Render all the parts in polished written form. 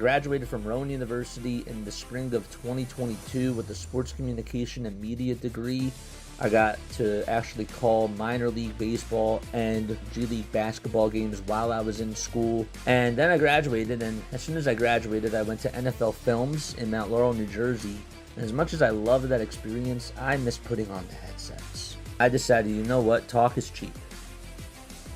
graduated from Rowan University in the spring of 2022 with a sports communication and media degree. I got to actually call minor league baseball and G League basketball games while I was in school. And then I graduated, and as soon as I graduated, I went to NFL Films in Mount Laurel, New Jersey. And as much as I loved that experience, I miss putting on the headsets. I decided, you know what, talk is cheap.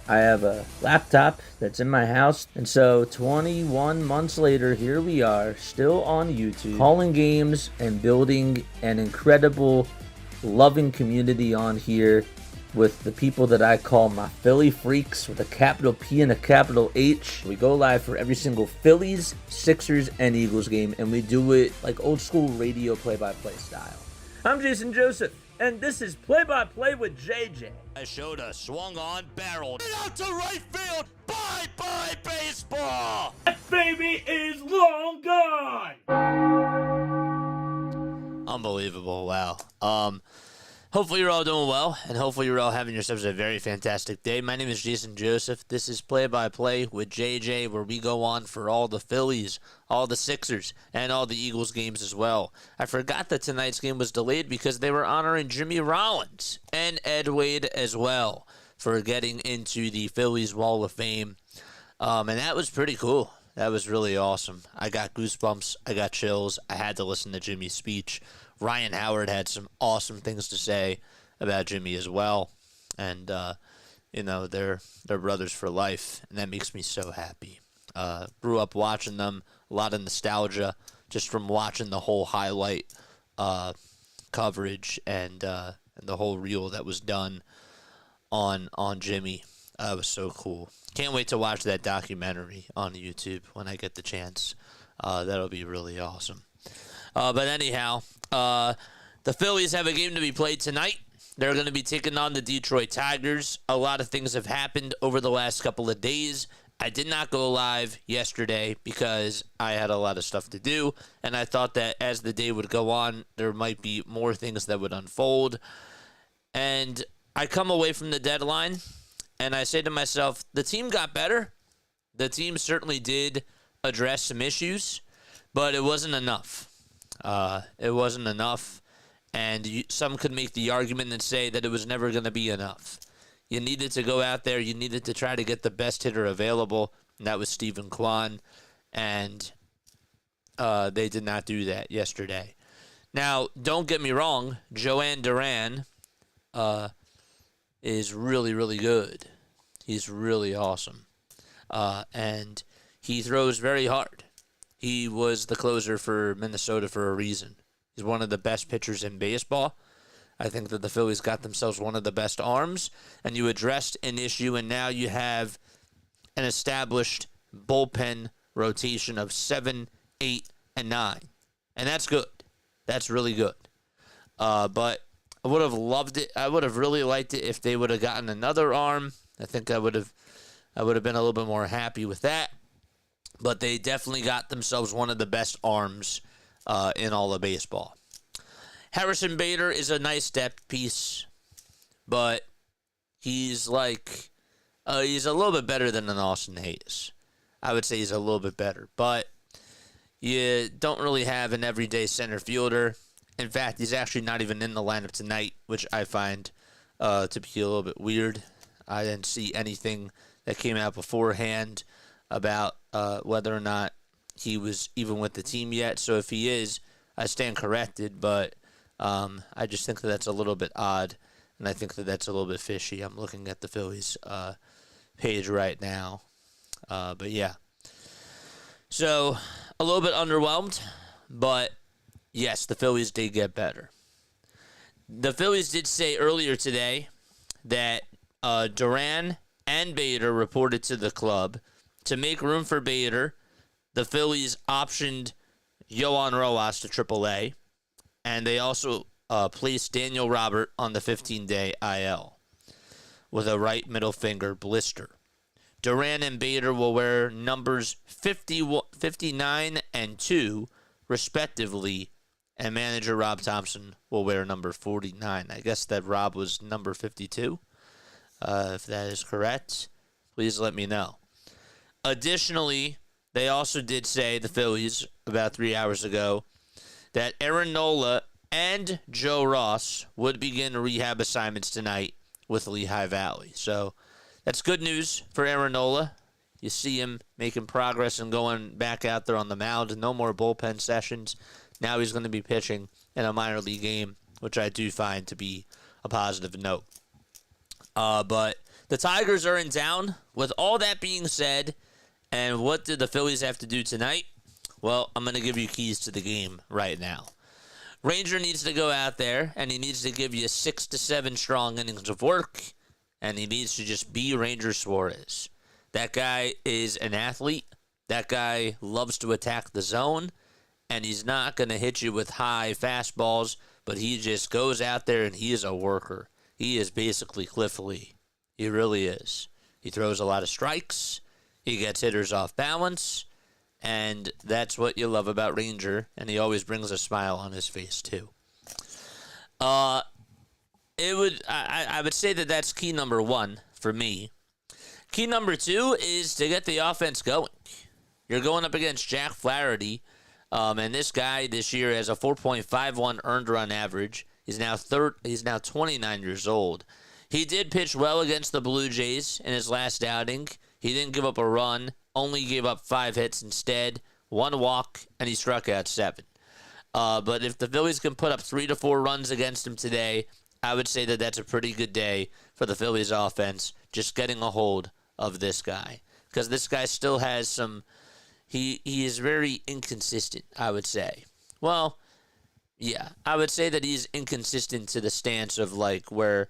I have a laptop that's in my house, and so 21 months later, here we are, still on YouTube, calling games and building an incredible, loving community on here with the people that I call my Philly freaks with a capital P and a capital H. We go live for every single Phillies, Sixers, and Eagles game, and we do it like old school radio play-by-play style. I'm Jason Joseph, and this is Play-by-Play with JJ. I showed a swung on barrel out to right field. Bye-bye baseball. That baby is long gone. Unbelievable. Wow. Hopefully you're all doing well, and hopefully you're all having yourselves a very fantastic day. My name is Jason Joseph. This is Play-by-Play with JJ, where we go on for all the Phillies, all the Sixers, and all the Eagles games as well. I forgot that tonight's game was delayed because they were honoring Jimmy Rollins and Ed Wade as well for getting into the Phillies Wall of Fame. And that was pretty cool. That was really awesome. I got goosebumps. I got chills. I had to listen to Jimmy's speech. Ryan Howard had some awesome things to say about Jimmy as well. And, they're brothers for life, and that makes me so happy. Grew up watching them, a lot of nostalgia just from watching the whole highlight coverage and the whole reel that was done on Jimmy. It was so cool. Can't wait to watch that documentary on YouTube when I get the chance. That'll be really awesome. But anyhow, the Phillies have a game to be played tonight. They're going to be taking on the Detroit Tigers. A lot of things have happened over the last couple of days. I did not go live yesterday because I had a lot of stuff to do, and I thought that as the day would go on, there might be more things that would unfold. And I come away from the deadline, and I say to myself, the team got better. The team certainly did address some issues, but it wasn't enough. It wasn't enough, and some could make the argument and say that it was never going to be enough. You needed to go out there. You needed to try to get the best hitter available, and that was Stephen Kwan, and they did not do that yesterday. Now, don't get me wrong, Duran is really, really good. He's really awesome, and he throws very hard. He was the closer for Minnesota for a reason. He's one of the best pitchers in baseball. I think that the Phillies got themselves one of the best arms, and you addressed an issue, and now you have an established bullpen rotation of 7, 8, and 9. And that's good. That's really good. But I would have loved it. I would have really liked it if they would have gotten another arm. I think I would have been a little bit more happy with that. But they definitely got themselves one of the best arms in all of baseball. Harrison Bader is a nice depth piece, but he's he's a little bit better than an Austin Hayes. I would say he's a little bit better, but you don't really have an everyday center fielder. In fact, he's actually not even in the lineup tonight, which I find to be a little bit weird. I didn't see anything that came out beforehand about whether or not he was even with the team yet. So if he is, I stand corrected, but I just think that that's a little bit odd, and I think that that's a little bit fishy. I'm looking at the Phillies page right now. But yeah. So a little bit underwhelmed, but yes, the Phillies did get better. The Phillies did say earlier today that Duran and Bader reported to the club. To make room for Bader, the Phillies optioned Yohan Rojas to AAA, and they also placed Daniel Robert on the 15-day IL with a right middle finger blister. Duran and Bader will wear numbers 59 and 2, respectively, and manager Rob Thompson will wear number 49. I guess that Rob was number 52. If that is correct, please let me know. Additionally, they also did say, the Phillies, about 3 hours ago, that Aaron Nola and Joe Ross would begin rehab assignments tonight with Lehigh Valley. So that's good news for Aaron Nola. You see him making progress and going back out there on the mound. No more bullpen sessions. Now he's going to be pitching in a minor league game, which I do find to be a positive note. But the Tigers are in town. With all that being said, and what did the Phillies have to do tonight? Well, I'm going to give you keys to the game right now. Ranger needs to go out there, and he needs to give you 6 to 7 strong innings of work, and he needs to just be Ranger Suarez. That guy is an athlete. That guy loves to attack the zone, and he's not going to hit you with high fastballs, but he just goes out there and he is a worker. He is basically Cliff Lee. He really is. He throws a lot of strikes. He gets hitters off balance, and that's what you love about Ranger, and he always brings a smile on his face too. I would say that that's key number 1 for me. Key number 2 is to get the offense going. You're going up against Jack Flaherty, and this guy this year has a 4.51 earned run average. He's now 29 years old. He did pitch well against the Blue Jays in his last outing. He didn't give up a run, only gave up 5 hits instead, 1 walk, and he struck out 7. But if the Phillies can put up 3 to 4 runs against him today, I would say that that's a pretty good day for the Phillies offense, just getting a hold of this guy. Because this guy still has some... He is very inconsistent, I would say. Well, yeah, I would say that he's inconsistent to the stance of, like, where,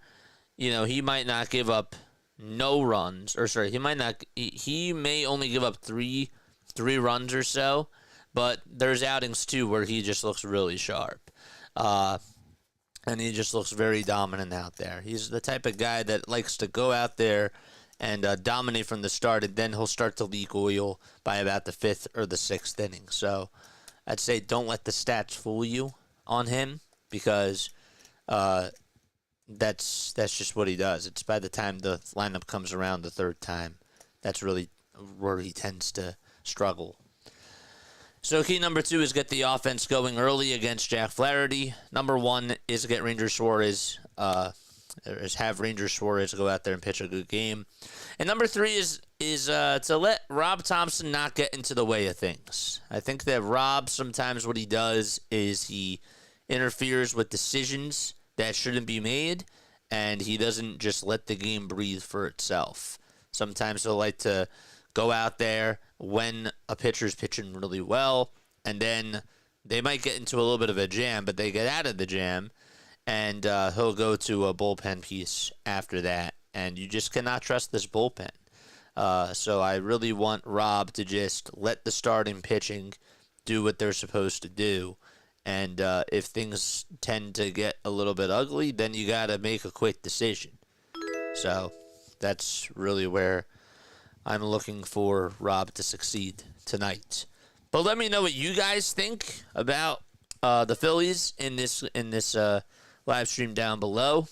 you know, he might not give up no runs. Or, sorry, he may only give up three runs or so. But there's outings, too, where he just looks really sharp. And he just looks very dominant out there. He's the type of guy that likes to go out there and dominate from the start, and then he'll start to leak oil by about the 5th or the 6th inning. So I'd say don't let the stats fool you on him, because that's just what he does. It's by the time the lineup comes around the 3rd time, that's really where he tends to struggle. So key number 2 is get the offense going early against Jack Flaherty. Number 1 is get Ranger Suarez, have Ranger Suarez go out there and pitch a good game. And number 3 is to let Rob Thompson not get into the way of things. I think that Rob, sometimes what he does is he interferes with decisions that shouldn't be made, and he doesn't just let the game breathe for itself. Sometimes he'll like to go out there when a pitcher's pitching really well, and then they might get into a little bit of a jam, but they get out of the jam, and he'll go to a bullpen piece after that, and you just cannot trust this bullpen. So I really want Rob to just let the starting pitching do what they're supposed to do, and if things tend to get a little bit ugly, then you got to make a quick decision. So that's really where I'm looking for Rob to succeed tonight. But let me know what you guys think about the Phillies in this live stream down below.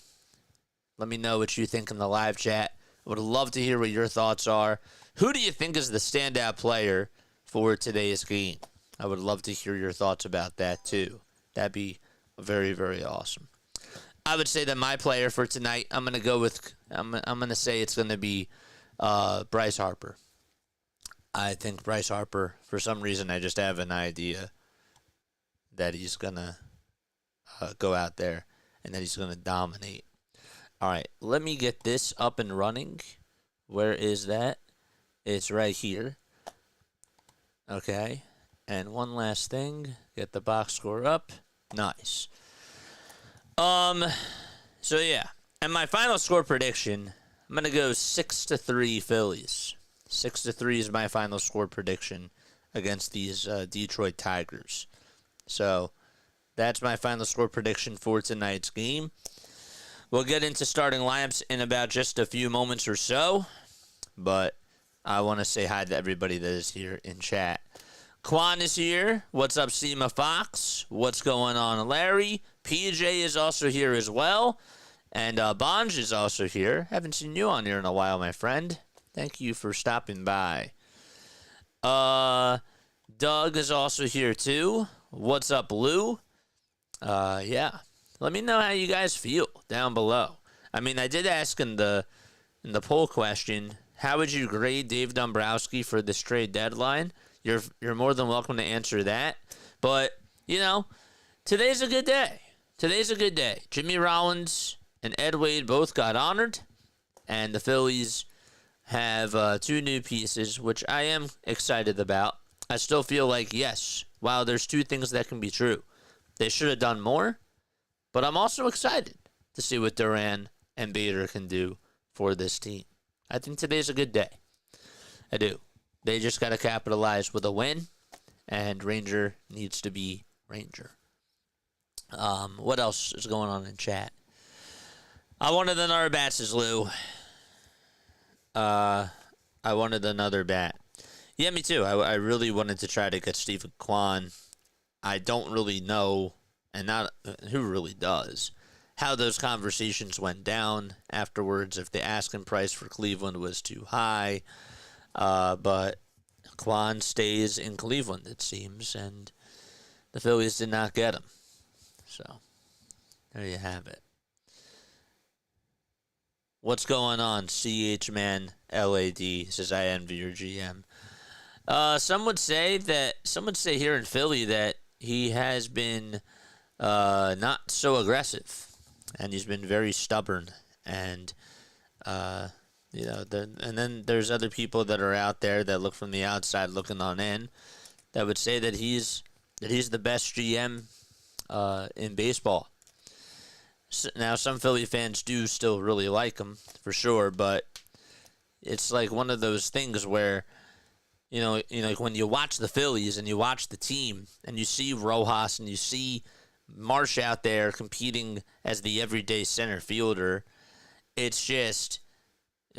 Let me know what you think in the live chat. I would love to hear what your thoughts are. Who do you think is the standout player for today's game? I would love to hear your thoughts about that too. That'd be very, very awesome. I would say that my player for tonight, I'm going to say it's going to be Bryce Harper. I think Bryce Harper, for some reason, I just have an idea that he's going to go out there and that he's going to dominate. All right, let me get this up and running. Where is that? It's right here. Okay, and one last thing. Get the box score up. Nice. So yeah, and my final score prediction, I'm going to go 6-3 Phillies. 6-3 is my final score prediction against these Detroit Tigers. So that's my final score prediction for tonight's game. We'll get into starting lineups in about just a few moments or so, but I want to say hi to everybody that is here in chat. Quan is here. What's up, Seema Fox? What's going on, Larry? PJ is also here as well. And Bonj is also here. Haven't seen you on here in a while, my friend. Thank you for stopping by. Doug is also here too. What's up, Lou? Yeah. Let me know how you guys feel down below. I mean, I did ask in the poll question, how would you grade Dave Dombrowski for this trade deadline? You're more than welcome to answer that. But, you know, today's a good day. Today's a good day. Jimmy Rollins and Ed Wade both got honored, and the Phillies have 2 new pieces, which I am excited about. I still feel like, yes, while there's 2 things that can be true, they should have done more, but I'm also excited to see what Duran and Bader can do for this team. I think today's a good day. I do. They just got to capitalize with a win, and Ranger needs to be Ranger. What else is going on in chat? I wanted another bat, says Lou. I wanted another bat. Yeah, me too. I really wanted to try to get Stephen Kwan. I don't really know, and not who really does, how those conversations went down afterwards, if the asking price for Cleveland was too high. But Kwan stays in Cleveland, it seems, and the Phillies did not get him. So, there you have it. What's going on, CH Man LAD, says I envy your GM. Some would say here in Philly that he has been not so aggressive, and he's been very stubborn, and and then there's other people that are out there that look from the outside looking on in that would say that he's the best GM in baseball. Now, some Philly fans do still really like him, for sure, but it's like one of those things where, like when you watch the Phillies and you watch the team and you see Rojas and you see Marsh out there competing as the everyday center fielder, it's just,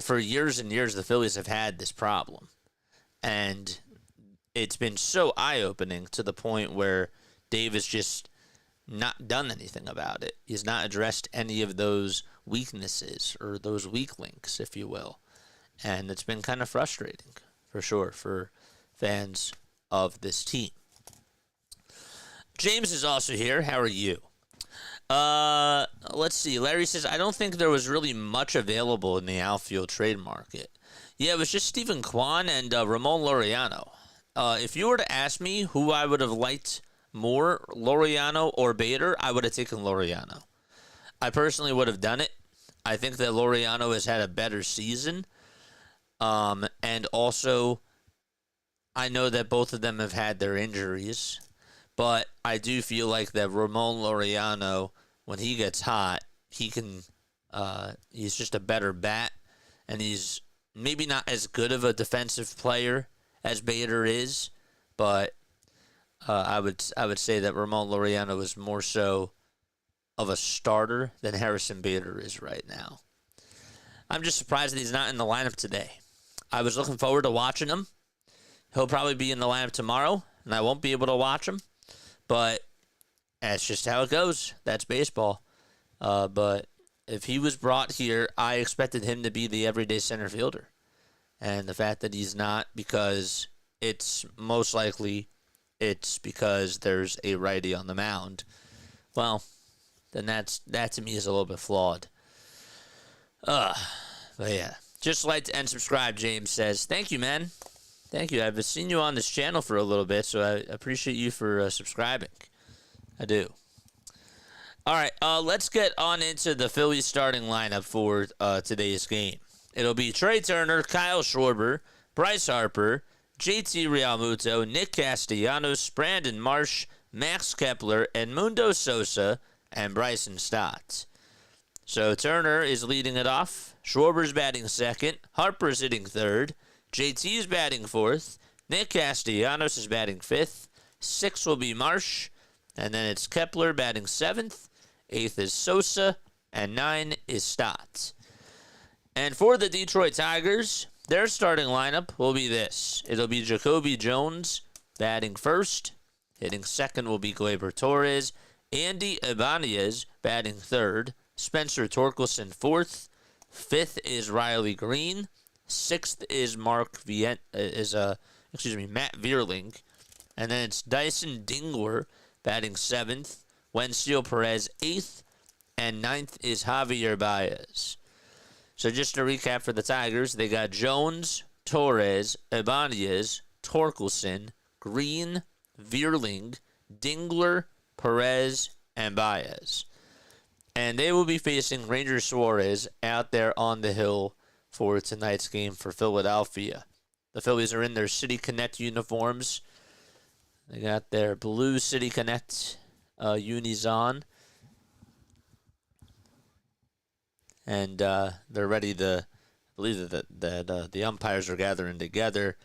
for years and years, the Phillies have had this problem. And it's been so eye-opening to the point where Dave has just not done anything about it. He's not addressed any of those weaknesses or those weak links, if you will. And it's been kind of frustrating, for sure, for fans of this team. James is also here. How are you? Let's see. Larry says, I don't think there was really much available in the outfield trade market. Yeah, it was just Stephen Kwan and Ramon Laureano. If you were to ask me who I would have liked more, Laureano or Bader, I would have taken Laureano. I personally would have done it. I think that Laureano has had a better season. And also, I know that both of them have had their injuries. But I do feel like that Ramon Laureano, when he gets hot, he can. He's just a better bat, and he's maybe not as good of a defensive player as Bader is, but I would say that Ramon Laureano is more so of a starter than Harrison Bader is right now. I'm just surprised that he's not in the lineup today. I was looking forward to watching him. He'll probably be in the lineup tomorrow, and I won't be able to watch him. But that's just how it goes. That's baseball. But if he was brought here, I expected him to be the everyday center fielder. And the fact that he's not, because it's most likely because there's a righty on the mound, well, then that to me is a little bit flawed. But yeah. Just like and subscribe, James says. Thank you, man. Thank you. I've seen you on this channel for a little bit, so I appreciate you for subscribing. I do. All right, let's get on into the Phillies starting lineup for today's game. It'll be Trey Turner, Kyle Schwarber, Bryce Harper, JT Realmuto, Nick Castellanos, Brandon Marsh, Max Kepler, Edmundo Sosa, and Bryson Stott. So Turner is leading it off. Schwarber's batting second. Harper's hitting third. JT's batting fourth. Nick Castellanos is batting fifth. Sixth will be Marsh. And then it's Kepler batting seventh. Eighth is Sosa. And 9 is Stott. And for the Detroit Tigers, their starting lineup will be this. It'll be Jacoby Jones batting first. Hitting second will be Gleyber Torres. Andy Ibanez batting third. Spencer Torkelson fourth. Fifth is Riley Greene. Sixth is Mark Matt Vierling. And then it's Dyson Dingler batting 7th. Wencio Perez 8th. And 9th is Javier Baez. So just to recap for the Tigers, they got Jones, Torres, Ibanez, Torkelson, Greene, Vierling, Dingler, Perez, and Baez. And they will be facing Ranger Suarez out there on the hill for tonight's game for Philadelphia. The Phillies are in their City Connect uniforms. They got their blue City Connect unis on. And they're ready to, I believe that the umpires are gathering together.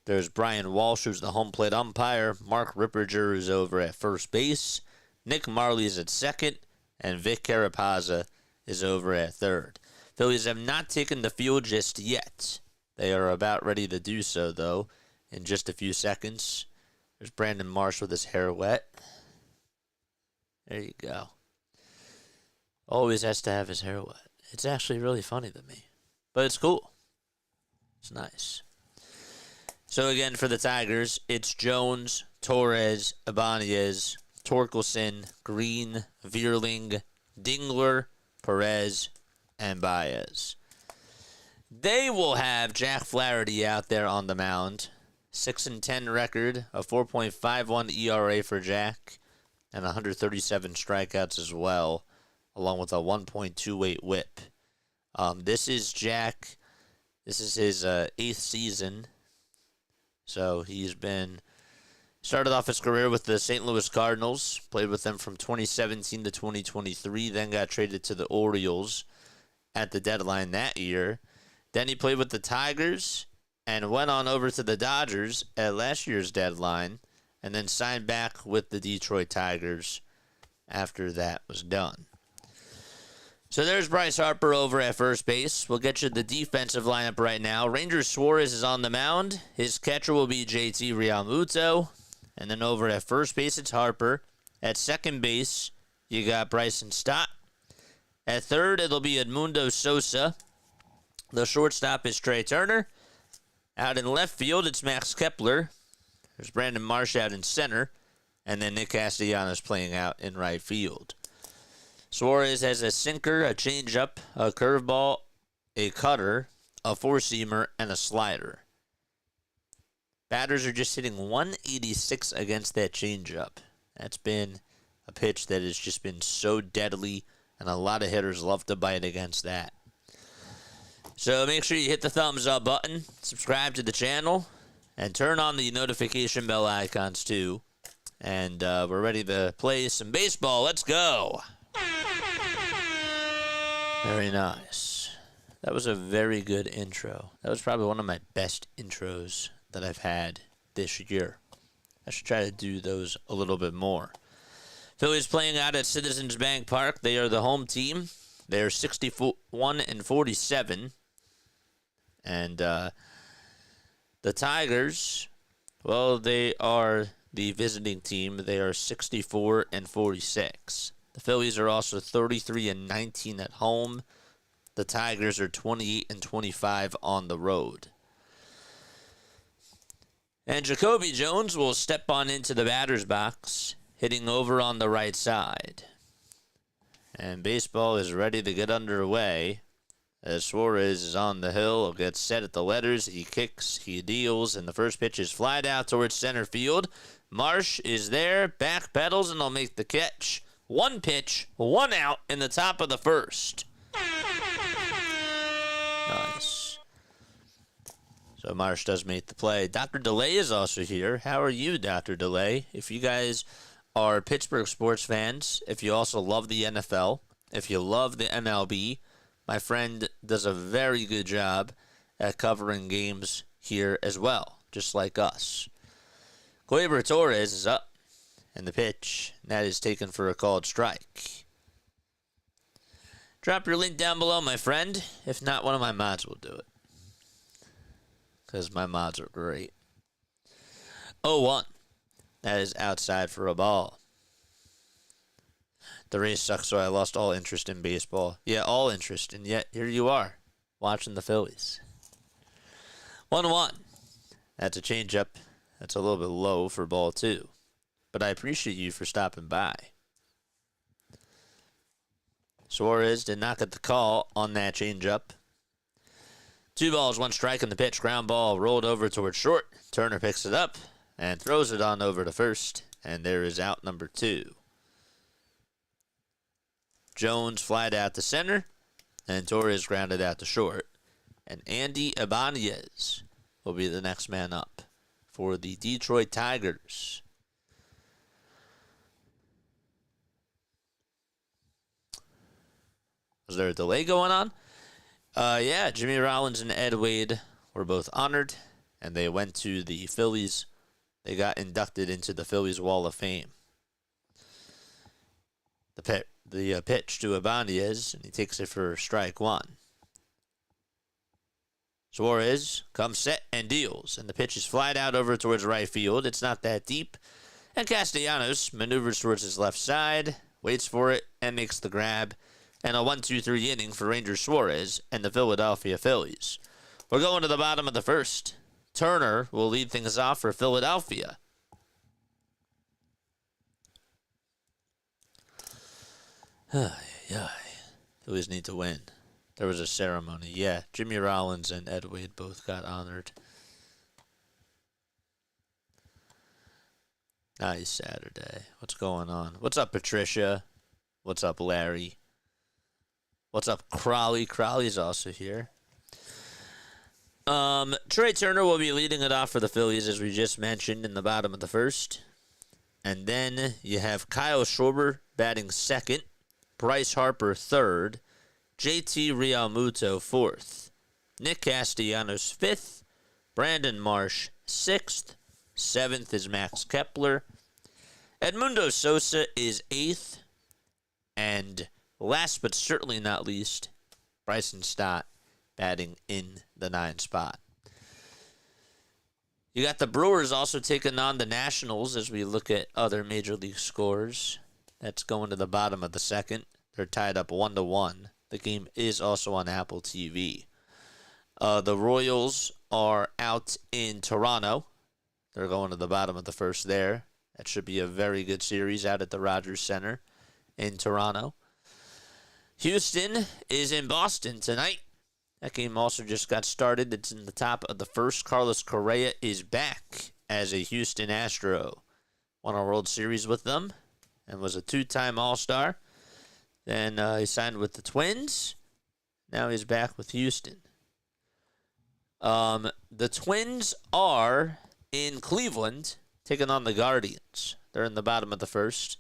There's Brian Walsh, who's the home plate umpire. Mark Ripperger is over at first base. Nick Marley's at second. And Vic Carapazza is over at third. Phillies have not taken the field just yet. They are about ready to do so, though, in just a few seconds. There's Brandon Marsh with his hair wet. There you go. Always has to have his hair wet. It's actually really funny to me. But it's cool. It's nice. So again, for the Tigers, it's Jones, Torres, Ibanez, Torkelson, Greene, Vierling, Dingler, Perez, and Baez. They will have Jack Flaherty out there on the mound. 6-10 record, a 4.51 ERA for Jack, and 137 strikeouts as well, along with a 1.28 whip. This is Jack. This is his 8th season. So he's started off his career with the St. Louis Cardinals, played with them from 2017 to 2023, then got traded to the Orioles at the deadline that year. Then he played with the Tigers and went on over to the Dodgers at last year's deadline, and then signed back with the Detroit Tigers after that was done. So there's Bryce Harper over at first base. We'll get you the defensive lineup right now. Ranger Suarez is on the mound. His catcher will be JT Realmuto. And then over at first base, it's Harper. At second base, you got Bryson Stott. At third, it'll be Edmundo Sosa. The shortstop is Trey Turner. Out in left field, it's Max Kepler. There's Brandon Marsh out in center. And then Nick Castellanos playing out in right field. Suarez has a sinker, a changeup, a curveball, a cutter, a four-seamer, and a slider. Batters are just hitting 186 against that changeup. That's been a pitch that has just been so deadly, and a lot of hitters love to bite against that. So make sure you hit the thumbs up button, subscribe to the channel, and turn on the notification bell icons too. And we're ready to play some baseball. Let's go! Very nice. That was a very good intro. That was probably one of my best intros that I've had this year. I should try to do those a little bit more. Phillies playing out at Citizens Bank Park. They are the home team. They are 61-47. And the Tigers, well, they are the visiting team. They are 64-46. The Phillies are also 33-19 at home. The Tigers are 28-25 on the road. And Jacoby Jones will step on into the batter's box, hitting over on the right side. And baseball is ready to get underway. As Suarez is on the hill, gets set at the letters. He kicks, he deals, and the first pitch is flied out towards center field. Marsh is there, back pedals, and they'll make the catch. One pitch, one out in the top of the first. Nice. So Marsh does make the play. Dr. DeLay is also here. How are you, Dr. DeLay? If you guys are Pittsburgh sports fans, if you also love the NFL, if you love the MLB, my friend does a very good job at covering games here as well, just like us. Gleyber Torres is up. And the pitch, that is taken for a called strike. Drop your link down below, my friend. If not, one of my mods will do it. Because my mods are great. 0-1. That is outside for a ball. The race sucks, so I lost all interest in baseball. Yeah, all interest, and yet here you are, watching the Phillies. 1-1. That's a changeup. That's a little bit low for ball 2. But I appreciate you for stopping by. Suarez did not get the call on that changeup. 2 balls, 1 strike, and the pitch. Ground ball rolled over towards short. Turner picks it up and throws it on over to first. And there is out number 2. Jones flied out to center, and Torres grounded out to short. And Andy Ibanez will be the next man up for the Detroit Tigers. Was there a delay going on? Yeah, Jimmy Rollins and Ed Wade were both honored, and they went to the Phillies. They got inducted into the Phillies Wall of Fame. The pitch to Ibanez, and he takes it for strike 1. Suarez comes set and deals, and the pitch is flied out over towards right field. It's not that deep, and Castellanos maneuvers towards his left side, waits for it, and makes the grab. And a 1-2-3 inning for Ranger Suarez and the Philadelphia Phillies. We're going to the bottom of the first. Turner will lead things off for Philadelphia. Phillies need to win. There was a ceremony. Yeah, Jimmy Rollins and Ed Wade both got honored. Nice Saturday. What's going on? What's up, Patricia? What's up, Larry? What's up, Crawley? Crawley's also here. Trey Turner will be leading it off for the Phillies, as we just mentioned, in the bottom of the first. And then you have Kyle Schwarber batting second, Bryce Harper third, JT Realmuto fourth, Nick Castellanos fifth, Brandon Marsh sixth, seventh is Max Kepler, Edmundo Sosa is eighth, and last but certainly not least, Bryson Stott batting in the 9th spot. You got the Brewers also taking on the Nationals as we look at other Major League scores. That's going to the bottom of the second. They're tied up 1-1. The game is also on Apple TV. The Royals are out in Toronto. They're going to the bottom of the first there. That should be a very good series out at the Rogers Center in Toronto. Houston is in Boston tonight. That game also just got started. It's in the top of the first. Carlos Correa is back as a Houston Astro. Won a World Series with them and was a 2-time All-Star. Then he signed with the Twins. Now he's back with Houston. The Twins are in Cleveland taking on the Guardians. They're in the bottom of the first.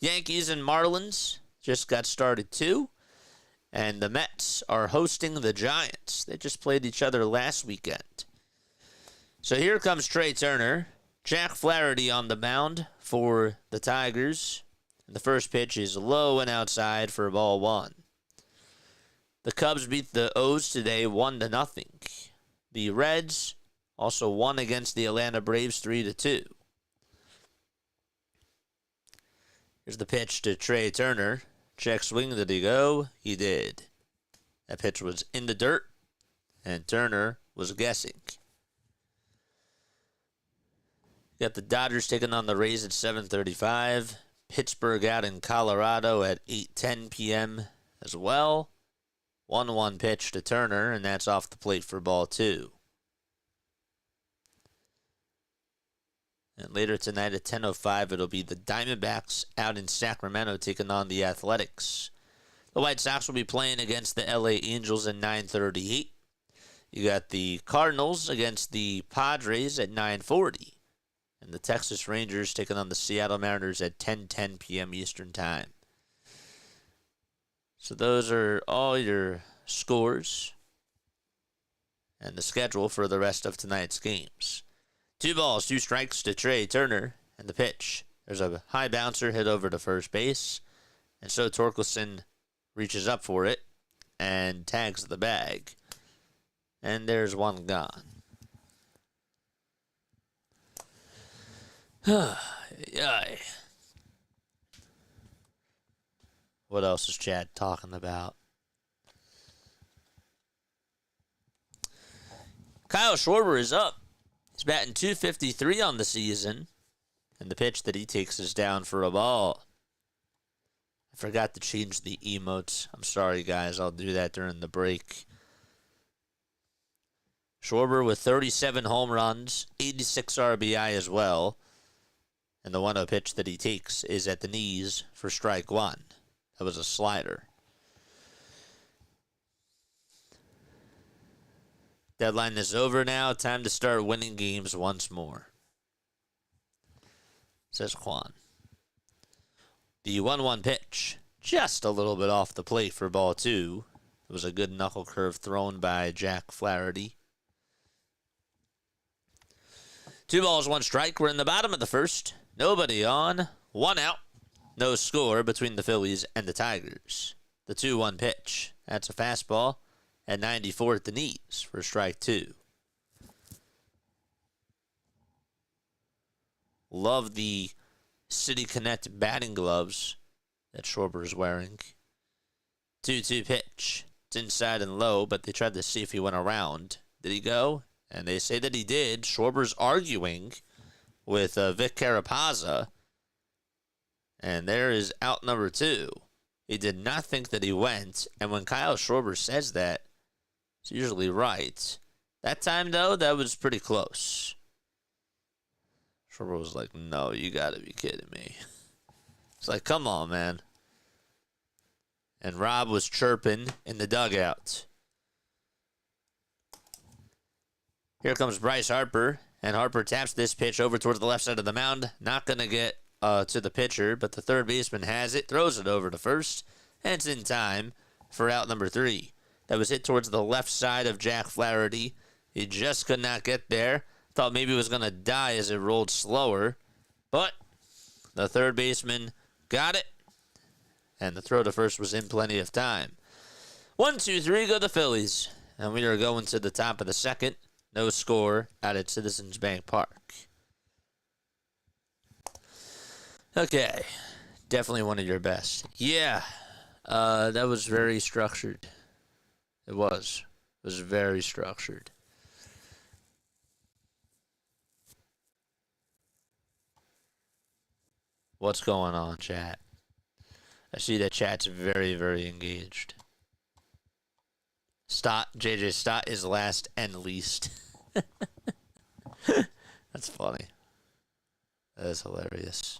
Yankees and Marlins just got started too. And the Mets are hosting the Giants. They just played each other last weekend. So here comes Trey Turner. Jack Flaherty on the mound for the Tigers. And the first pitch is low and outside for ball 1. The Cubs beat the O's today 1-0. The Reds also won against the Atlanta Braves 3-2. Here's the pitch to Trey Turner. Check swing, did he go? He did. That pitch was in the dirt, and Turner was guessing. Got the Dodgers taking on the Rays at 7:35. Pittsburgh out in Colorado at 8:10 p.m. as well. 1-1 pitch to Turner, and that's off the plate for ball 2. And later tonight at 10:05, it'll be the Diamondbacks out in Sacramento taking on the Athletics. The White Sox will be playing against the LA Angels at 9:38. You got the Cardinals against the Padres at 9:40. And the Texas Rangers taking on the Seattle Mariners at 10:10 p.m. Eastern Time. So those are all your scores and the schedule for the rest of tonight's games. 2 balls, 2 strikes to Trey Turner, and the pitch. There's a high bouncer hit over to first base, and so Torkelson reaches up for it and tags the bag. And there's one gone. What else is Chad talking about? Kyle Schwarber is up. He's batting .253 on the season, and the pitch that he takes is down for a ball. I forgot to change the emotes. I'm sorry, guys. I'll do that during the break. Schwarber with 37 home runs, 86 RBI as well. And the 1-0 pitch that he takes is at the knees for strike one. That was a slider. Deadline is over now. Time to start winning games once more, says Juan. The 1-1 pitch, just a little bit off the plate for ball two. It was a good knuckle curve thrown by Jack Flaherty. 2 balls, 1 strike. We're in the bottom of the first. Nobody on. 1 out. No score between the Phillies and the Tigers. The 2-1 pitch. That's a fastball at 94 at the knees for strike 2. Love the City Connect batting gloves that Schwarber is wearing. 2-2 pitch. It's inside and low, but they tried to see if he went around. Did he go? And they say that he did. Schwarber's arguing with Vic Carapazza. And there is out number 2. He did not think that he went. And when Kyle Schwarber says that, it's usually right. That time, though, that was pretty close. Schwarber was like, no, you got to be kidding me. It's like, come on, man. And Rob was chirping in the dugout. Here comes Bryce Harper. And Harper taps this pitch over towards the left side of the mound. Not going to get to the pitcher, but the third baseman has it. Throws it over to first. And it's in time for out number 3. That was hit towards the left side of Jack Flaherty. He just could not get there. Thought maybe it was going to die as it rolled slower. But the third baseman got it. And the throw to first was in plenty of time. 1, 2, 3, go the Phillies. And we are going to the top of the second. No score out at Citizens Bank Park. Okay. Definitely one of your best. Yeah. That was very structured. It was. It was very structured. What's going on, chat? I see that chat's very, very engaged. JJ Stott is last and least. That's funny. That is hilarious.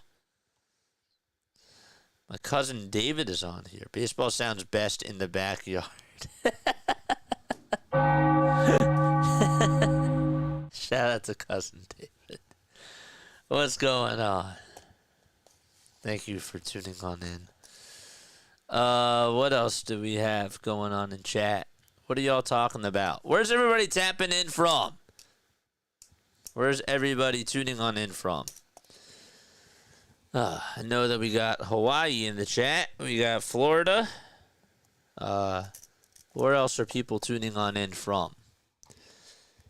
My cousin David is on here. Baseball sounds best in the backyard. Shout out to cousin David. What's going on? Thank you for tuning on in. What else do we have going on in chat? What are y'all talking about? Where's everybody tapping in from? Where's everybody tuning on in from? I know that we got Hawaii in the chat. We got Florida. Where else are people tuning on in from?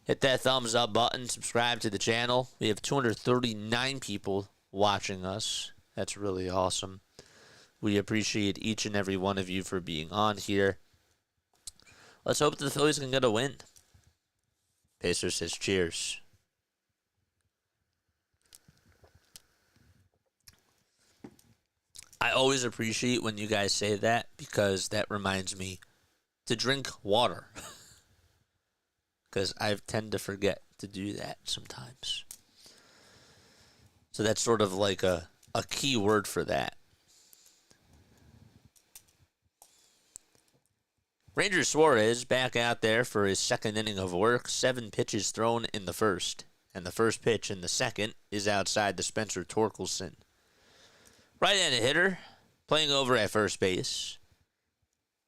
Hit that thumbs up button. Subscribe to the channel. We have 239 people watching us. That's really awesome. We appreciate each and every one of you for being on here. Let's hope that the Phillies can get a win. Pacer says cheers. I always appreciate when you guys say that because that reminds me to drink water. Because I tend to forget to do that sometimes. So that's sort of like a key word for that. Ranger Suarez back out there for his second inning of work. 7 pitches thrown in the first. And the first pitch in the second is outside to Spencer Torkelson. Right-handed hitter, playing over at first base.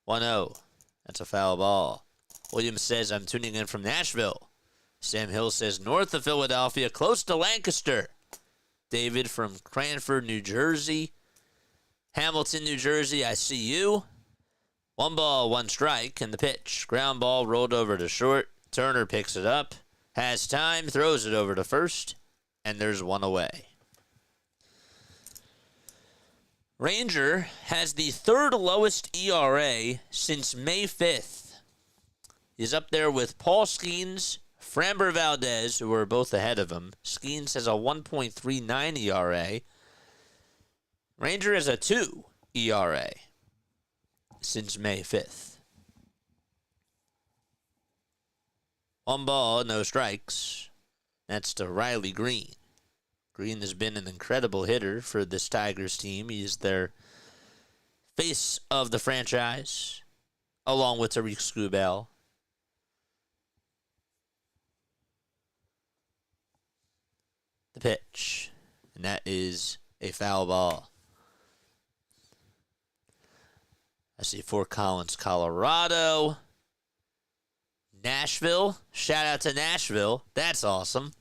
1-0. That's a foul ball. Williams says, I'm tuning in from Nashville. Sam Hill says, north of Philadelphia, close to Lancaster. David from Cranford, New Jersey. Hamilton, New Jersey, I see you. 1 ball, 1 strike, and the pitch. Ground ball rolled over to short. Turner picks it up. Has time, throws it over to first, and there's 1 away. Ranger has the 3rd lowest ERA since May 5th. He's up there with Paul Skeens, Framber Valdez, who were both ahead of him. Skeens has a 1.39 ERA. Ranger has a 2 ERA since May 5th. 1 ball, no strikes. That's to Riley Greene. Greene has been an incredible hitter for this Tigers team. He's their face of the franchise, along with Tariq Skubal. The pitch, and that is a foul ball. I see Fort Collins, Colorado. Nashville. Shout out to Nashville. That's awesome.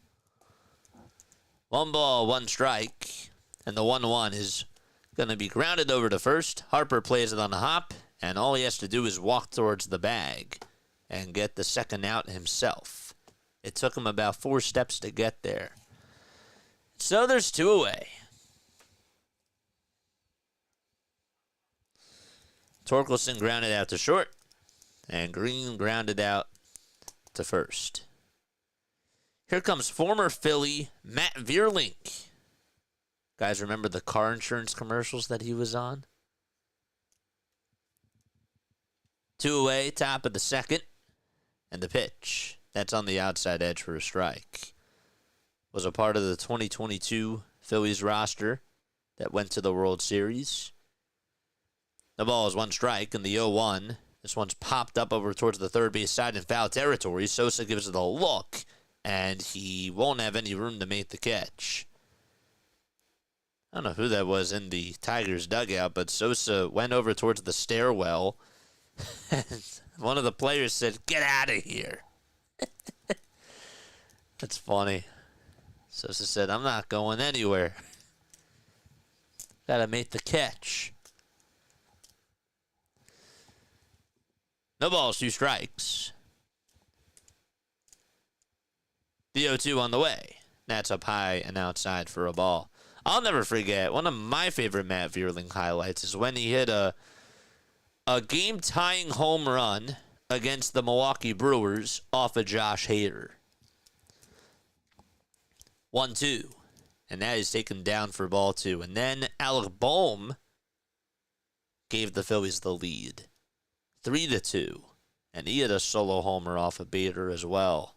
1 ball, 1 strike. And the 1-1 is going to be grounded over to first. Harper plays it on the hop. And all he has to do is walk towards the bag and get the second out himself. It took him about 4 steps to get there. So there's 2 away. Torkelson grounded out to short. And Greene grounded out to first. Here comes former Philly Matt Vierlink. Guys, remember the car insurance commercials that he was on? 2 away, top of the second. And the pitch. That's on the outside edge for a strike. Was a part of the 2022 Phillies roster that went to the World Series. The ball is 1 strike, and the 0-1. This one's popped up over towards the third base side in foul territory. Sosa gives it a look, and he won't have any room to make the catch. I don't know who that was in the Tigers dugout, but Sosa went over towards the stairwell, and one of the players said, "Get out of here." That's funny. Sosa said, "I'm not going anywhere. Gotta make the catch." No balls, 2 strikes. The 0-2 on the way. That's up high and outside for a ball. I'll never forget, one of my favorite Matt Vierling highlights is when he hit a game-tying home run against the Milwaukee Brewers off of Josh Hader. 1-2. And that is taken down for ball 2. And then Alec Boehm gave the Phillies the lead. 3-2. And he had a solo homer off of Bader as well.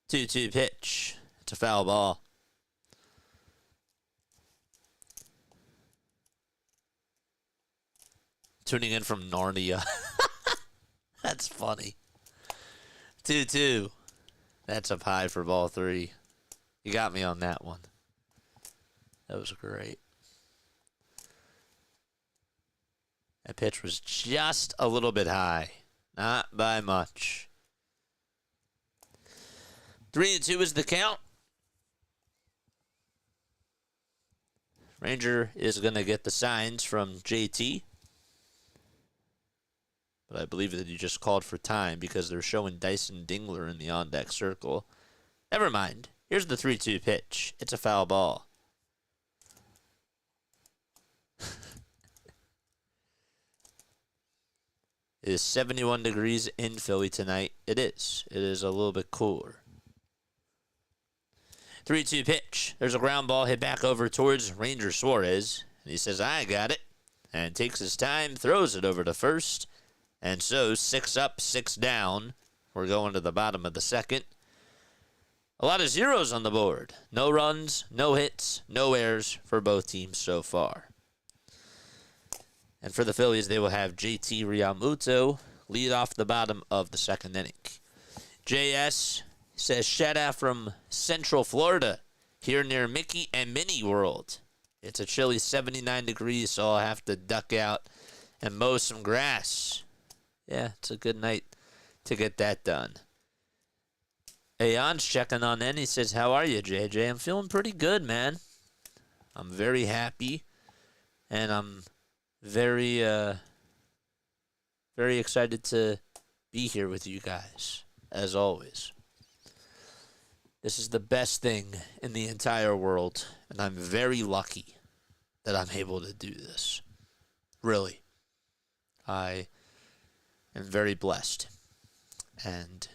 Two-two pitch. It's a foul ball. Tuning in from Narnia. That's funny. 2-2. That's up high for ball 3. You got me on that one. That was great. That pitch was just a little bit high. Not by much. 3-2 is the count. Ranger is going to get the signs from JT. But I believe that he just called for time because they're showing Dyson Dingler in the on-deck circle. Never mind. Here's the 3-2 pitch. It's a foul ball. It is 71 degrees in Philly tonight. It is. It is a little bit cooler. 3-2 pitch. There's a ground ball hit back over towards Ranger Suarez. And he says, "I got it." And takes his time, throws it over to first. And so 6 up, 6 down. We're going to the bottom of the second. A lot of zeros on the board. No runs, no hits, no errors for both teams so far. And for the Phillies, they will have JT Realmuto lead off the bottom of the second inning. JS says, shout out from Central Florida, here near Mickey and Minnie World. It's a chilly 79 degrees, so I'll have to duck out and mow some grass. Yeah, it's a good night to get that done. Ayan's checking on in. He says, how are you, JJ? I'm feeling pretty good, man. I'm very happy, and I'm very excited to be here with you guys, as always. This is the best thing in the entire world, and I'm very lucky that I'm able to do this. Really. I am very blessed. And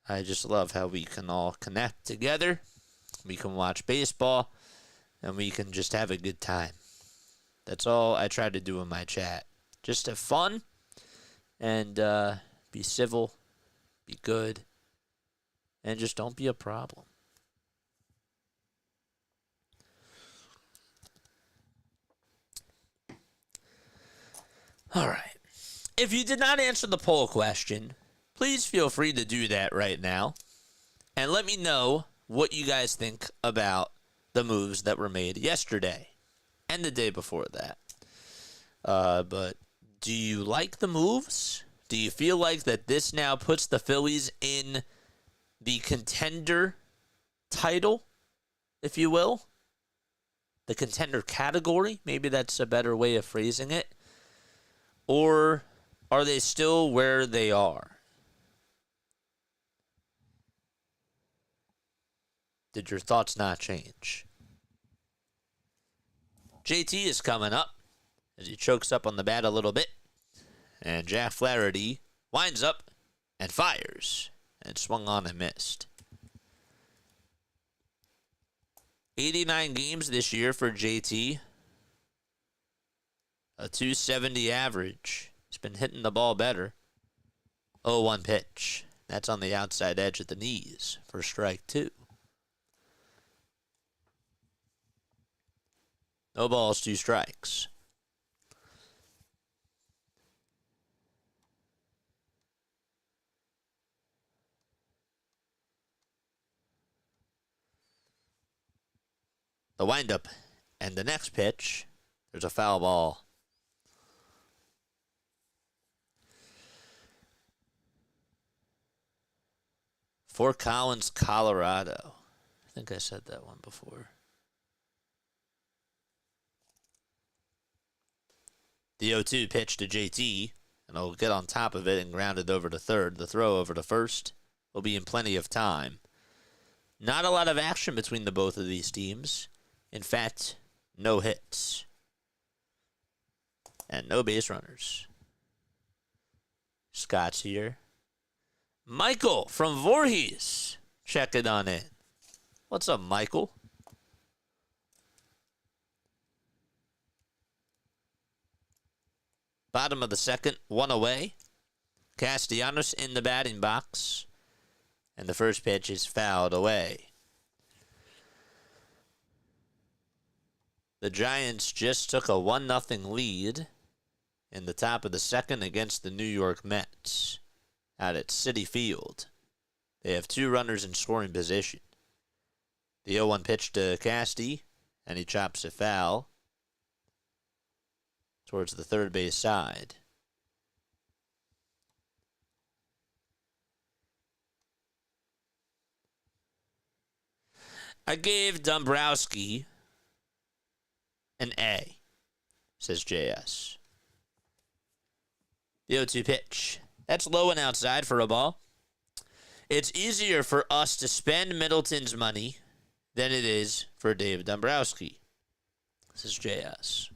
I just love how we can all connect together. We can watch baseball, and we can just have a good time. That's all I try to do in my chat. Just have fun, and be civil, be good, and just don't be a problem. All right. If you did not answer the poll question, please feel free to do that right now. And let me know what you guys think about the moves that were made yesterday and the day before that. But do you like the moves? Do you feel like that this now puts the Phillies in the contender title, if you will? The contender category? Maybe that's a better way of phrasing it. Or are they still where they are? Did your thoughts not change? JT is coming up as he chokes up on the bat a little bit. And Jack Flaherty winds up and fires. And swung on and missed. 89 games this year for JT. A 270 average. He's been hitting the ball better. 0-1 pitch. That's on the outside edge at the knees for strike 2. No balls, 2 strikes. The windup and the next pitch, there's a foul ball. Fort Collins, Colorado. I think I said that one before. The 0-2 pitch to JT, and he'll get on top of it and ground it over to third. The throw over to first will be in plenty of time. Not a lot of action between the both of these teams. In fact, no hits. And no base runners. Scott's here. Michael from Voorhees checking on in. What's up, Michael? Bottom of the second, 1 away. Castellanos in the batting box. And the first pitch is fouled away. The Giants just took a 1-0 lead in the top of the second against the New York Mets out at Citi Field. They have 2 runners in scoring position. The 0-1 pitch to Casty, and he chops it foul towards the third base side. I gave Dombrowski an A, says JS. The 0-2 pitch. That's low and outside for a ball. It's easier for us to spend Middleton's money than it is for David Dombrowski, says JS.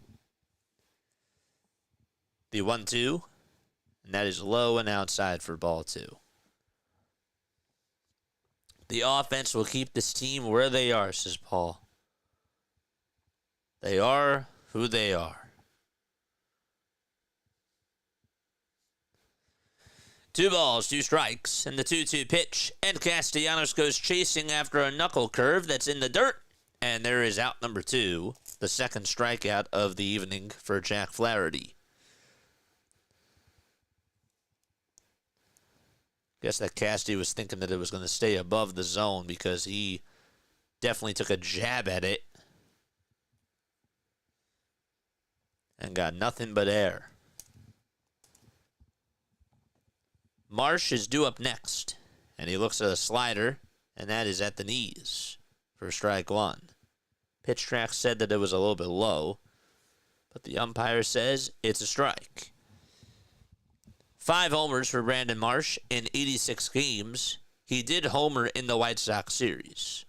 The 1-2, and that is low and outside for ball 2. The offense will keep this team where they are, says Paul. They are who they are. 2 balls, 2 strikes, and the 2-2 pitch. And Castellanos goes chasing after a knuckle curve that's in the dirt. And there is out number 2, the second strikeout of the evening for Jack Flaherty. Guess that Casty was thinking that it was going to stay above the zone because he definitely took a jab at it and got nothing but air. Marsh is due up next, and he looks at a slider, and that is at the knees for strike 1. Pitch track said that it was a little bit low, but the umpire says it's a strike. 5 homers for Brandon Marsh in 86 games. He did homer in the White Sox series.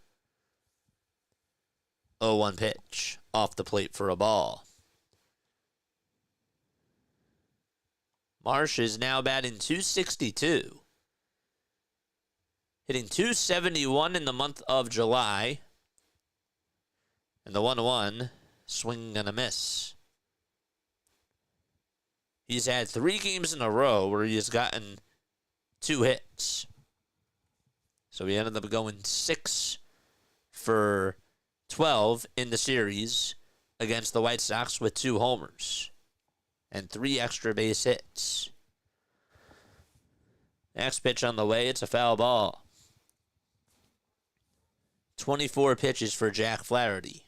0-1 pitch, off the plate for a ball. Marsh is now batting .262. Hitting .271 in the month of July. And the 1-1, swing and a miss. He's had 3 games in a row where he has gotten 2 hits. So he ended up going 6 for 12 in the series against the White Sox with 2 homers and 3 extra base hits. Next pitch on the way, it's a foul ball. 24 pitches for Jack Flaherty.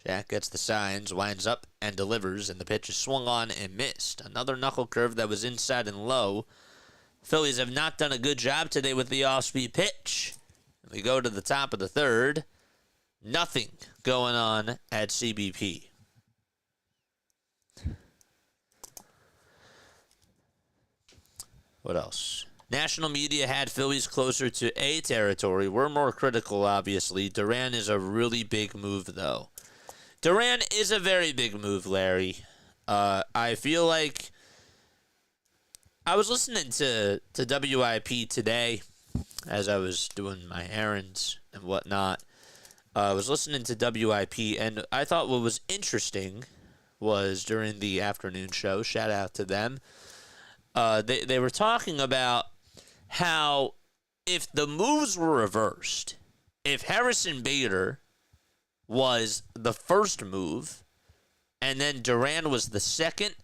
Jack gets the signs, winds up, and delivers, and the pitch is swung on and missed. Another knuckle curve that was inside and low. Phillies have not done a good job today with the off-speed pitch. We go to the top of the third. Nothing going on at CBP. What else? National media had Phillies closer to A territory. We're more critical, obviously. Duran is a really big move, though. Duran is a very big move, Larry. I feel like I was listening to WIP today as I was doing my errands and whatnot. I was listening to WIP, and I thought what was interesting was during the afternoon show, shout out to them, they were talking about how if the moves were reversed, if Harrison Bader was the first move, and then Duran was the second,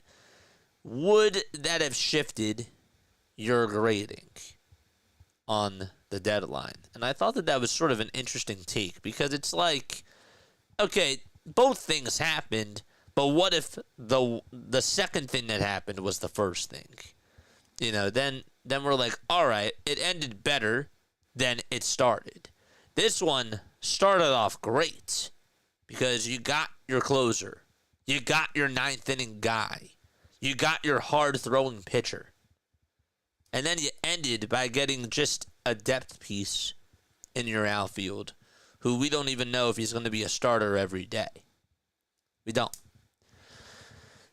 would that have shifted your grading on the deadline? And I thought that was sort of an interesting take, because it's like, okay, both things happened, but what if the second thing that happened was the first thing? You know, then we're like, all right, it ended better than it started. This one started off great because you got your closer. You got your 9th inning guy. You got your hard-throwing pitcher. And then you ended by getting just a depth piece in your outfield who we don't even know if he's going to be a starter every day. We don't.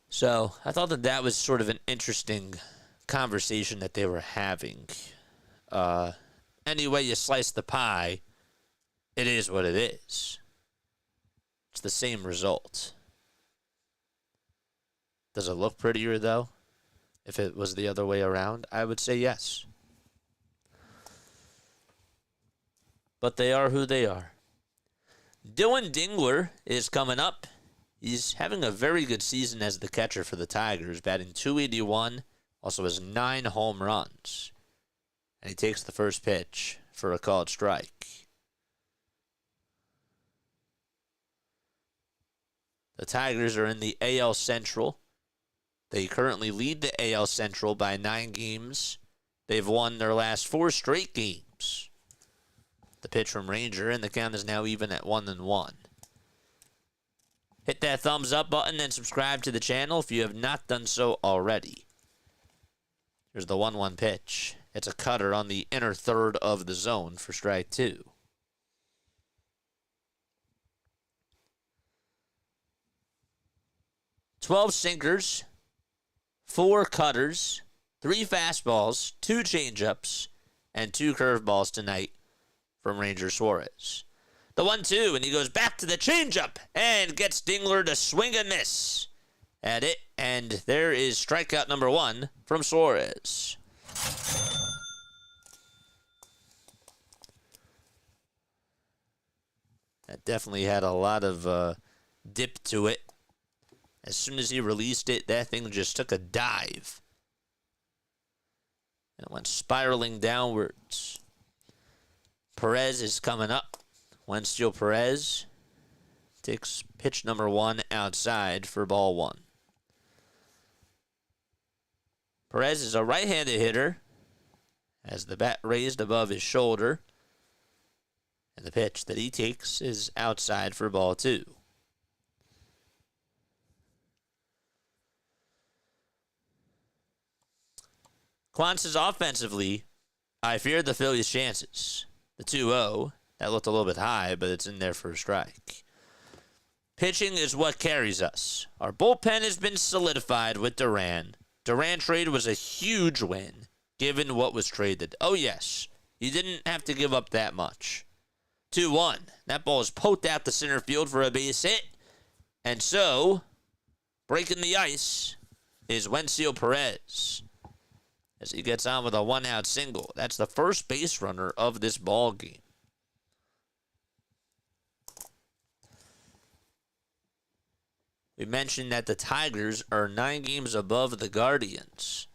So I thought that was sort of an interesting conversation that they were having. Any way you slice the pie, it is what it is. It's the same result. Does it look prettier, though? If it was the other way around, I would say yes. But they are who they are. Dylan Dingler is coming up. He's having a very good season as the catcher for the Tigers, batting .281, also has 9 home runs. And he takes the first pitch for a called strike. The Tigers are in the AL Central. They currently lead the AL Central by 9 games. They've won their last 4 straight games. The pitch from Ranger, and the count is now even at 1-1. Hit that thumbs up button and subscribe to the channel if you have not done so already. Here's the 1-1 pitch. It's a cutter on the inner third of the zone for strike 2. "12 sinkers, 4 cutters, 3 fastballs, 2 changeups, and 2 curveballs tonight from Ranger Suarez. The 1-2, and he goes back to the changeup and gets Dingler to swing and miss at it. And there is strikeout number 1 from Suarez. That definitely had a lot of dip to it. As soon as he released it, that thing just took a dive. And it went spiraling downwards. Perez is coming up. Wensteel Perez takes pitch number 1 outside for ball 1. Perez is a right-handed hitter. Has the bat raised above his shoulder. And the pitch that he takes is outside for ball 2. Quan says offensively, I feared the Phillies' chances. The 2-0, that looked a little bit high, but it's in there for a strike. Pitching is what carries us. Our bullpen has been solidified with Duran. Duran trade was a huge win, given what was traded. Oh, yes. You didn't have to give up that much. 2-1. That ball is poked out to center field for a base hit. And so, breaking the ice is Wencio Perez as he gets on with a one-out single. That's the first base runner of this ball game. We mentioned that the Tigers are 9 games above the Guardians.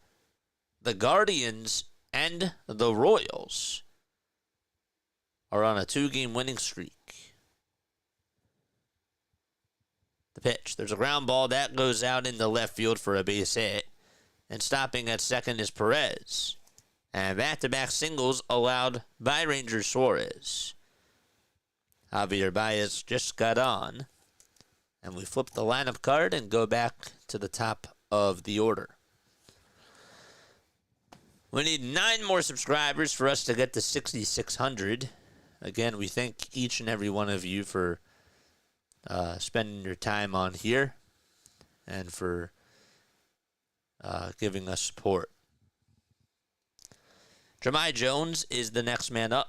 The Guardians and the Royals are on a 2-game winning streak. The pitch. There's a ground ball that goes out into left field for a base hit. And stopping at second is Perez. And back-to-back singles allowed by Ranger Suarez. Javier Baez just got on. And we flip the lineup card and go back to the top of the order. We need 9 more subscribers for us to get to 6,600. Again, we thank each and every one of you for spending your time on here and for giving us support. Jahmai Jones is the next man up.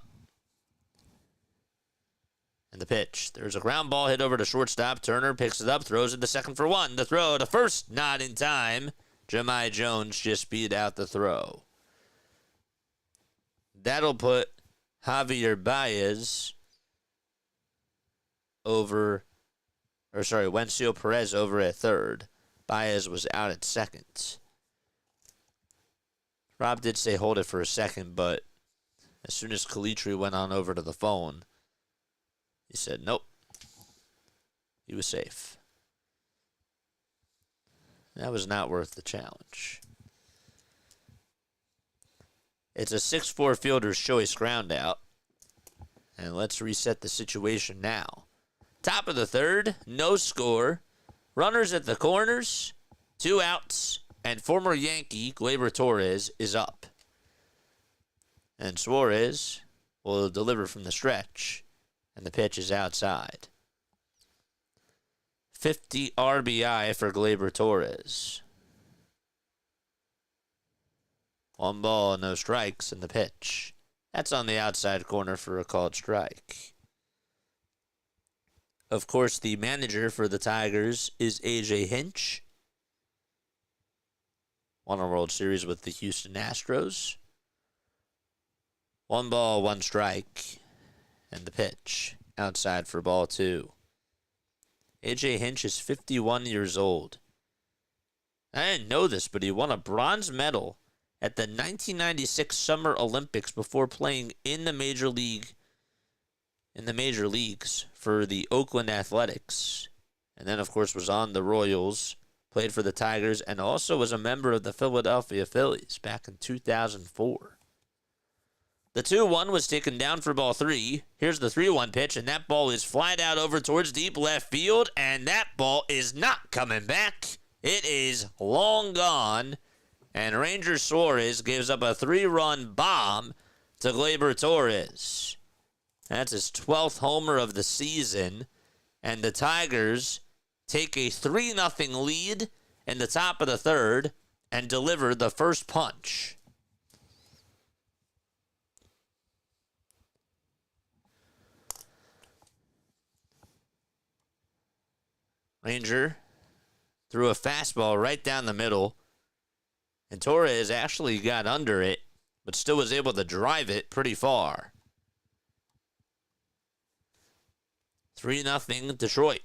And the pitch. There's a ground ball hit over to shortstop. Turner picks it up, throws it to second for 1. The throw to first, not in time. Jahmai Jones just beat out the throw. That'll put Javier Baez Wencio Perez over at third. Baez was out at second. Rob did say hold it for a second, but as soon as Calitri went on over to the phone, he said nope. He was safe. That was not worth the challenge. It's a 6-4 fielder's choice ground out. And let's reset the situation now. Top of the third, no score. Runners at the corners, 2 outs, and former Yankee Gleyber Torres is up. And Suarez will deliver from the stretch, and the pitch is outside. 50 RBI for Gleyber Torres. 1 ball, no strikes in the pitch. That's on the outside corner for a called strike. Of course, the manager for the Tigers is A.J. Hinch. Won a World Series with the Houston Astros. 1 ball, 1 strike. And the pitch outside for ball 2. A.J. Hinch is 51 years old. I didn't know this, but he won a bronze medal at the 1996 Summer Olympics before playing in the major leagues for the Oakland Athletics. And then, of course, was on the Royals, played for the Tigers, and also was a member of the Philadelphia Phillies back in 2004. The 2-1 was taken down for ball 3. Here's the 3-1 pitch, and that ball is flied out over towards deep left field, and that ball is not coming back. It is long gone. And Ranger Suarez gives up a 3-run bomb to Gleyber Torres. That's his 12th homer of the season. And the Tigers take a 3-0 lead in the top of the third and deliver the first punch. Ranger threw a fastball right down the middle. And Torres actually got under it, but still was able to drive it pretty far. 3-0 Detroit.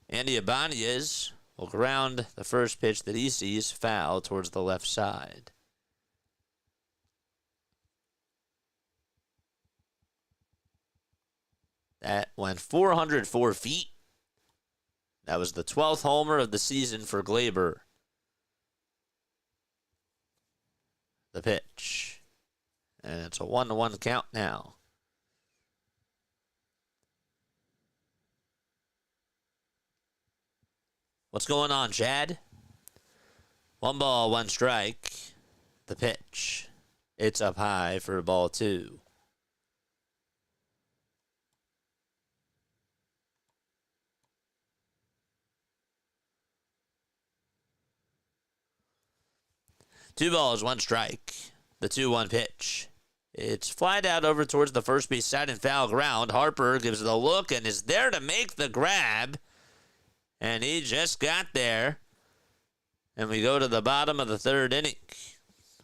Andy Ibanez will ground the first pitch that he sees foul towards the left side. That went 404 feet. That was the 12th homer of the season for Gleyber. The pitch. And it's a 1-1 count now. What's going on, Chad? 1 ball, 1 strike. The pitch. It's up high for ball 2. 2 balls, 1 strike. The 2-1 pitch. It's flied out over towards the first base side in foul ground. Harper gives it a look and is there to make the grab. And he just got there. And we go to the bottom of the 3rd inning.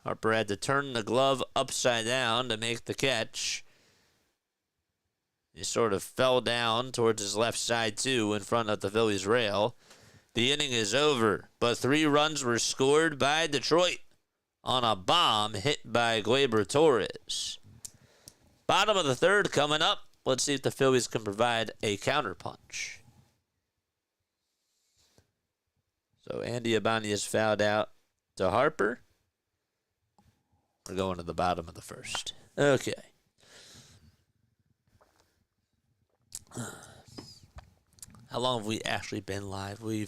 Harper had to turn the glove upside down to make the catch. He sort of fell down towards his left side, too, in front of the Phillies rail. The inning is over, but 3 runs were scored by Detroit on a bomb hit by Gleyber Torres. Bottom of the 3rd coming up. Let's see if the Phillies can provide a counterpunch. So Andy Ibanez fouled out to Harper. We're going to the bottom of the 1st. Okay. How long have we actually been live? We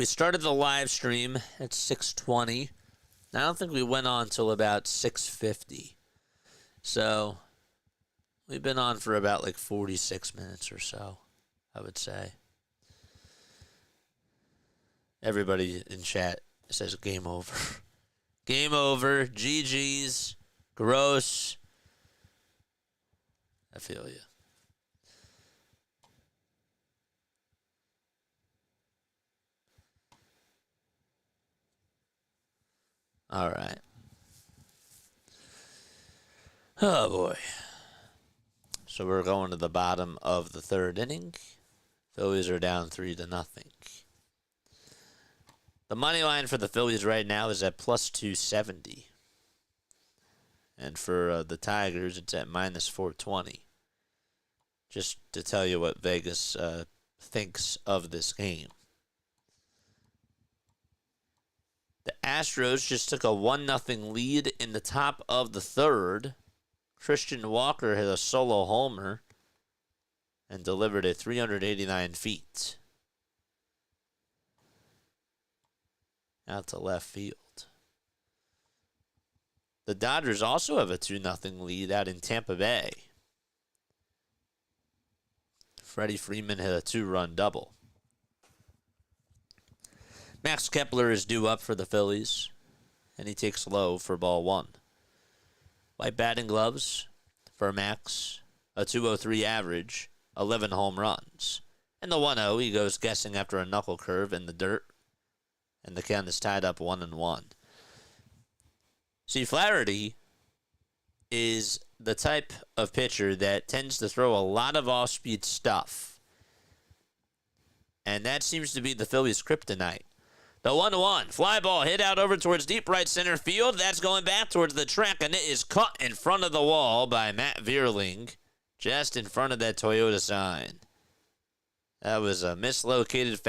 started the live stream at 6:20. I don't think we went on until about 6:50. So we've been on for about like 46 minutes or so, I would say. Everybody in chat says game over. Game over. GG's. Gross. I feel you. All right. Oh, boy. So we're going to the bottom of the 3rd inning. Phillies are down 3-0. The money line for the Phillies right now is at plus 270. And for the Tigers, it's at minus 420. Just to tell you what Vegas thinks of this game. The Astros just took a 1-0 lead in the top of the 3rd. Christian Walker hit a solo homer and delivered it 389 feet out to left field. The Dodgers also have a 2-0 lead out in Tampa Bay. Freddie Freeman hit a 2-run double. Max Kepler is due up for the Phillies, and he takes low for ball 1. White batting gloves for Max, a 203 average, 11 home runs. And the 1-0, he goes guessing after a knuckle curve in the dirt, and the count is tied up 1-1. See, Flaherty is the type of pitcher that tends to throw a lot of off-speed stuff. And that seems to be the Phillies' kryptonite. The 1-1 fly ball hit out over towards deep right center field. That's going back towards the track, and it is caught in front of the wall by Matt Vierling, just in front of that Toyota sign. That was a mislocated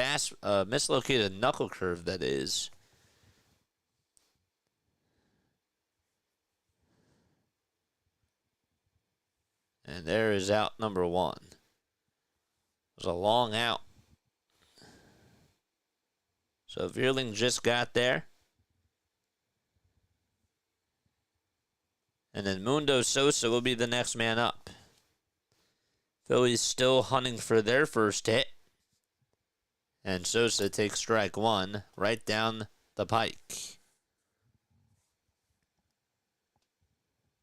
knuckle curve, that is. And there is out number 1. It was a long out. So Vierling just got there. And then Mundo Sosa will be the next man up. Phillies still hunting for their first hit. And Sosa takes strike 1 right down the pike.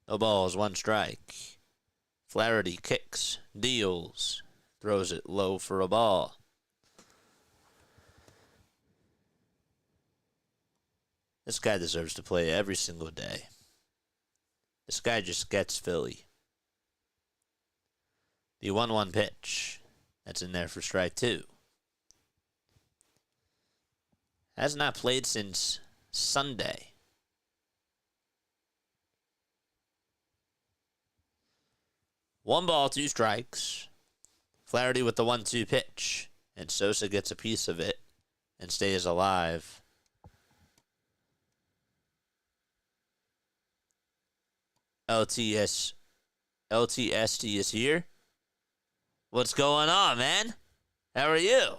No balls, 1 strike. Flaherty kicks, deals, throws it low for a ball. This guy deserves to play every single day. This guy just gets Philly. The 1-1 pitch. That's in there for strike 2. Has not played since Sunday. One ball, 2 strikes. Flaherty with the 1-2 pitch. And Sosa gets a piece of it and stays alive. LTST is here. What's going on, man? How are you?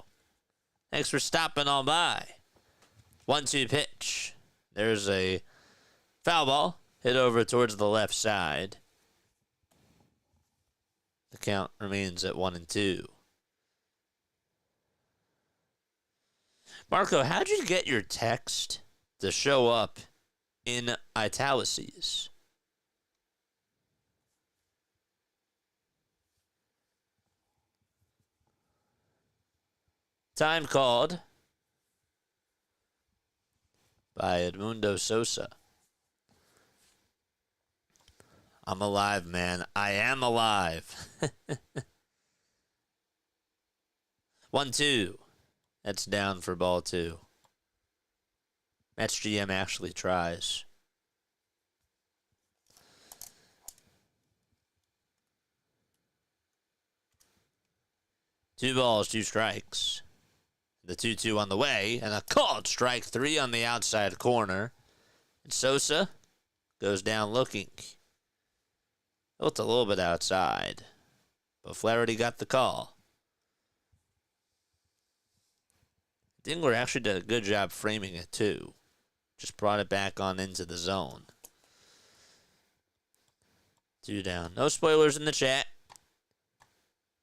Thanks for stopping on by. 1-2 pitch. There's a foul ball hit over towards the left side. The count remains at 1-2. Marco, how'd you get your text to show up in italices. Time called by Edmundo Sosa. I'm alive, man. I am alive. 1-2. That's down for ball 2. Mets GM actually tries. Two balls, 2 strikes. The 2-2 on the way, and a called strike 3 on the outside corner. And Sosa goes down looking. Looked a little bit outside, but Flaherty got the call. Dingler actually did a good job framing it, too. Just brought it back on into the zone. 2 down. No spoilers in the chat.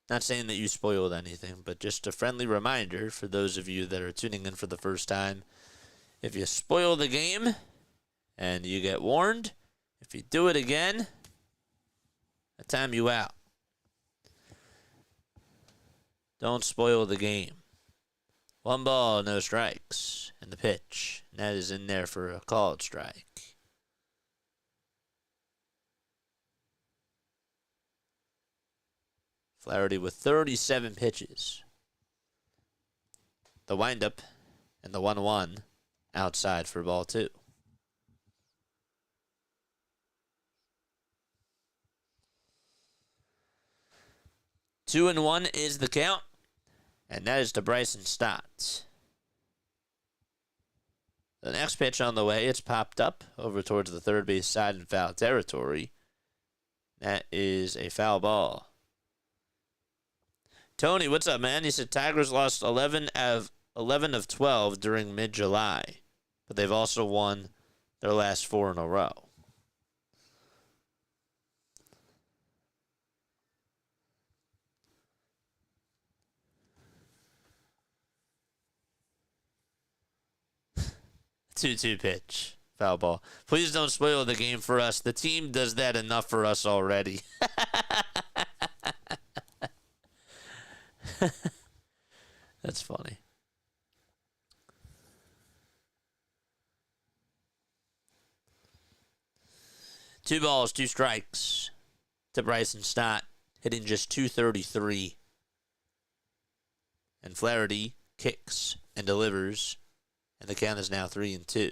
Not saying that you spoiled anything, but just a friendly reminder for those of you that are tuning in for the first time. If you spoil the game and you get warned, if you do it again, I time you out. Don't spoil the game. 1 ball, no strikes. And the pitch. And that is in there for a called strike. Flaherty with 37 pitches. The windup and the 1-1 outside for ball 2. 2-1 is the count, and that is to Bryson Stott. The next pitch on the way, it's popped up over towards the third base side in foul territory. That is a foul ball. Tony, what's up, man? He said Tigers lost 11 of 12 during mid-July, but they've also won their last 4 in a row. Two-two pitch. Foul ball. Please don't spoil the game for us. The team does that enough for us already. That's funny. Two balls, 2 strikes to Bryson Stott, hitting just .233. And Flaherty kicks and delivers, and the count is now 3-2.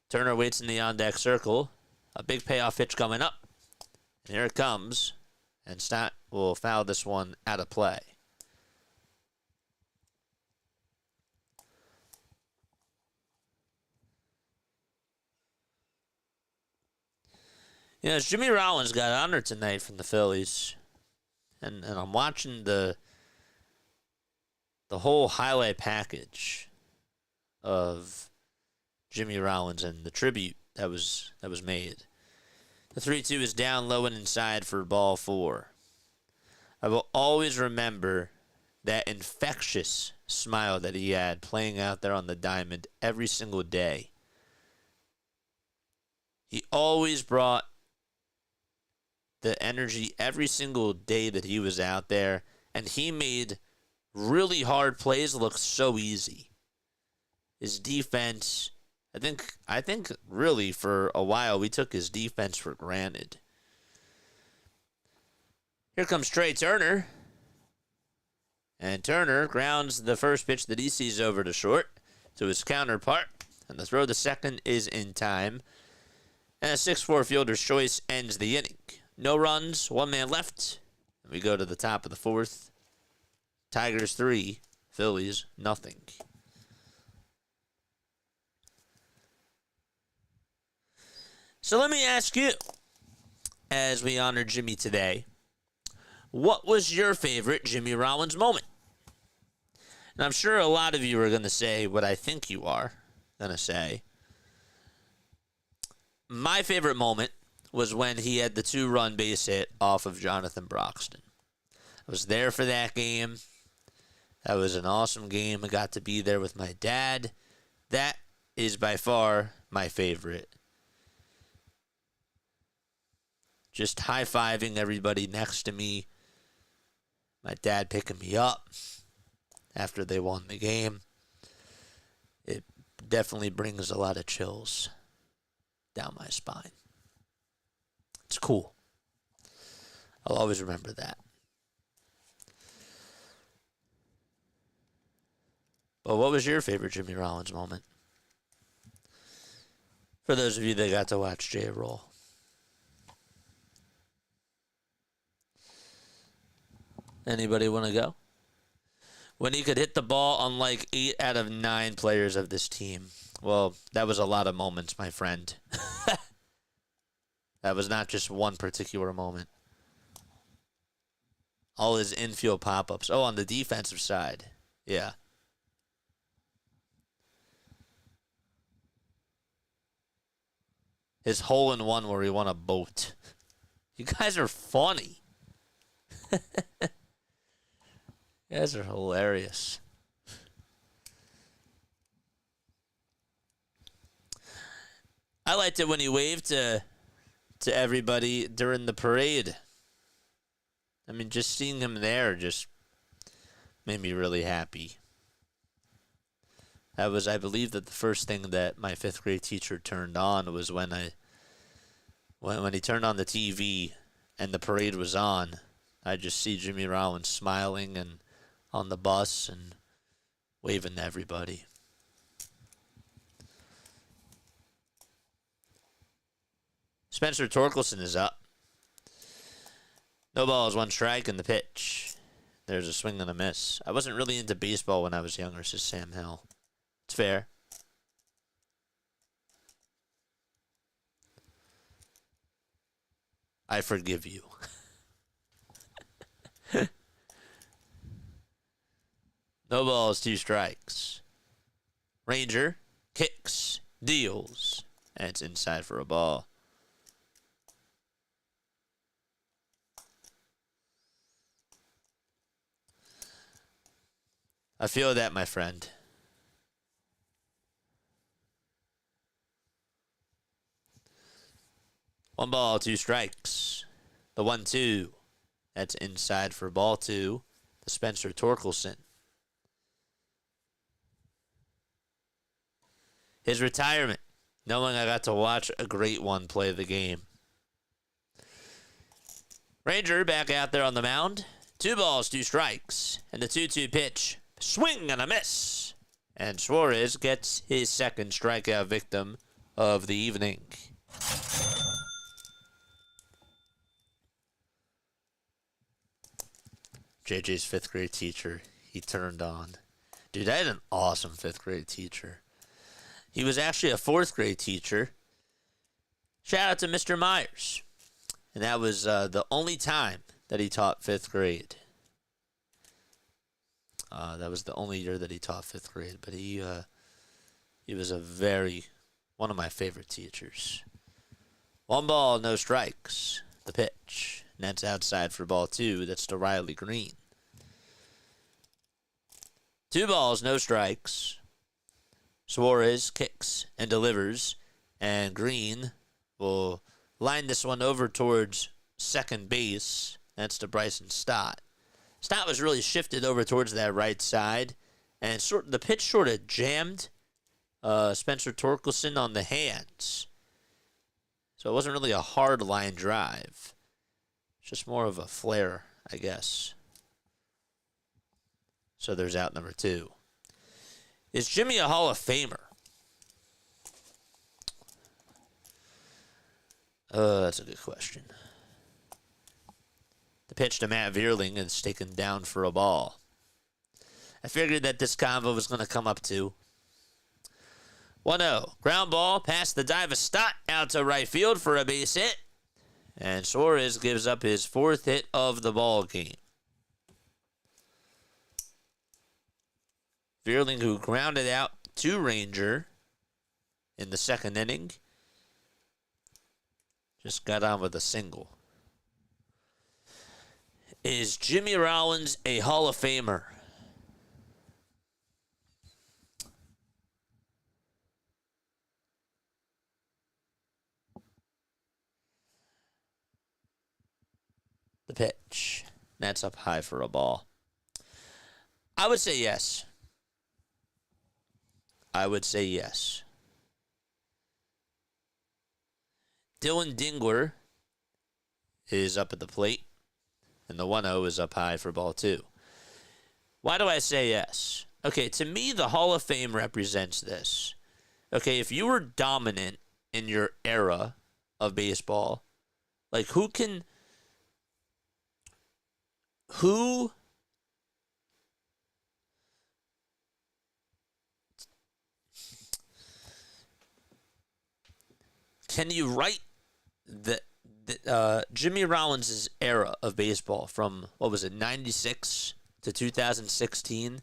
Turner waits in the on-deck circle. A big payoff pitch coming up. And here it comes. And Stott will foul this one out of play. You know, Jimmy Rollins got honored tonight from the Phillies. And I'm watching the whole highlight package of Jimmy Rollins and the tribute that was made. The 3-2 is down low and inside for ball 4. I will always remember that infectious smile that he had playing out there on the diamond every single day. He always brought the energy every single day that he was out there, and he made really hard plays look so easy. His defense, I think really for a while we took his defense for granted. Here comes Trey Turner. And Turner grounds the first pitch that he sees over to short to his counterpart. And the throw to second is in time. And a 6-4 fielder's choice ends the inning. No runs, 1 man left. And we go to the top of the 4th. Tigers 3, Phillies nothing. So let me ask you, as we honor Jimmy today, what was your favorite Jimmy Rollins moment? And I'm sure a lot of you are going to say what I think you are going to say. My favorite moment was when he had the 2-run base hit off of Jonathan Broxton. I was there for that game. That was an awesome game. I got to be there with my dad. That is by far my favorite. Just high-fiving everybody next to me. My dad picking me up after they won the game. It definitely brings a lot of chills down my spine. It's cool. I'll always remember that. But what was your favorite Jimmy Rollins moment? For those of you that got to watch Jay roll. Anybody want to go? When he could hit the ball on like 8 out of 9 players of this team. Well, that was a lot of moments, my friend. That was not just one particular moment. All his infield pop-ups. Oh, on the defensive side. Yeah. His hole-in-one where he won a boat. You guys are funny. You guys are hilarious. I liked it when he waved to everybody during the parade. I mean, just seeing him there just made me really happy. That was, I believe, that the first thing that my 5th grade teacher turned on was when he turned on the TV and the parade was on. I just see Jimmy Rollins smiling and on the bus and waving to everybody. Spencer Torkelson is up. No balls, 1 strike in the pitch. There's a swing and a miss. I wasn't really into baseball when I was younger, says Sam Hill. It's fair. I forgive you. No balls, 2 strikes. Ranger kicks, deals, and it's inside for a ball. I feel that, my friend. One ball, 2 strikes. The 1-2. That's inside for ball 2. The Spencer Torkelson. His retirement, knowing I got to watch a great one play the game. Ranger back out there on the mound. 2 balls, 2 strikes. And the 2-2 pitch. Swing and a miss. And Suarez gets his 2nd strikeout victim of the evening. JJ's 5th grade teacher, he turned on. Dude, I had an awesome 5th grade teacher. He was actually a 4th grade teacher. Shout out to Mr. Myers. And that was the only time that he taught 5th grade. That was the only year that he taught 5th grade. But he was one of my favorite teachers. 1 ball, no strikes. The pitch. And that's outside for ball 2. That's to Riley Greene. 2 balls, no strikes. Suarez kicks and delivers. And Greene will line this one over towards second base. That's to Bryson Stott. Stott was really shifted over towards that right side. And the pitch sort of jammed Spencer Torkelson on the hands. So it wasn't really a hard line drive. It's just more of a flare, I guess. So there's out number 2. Is Jimmy a Hall of Famer? That's a good question. The pitch to Matt Vierling is taken down for a ball. I figured that this convo was going to come up too. 1-0. Ground ball past the dive of Stott out to right field for a base hit. And Suarez gives up his 4th hit of the ball game. Vierling, who grounded out to Ranger in the 2nd inning, just got on with a single. Is Jimmy Rollins a Hall of Famer? pitch. That's up high for a ball. I would say yes. I would say yes. Dylan Dingler is up at the plate, and the 1-0 is up high for ball 2. Why do I say yes? Okay, to me, the Hall of Fame represents this. Okay, if you were dominant in your era of baseball, like who can you write the Jimmy Rollins' era of baseball from, 96 to 2016?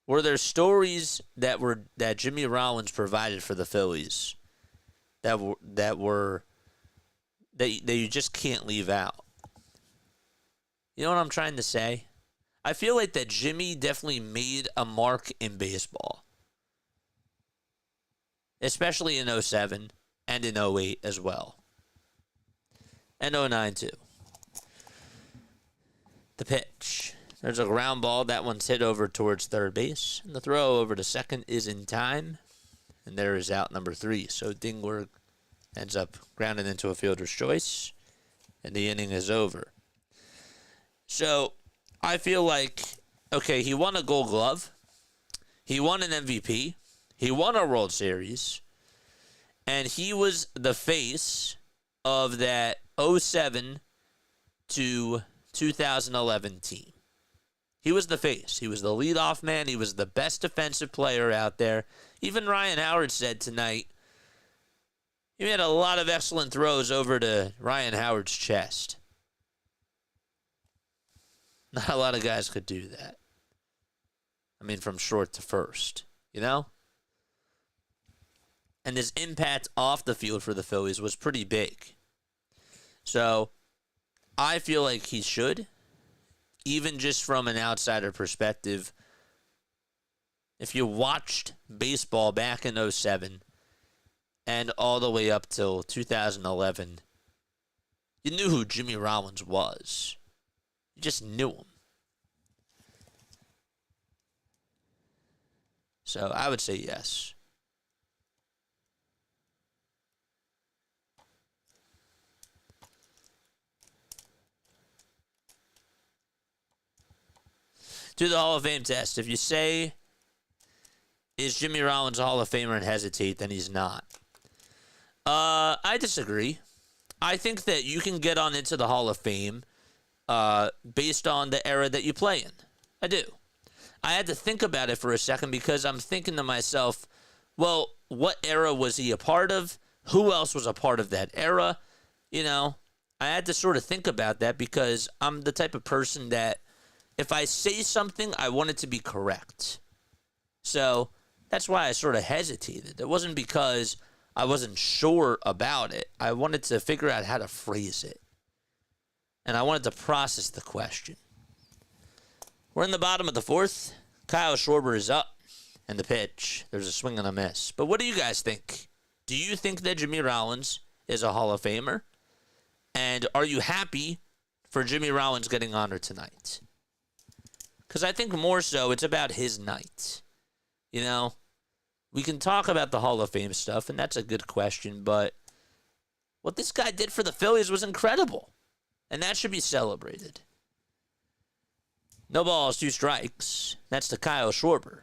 Were there stories that Jimmy Rollins provided for the Phillies that you just can't leave out? You know what I'm trying to say? I feel like that Jimmy definitely made a mark in baseball, especially in 07 and in 08 as well, and 09 too. The pitch. There's a ground ball. That one's hit over towards third base. And the throw over to second is in time. And there is out number 3. So Dingler ends up grounded into a fielder's choice. And the inning is over. So I feel like, okay, he won a Gold Glove. He won an MVP. He won a World Series. And he was the face of that 07 to 2011 team. He was the face. He was the leadoff man. He was the best defensive player out there. Even Ryan Howard said tonight he made a lot of excellent throws over to Ryan Howard's chest. Not a lot of guys could do that. I mean, from short to first, you know? And his impact off the field for the Phillies was pretty big. So I feel like he should. Even just from an outsider perspective, if you watched baseball back in 07 and all the way up till 2011, you knew who Jimmy Rollins was. You just knew him. So I would say yes. Do the Hall of Fame test. If you say, is Jimmy Rollins a Hall of Famer and hesitate, then he's not. I disagree. I think that you can get on into the Hall of Fame based on the era that you play in. I do. I had to think about it for a second because I'm thinking to myself, well, what era was he a part of? Who else was a part of that era? You know, I had to sort of think about that because I'm the type of person that if I say something, I want it to be correct. So that's why I sort of hesitated. It wasn't because I wasn't sure about it. I wanted to figure out how to phrase it. And I wanted to process the question. We're in the bottom of the 4th. Kyle Schwarber is up. And the pitch. There's a swing and a miss. But what do you guys think? Do you think that Jimmy Rollins is a Hall of Famer? And are you happy for Jimmy Rollins getting honored tonight? Because I think more so it's about his night. You know, we can talk about the Hall of Fame stuff, and that's a good question, but what this guy did for the Phillies was incredible, and that should be celebrated. No balls, 2 strikes. That's to Kyle Schwarber.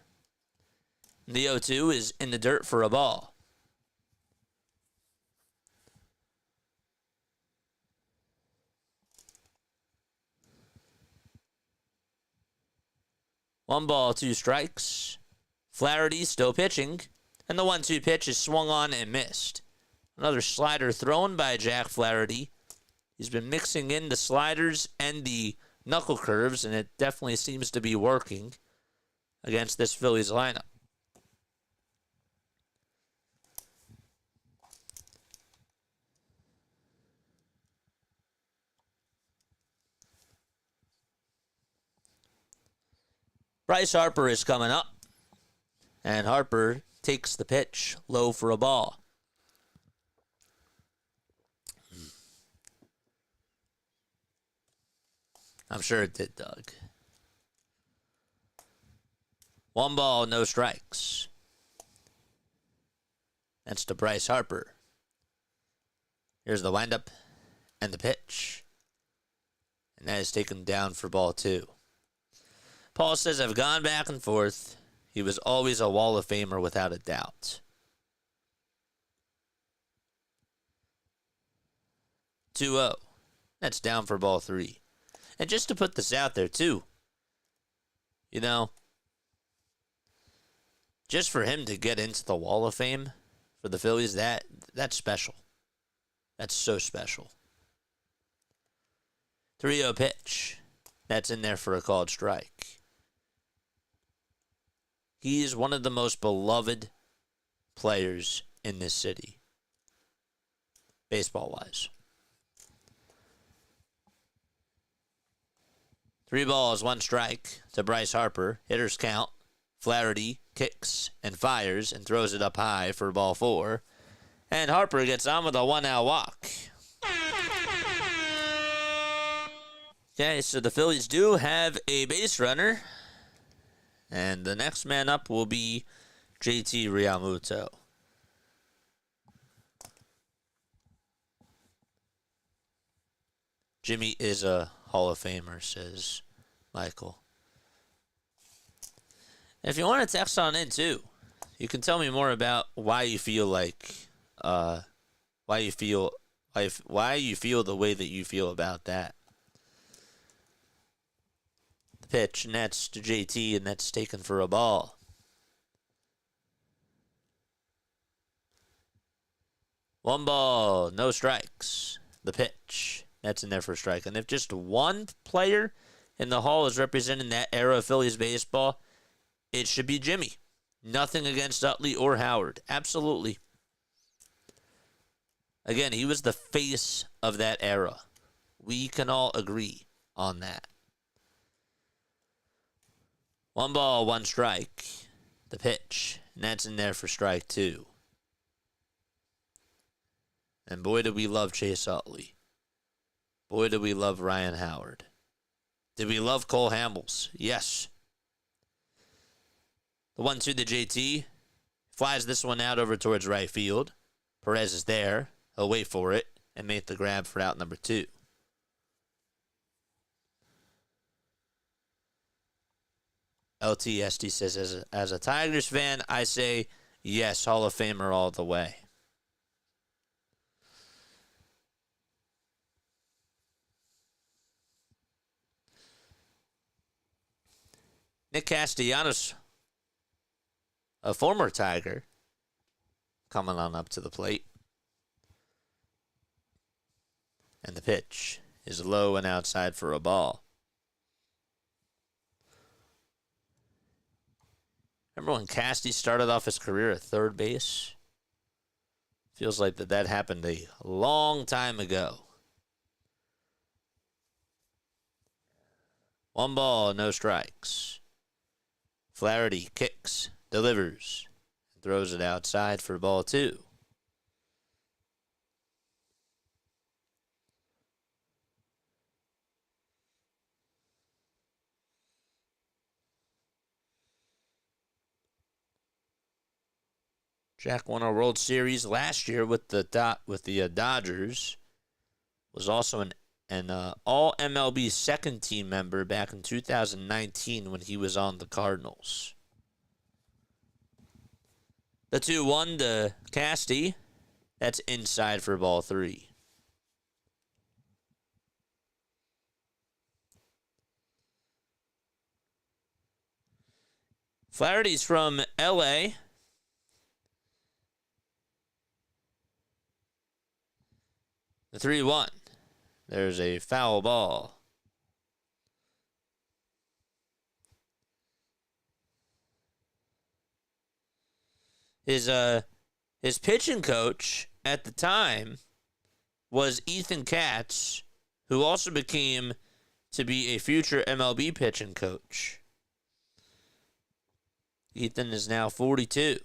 And the 0-2 is in the dirt for a ball. One ball, 2 strikes. Flaherty still pitching. And the 1-2 pitch is swung on and missed. Another slider thrown by Jack Flaherty. He's been mixing in the sliders and the knuckle curves, and it definitely seems to be working against this Phillies lineup. Bryce Harper is coming up, and Harper takes the pitch low for a ball. I'm sure it did, Doug. 1 ball, no strikes. That's to Bryce Harper. Here's the windup and the pitch. And that is taken down for ball 2. Paul says, I've gone back and forth. He was always a Wall of Famer without a doubt. 2-0. That's down for ball 3. And just to put this out there, too, you know, just for him to get into the Wall of Fame for the Phillies, that's special. That's so special. 3-0 pitch. That's in there for a called strike. He is one of the most beloved players in this city, baseball-wise. 3 balls, 1 strike to Bryce Harper. Hitters count. Flaherty kicks and fires and throws it up high for ball 4. And Harper gets on with a 1-out walk. Okay, so the Phillies do have a base runner. And the next man up will be JT Realmuto. Jimmy is a Hall of Famer, says Michael. And if you want to text on in too, you can tell me more about why you feel like, why you feel the way that you feel about that. The pitch, and that's to JT, and that's taken for a ball. One ball, no strikes. The pitch. That's in there for a strike. And if just one player in the Hall is representing that era of Phillies baseball, it should be Jimmy. Nothing against Utley or Howard. Absolutely. Again, he was the face of that era. We can all agree on that. 1 ball, 1 strike. The pitch. And that's in there for strike 2. And boy, did we love Chase Utley. Boy, did we love Ryan Howard. Did we love Cole Hamels? Yes. The 1-2 to JT. Flies this one out over towards right field. Perez is there. He'll wait for it and make the grab for out number 2. LTSD says, as a Tigers fan, I say yes, Hall of Famer all the way. Nick Castellanos, a former Tiger, coming on up to the plate. And the pitch is low and outside for a ball. Remember when Casty started off his career at third base? Feels like that happened a long time ago. 1 ball, no strikes. Flaherty kicks, delivers, and throws it outside for ball 2. Jack won a World Series last year with the Dodgers. Was also an All MLB second team member back in 2019 when he was on the Cardinals. The 2-1 to Casty. That's inside for ball 3. Flaherty's from LA. The 3-1. There's a foul ball. His pitching coach at the time was Ethan Katz, who also became to be a future MLB pitching coach. Ethan is now 42.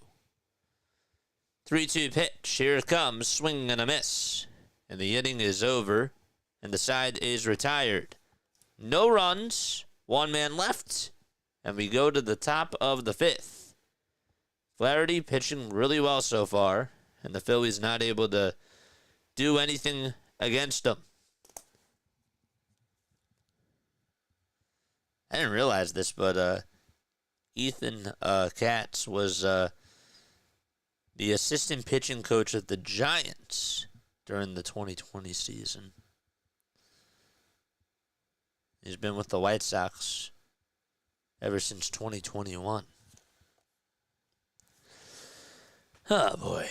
3-2 pitch. Here it comes. Swing and a miss. And the inning is over. And the side is retired. No runs, 1 man left, and we go to the top of the 5th. Flaherty pitching really well so far, and the Phillies not able to do anything against him. I didn't realize this, but Ethan Katz was the assistant pitching coach of the Giants during the 2020 season. He's been with the White Sox ever since 2021. Oh, boy.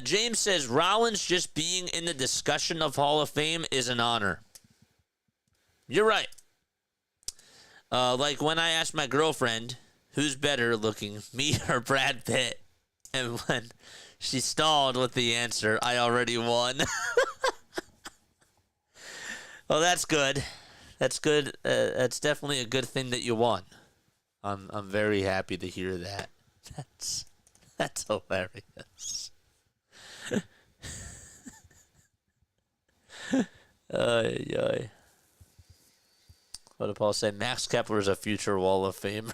James says, Rollins just being in the discussion of Hall of Fame is an honor. You're right. Like when I asked my girlfriend, who's better looking, me or Brad Pitt? And when she stalled with the answer, I already won. Well, that's good. That's good. That's definitely a good thing that you won. I'm very happy to hear that. That's hilarious. Ay. What did Paul say? Max Kepler is a future Wall of Famer.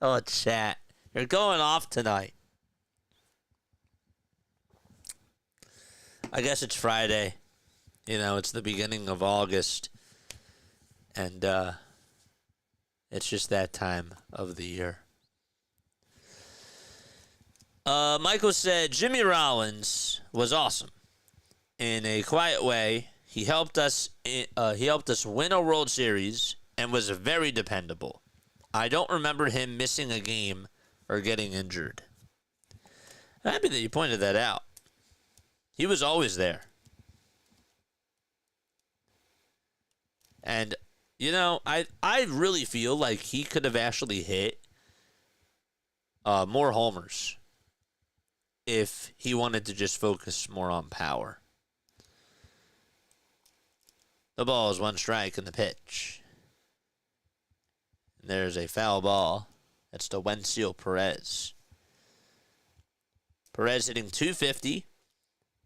Oh, chat. You're going off tonight. I guess it's Friday. You know, it's the beginning of August. And it's just that time of the year. Michael said, Jimmy Rollins was awesome. In a quiet way, he helped us win a World Series and was very dependable. I don't remember him missing a game or getting injured. I'm happy that you pointed that out. He was always there. And, you know, I really feel like he could have actually hit more homers if he wanted to just focus more on power. The ball is 1 strike in the pitch. And there's a foul ball. That's to Wenzel Perez. Perez hitting .250.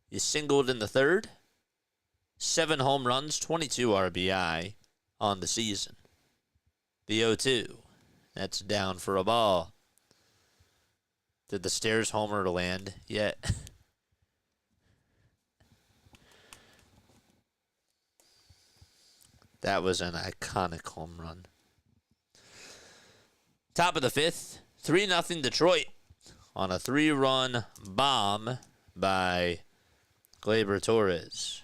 He singled in the 3rd. 7 home runs, 22 RBI on the season. The 0-2. That's down for a ball. Did the Stairs homer land yet? That was an iconic home run. Top of the 5th, 3-0 Detroit on a 3-run bomb by Gleyber Torres.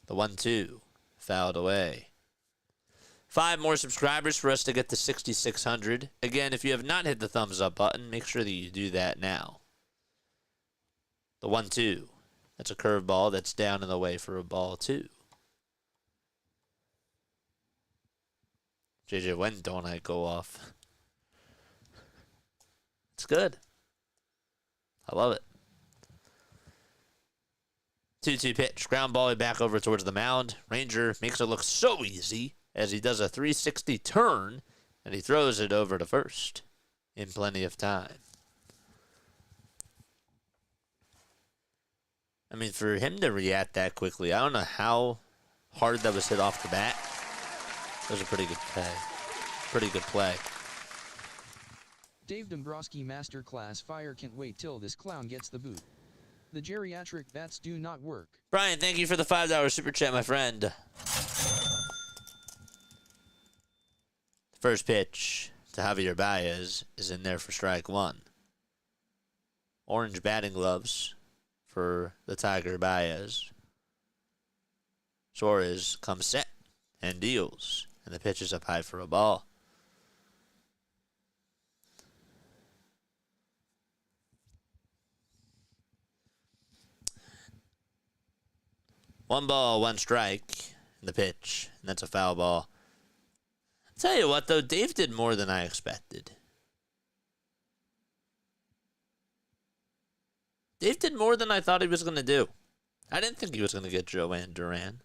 The 1-2 fouled away. 5 more subscribers for us to get to 6,600. Again, if you have not hit the thumbs up button, make sure that you do that now. The 1-2. That's a curveball that's down in the way for a ball 2. JJ, when don't I go off? It's good. I love it. 2-2 pitch. Ground ball back over towards the mound. Ranger makes it look so easy as he does a 360 turn, and he throws it over to first in plenty of time. I mean, for him to react that quickly, I don't know how hard that was hit off the bat. That was a pretty good play. Pretty good play. Dave Dombrowski Masterclass Fire can't wait till this clown gets the boot. The geriatric bats do not work. Brian, thank you for the $5 super chat, my friend. First pitch to Javier Baez is in there for strike 1. Orange batting gloves for the Tiger Baez. Suarez comes set and deals. And the pitch is up high for a ball. One ball, 1 strike in the pitch. And that's a foul ball. I'll tell you what, though, Dave did more than I expected. Dave did more than I thought he was going to do. I didn't think he was going to get Joanne Duran.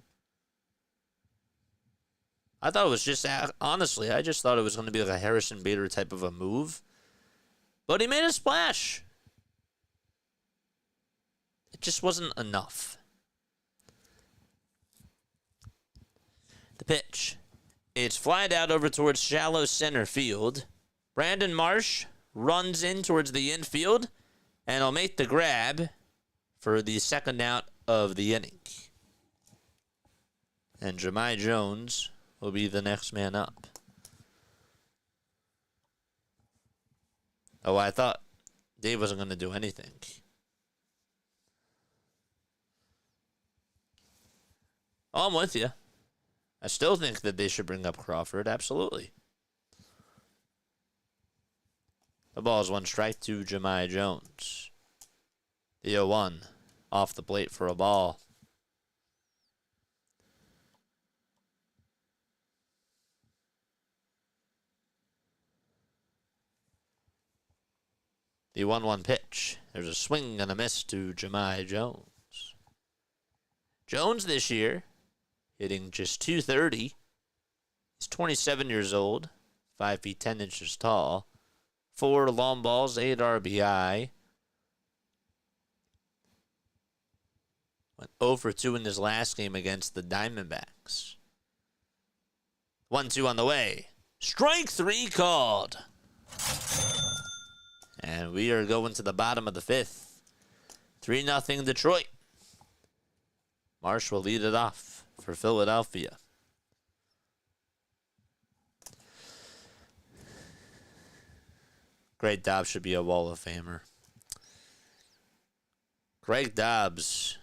I thought it was just, honestly, I just thought it was going to be like a Harrison Bader type of a move. But he made a splash. It just wasn't enough. The pitch. It's flied out over towards shallow center field. Brandon Marsh runs in towards the infield, and he'll make the grab for the second out of the inning. And Jahmai Jones will be the next man up. Oh, I thought Dave wasn't going to do anything. Oh, I'm with you. I still think that they should bring up Crawford. Absolutely. The ball is 1 strike to Jahmai Jones. The 0-1 off the plate for a ball. The 1-1 pitch. There's a swing and a miss to Jahmai Jones. Jones this year hitting just .230. He's 27 years old, 5 feet 10 inches tall. 4 long balls, 8 RBI. Went 0 for 2 in his last game against the Diamondbacks. 1-2 on the way. Strike 3 called. And we are going to the bottom of the 5th. 3-0 Detroit. Marsh will lead it off for Philadelphia. Greg Dobbs should be a Wall of Famer. Greg Dobbs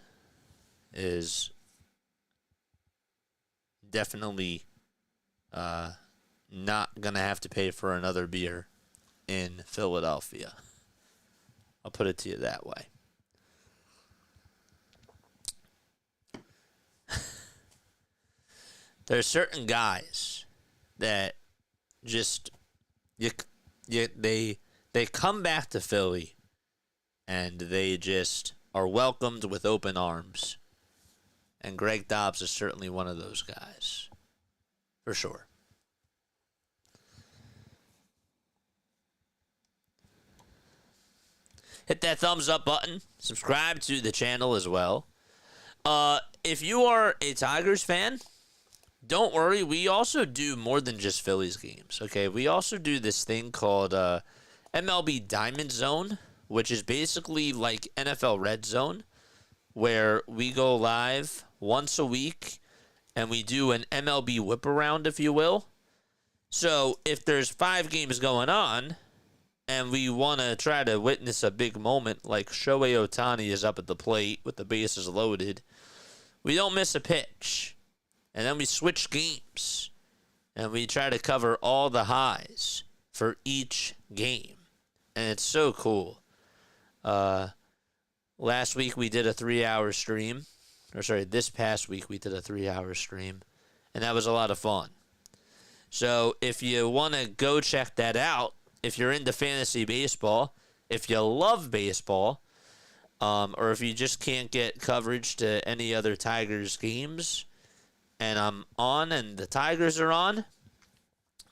is definitely not going to have to pay for another beer in Philadelphia. I'll put it to you that way. There's certain guys that just they come back to Philly and they just are welcomed with open arms. And Greg Dobbs is certainly one of those guys. For sure. Hit that thumbs up button. Subscribe to the channel as well. If you are a Tigers fan, don't worry. We also do more than just Phillies games. Okay, we also do this thing called MLB Diamond Zone, which is basically like NFL Red Zone, where we go live once a week and we do an MLB whip around, if you will. So if there's 5 games going on and we want to try to witness a big moment like Shohei Ohtani is up at the plate with the bases loaded, we don't miss a pitch. And then we switch games and we try to cover all the highs for each game. And it's so cool. Last week we did a 3-hour stream. This past week we did a 3-hour stream. And that was a lot of fun. So if you want to go check that out, if you're into fantasy baseball, if you love baseball, or if you just can't get coverage to any other Tigers games, and I'm on and the Tigers are on,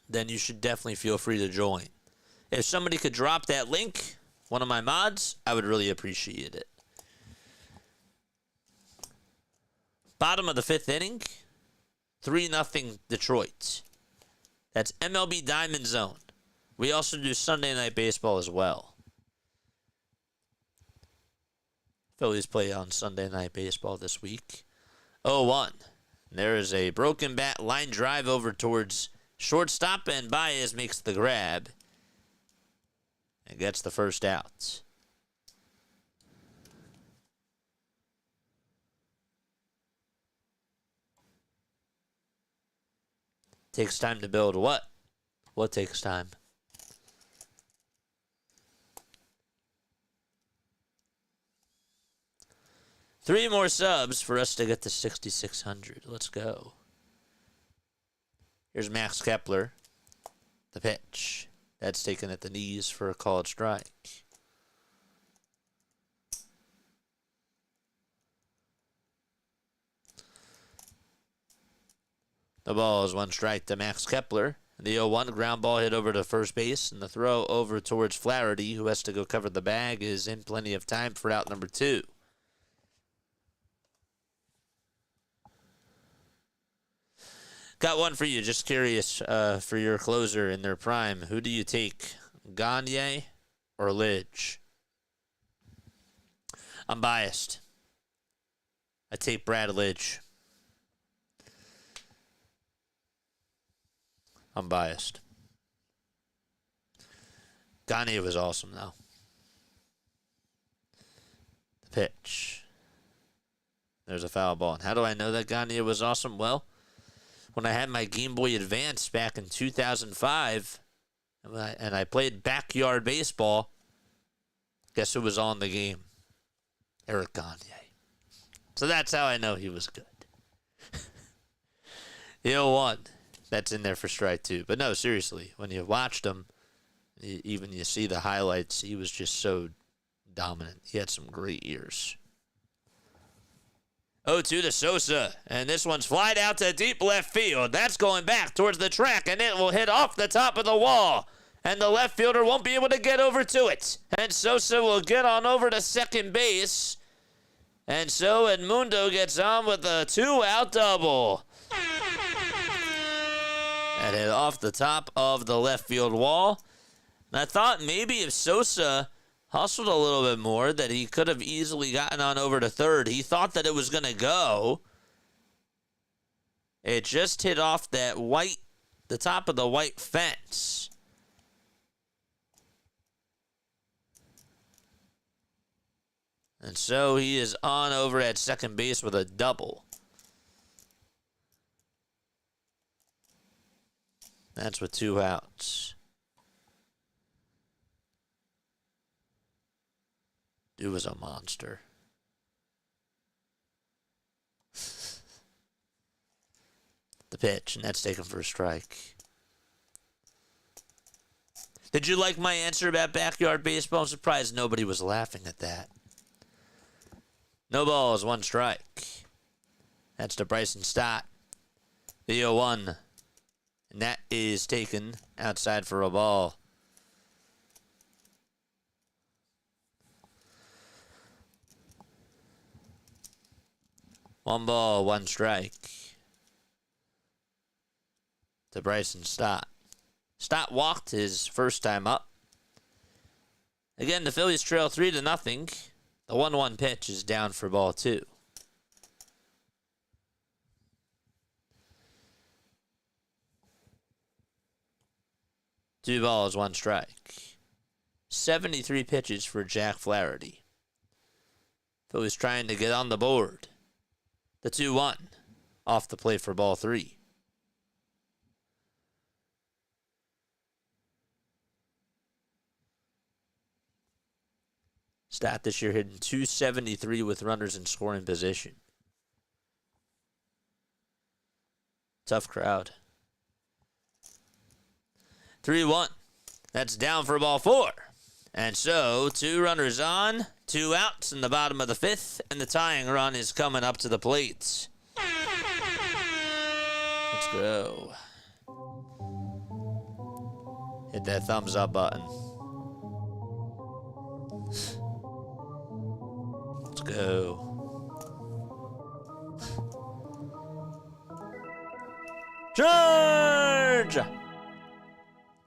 then you should definitely feel free to join. If somebody could drop that link, one of my mods, I would really appreciate it. Bottom of the 5th inning, 3-0 Detroit. That's MLB Diamond Zone. We also do Sunday Night Baseball as well. Phillies play on Sunday Night Baseball this week. 0-1. There is a broken bat line drive over towards shortstop, and Baez makes the grab and gets the first out. Takes time to build what? What takes time? Three more subs for us to get to 6,600. Let's go. Here's Max Kepler. The pitch. That's taken at the knees for a called strike. The ball is 1 strike to Max Kepler. The 0-1 ground ball hit over to first base, and the throw over towards Flaherty, who has to go cover the bag, is in plenty of time for out number 2. Got one for you. Just curious, for your closer in their prime, who do you take, Gagne or Lidge? I'm biased. I take Brad Lidge. I'm biased. Gagne was awesome, though. The pitch. There's a foul ball. And how do I know that Gagne was awesome? Well, when I had my Game Boy Advance back in 2005, and I played backyard baseball, guess who was on the game? Eric Gagne. So that's how I know he was good. The 0-1. That's in there for strike two. But no, seriously, when you watched him, even you see the highlights, he was just so dominant. He had some great years. 0-2 to Sosa, and this one's flied out to deep left field. That's going back towards the track, and it will hit off the top of the wall. And the left fielder won't be able to get over to it. And Sosa will get on over to second base. And so Edmundo gets on with a 2-out double. That hit off the top of the left field wall. And I thought maybe if Sosa hustled a little bit more, that he could have easily gotten on over to third. He thought that it was going to go. It just hit off that the top of the white fence. And so he is on over at second base with a double. That's with 2 outs. Dude was a monster. The pitch, and that's taken for a strike. Did you like my answer about backyard baseball? I'm surprised nobody was laughing at that. No balls, 1 strike. That's to Bryson Stott. The 0-1. And that is taken outside for a ball. One ball, 1 strike. To Bryson Stott. Stott walked his first time up. Again, the Phillies trail 3-0. The 1-1 pitch is down for ball 2. Two balls, 1 strike. 73 pitches for Jack Flaherty. Phillies trying to get on the board. The 2-1 off the plate for ball 3. Stat this year hitting .273 with runners in scoring position. Tough crowd. 3-1. That's down for ball 4. And so, 2 runners on, 2 outs in the bottom of the 5th, and the tying run is coming up to the plate. Let's go. Hit that thumbs up button. Let's go. Charge!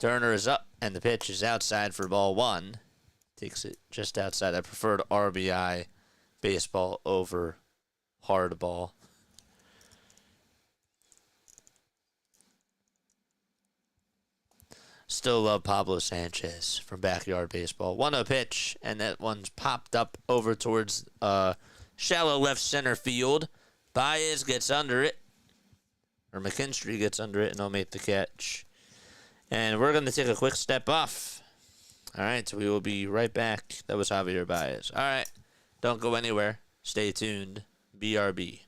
Turner is up, and the pitch is outside for ball 1. Takes it just outside. I preferred RBI baseball over hard ball. Still love Pablo Sanchez from backyard baseball. 1-0 pitch, and that one's popped up over towards shallow left center field. Baez gets under it, or McKinstry gets under it, and they'll make the catch. And we're going to take a quick step off. All right, so we will be right back. That was Javier Baez. All right, don't go anywhere. Stay tuned. BRB.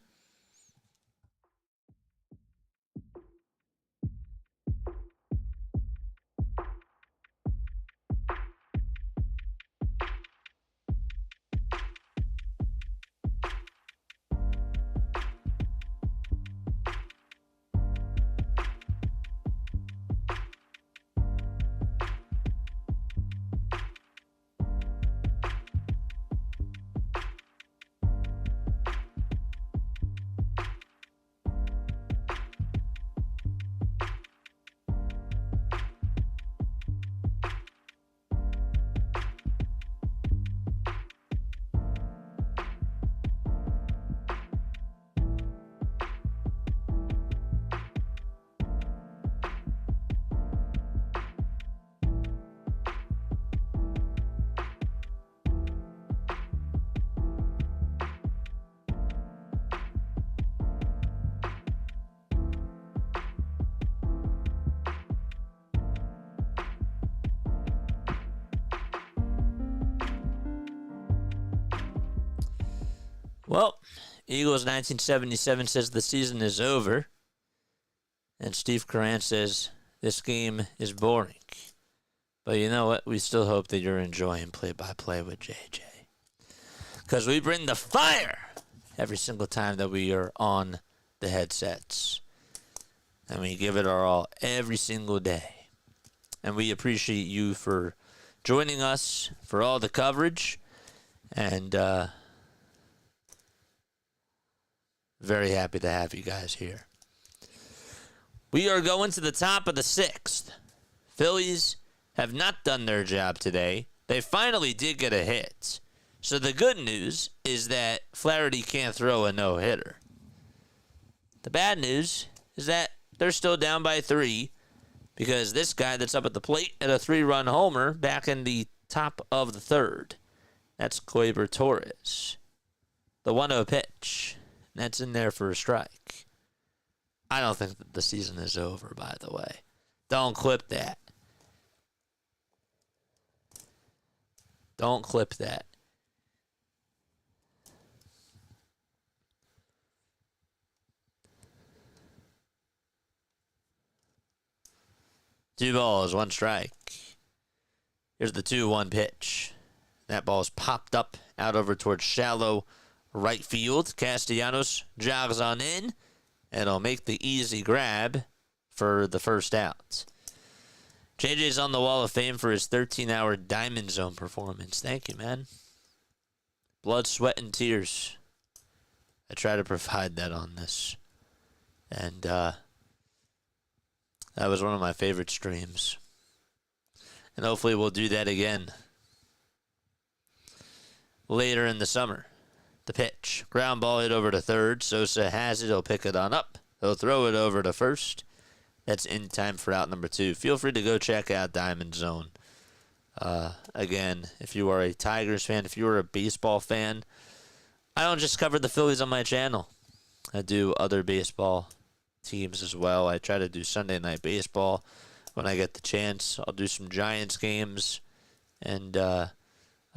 Well, Eagles 1977 says the season is over. And Steve Coran says this game is boring. But you know what? We still hope that you're enjoying play-by-play with JJ. Because we bring the fire every single time that we are on the headsets. And we give it our all every single day. And we appreciate you for joining us for all the coverage. And very happy to have you guys here. We are going to the top of the 6th. Phillies have not done their job today. They finally did get a hit. So the good news is that Flaherty can't throw a no-hitter. The bad news is that they're still down by 3 because this guy that's up at the plate at a 3-run homer back in the top of the 3rd. That's Schwarber Torres. The 1-0 pitch. That's in there for a strike. I don't think that the season is over, by the way. Don't clip that. Don't clip that. Two balls, 1 strike. Here's the 2-1 pitch. That ball's popped up out over towards shallow right field. Castellanos jogs on in, and it'll make the easy grab for the first out. JJ's on the Wall of Fame for his 13-hour Diamond Zone performance. Thank you, man. Blood, sweat, and tears. I try to provide that on this. And that was one of my favorite streams. And hopefully we'll do that again later in the summer. The pitch. Ground ball hit over to 3rd. Sosa has it. He'll pick it on up. He'll throw it over to 1st. That's in time for out number 2. Feel free to go check out Diamond Zone. Again, if you are a Tigers fan, if you are a baseball fan, I don't just cover the Phillies on my channel. I do other baseball teams as well. I try to do Sunday Night Baseball when I get the chance. I'll do some Giants games. And I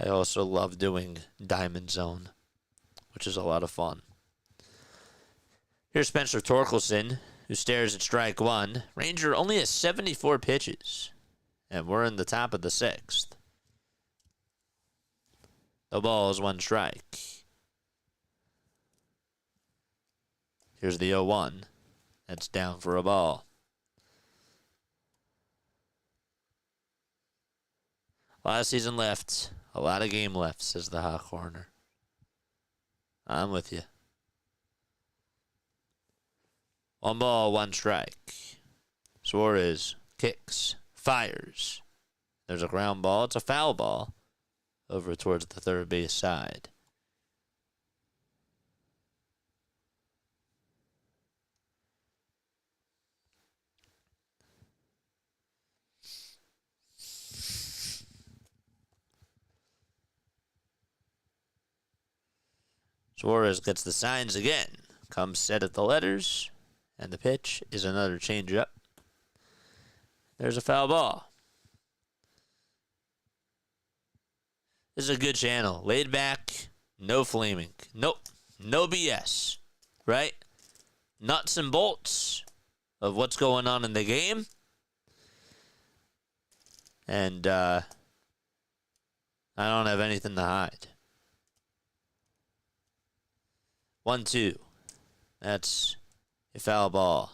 also love doing Diamond Zone, which is a lot of fun. Here's Spencer Torkelson, who stares at strike 1. Ranger only has 74 pitches, and we're in the top of the 6th. The ball is 1 strike. Here's the 0-1. That's down for a ball. A lot of season left. A lot of game left, says the hot corner. I'm with you. 1 ball, 1 strike. Suarez kicks, fires. There's a ground ball. It's a foul ball over towards the 3rd base side. Suarez gets the signs again. Comes set at the letters. And the pitch is another changeup. There's a foul ball. This is a good channel. Laid back, no flaming. Nope. No BS. Right? Nuts and bolts of what's going on in the game. And I don't have anything to hide. 1-2. That's a foul ball.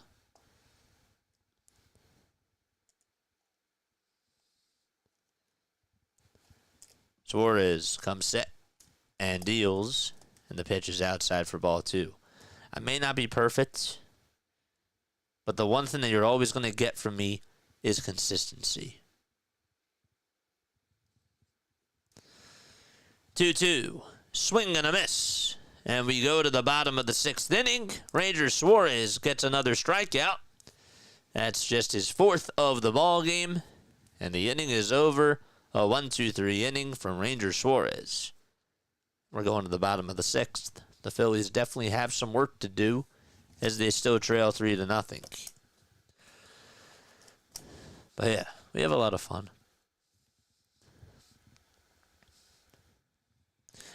Suarez comes set and deals, and the pitch is outside for ball 2. I may not be perfect, but the one thing that you're always going to get from me is consistency. 2-2. Swing and a miss. And we go to the bottom of the 6th inning. Ranger Suarez gets another strikeout. That's just his 4th of the ball game. And the inning is over. A 1-2-3 inning from Ranger Suarez. We're going to the bottom of the 6th. The Phillies definitely have some work to do as they still trail 3-0. But yeah, we have a lot of fun.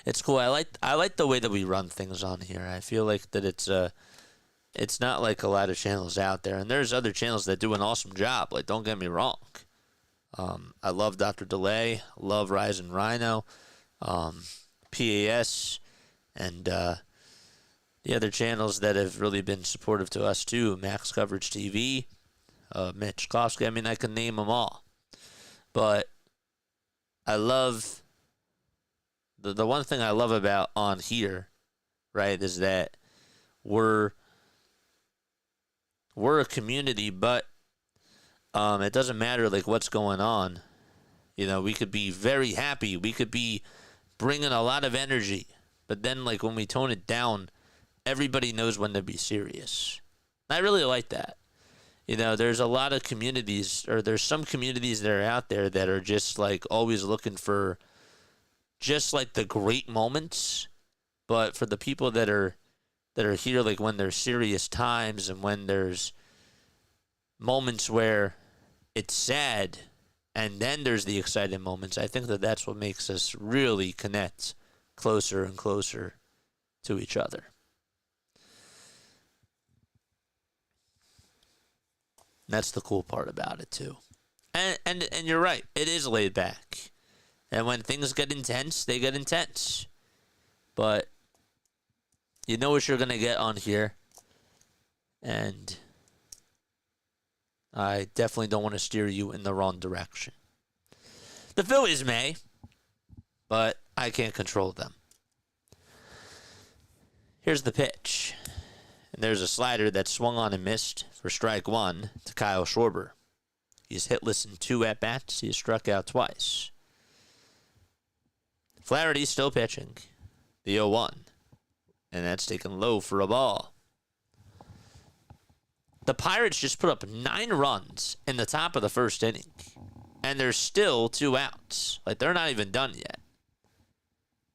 It's cool. I like the way that we run things on here. I feel like that it's not like a lot of channels out there, and there's other channels that do an awesome job. Like, don't get me wrong. I love Dr. Delay, love Rise and Rhino, PAS, and the other channels that have really been supportive to us too. Max Coverage TV, Mitch Klofsky. I mean, I can name them all, but I love the one thing I love about on here, right, is that we're a community, but it doesn't matter like what's going on. You know, we could be very happy. We could be bringing a lot of energy, but then like when we tone it down, everybody knows when to be serious. I really like that. You know, there's a lot of communities, or there's some communities that are out there that are just like always looking for just like the great moments, but for the people that are here, like when there's serious times and when there's moments where it's sad and then there's the exciting moments, I think that that's what makes us really connect closer and closer to each other. That's the cool part about it too. And you're right, it is laid back. And when things get intense, they get intense. But you know what you're going to get on here. And I definitely don't want to steer you in the wrong direction. The Phillies may, but I can't control them. Here's the pitch. And there's a slider that swung on and missed for strike one to Kyle Schwarber. He's hitless in 2 at-bats. He has struck out twice. Flaherty still pitching. The 0-1. And that's taken low for a ball. The Pirates just put up 9 runs in the top of the first inning. And there's still 2 outs. Like, they're not even done yet.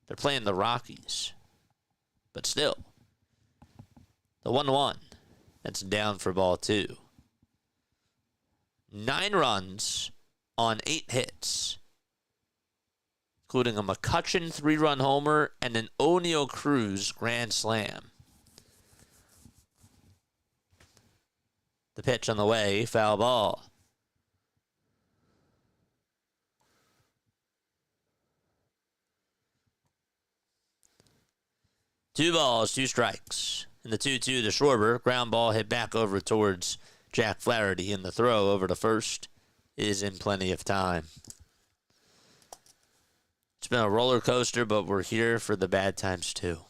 They're playing the Rockies. But still. The 1-1. That's down for ball 2. 9 runs on 8 hits, including a McCutchen 3-run homer and an O'Neal Cruz grand slam. The pitch on the way, foul ball. Two balls, 2 strikes. And the 2-2 to Schwarber. Ground ball hit back over towards Jack Flaherty, and the throw over to first is in plenty of time. It's been a roller coaster, but we're here for the bad times too.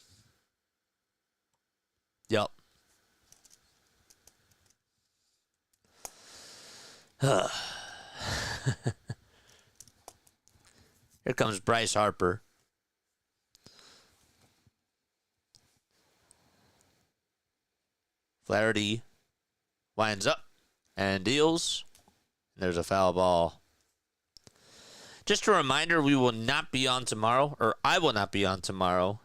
Yup. Here comes Bryce Harper. Flaherty winds up and deals. There's a foul ball. Just a reminder, we will not be on tomorrow, or I will not be on tomorrow,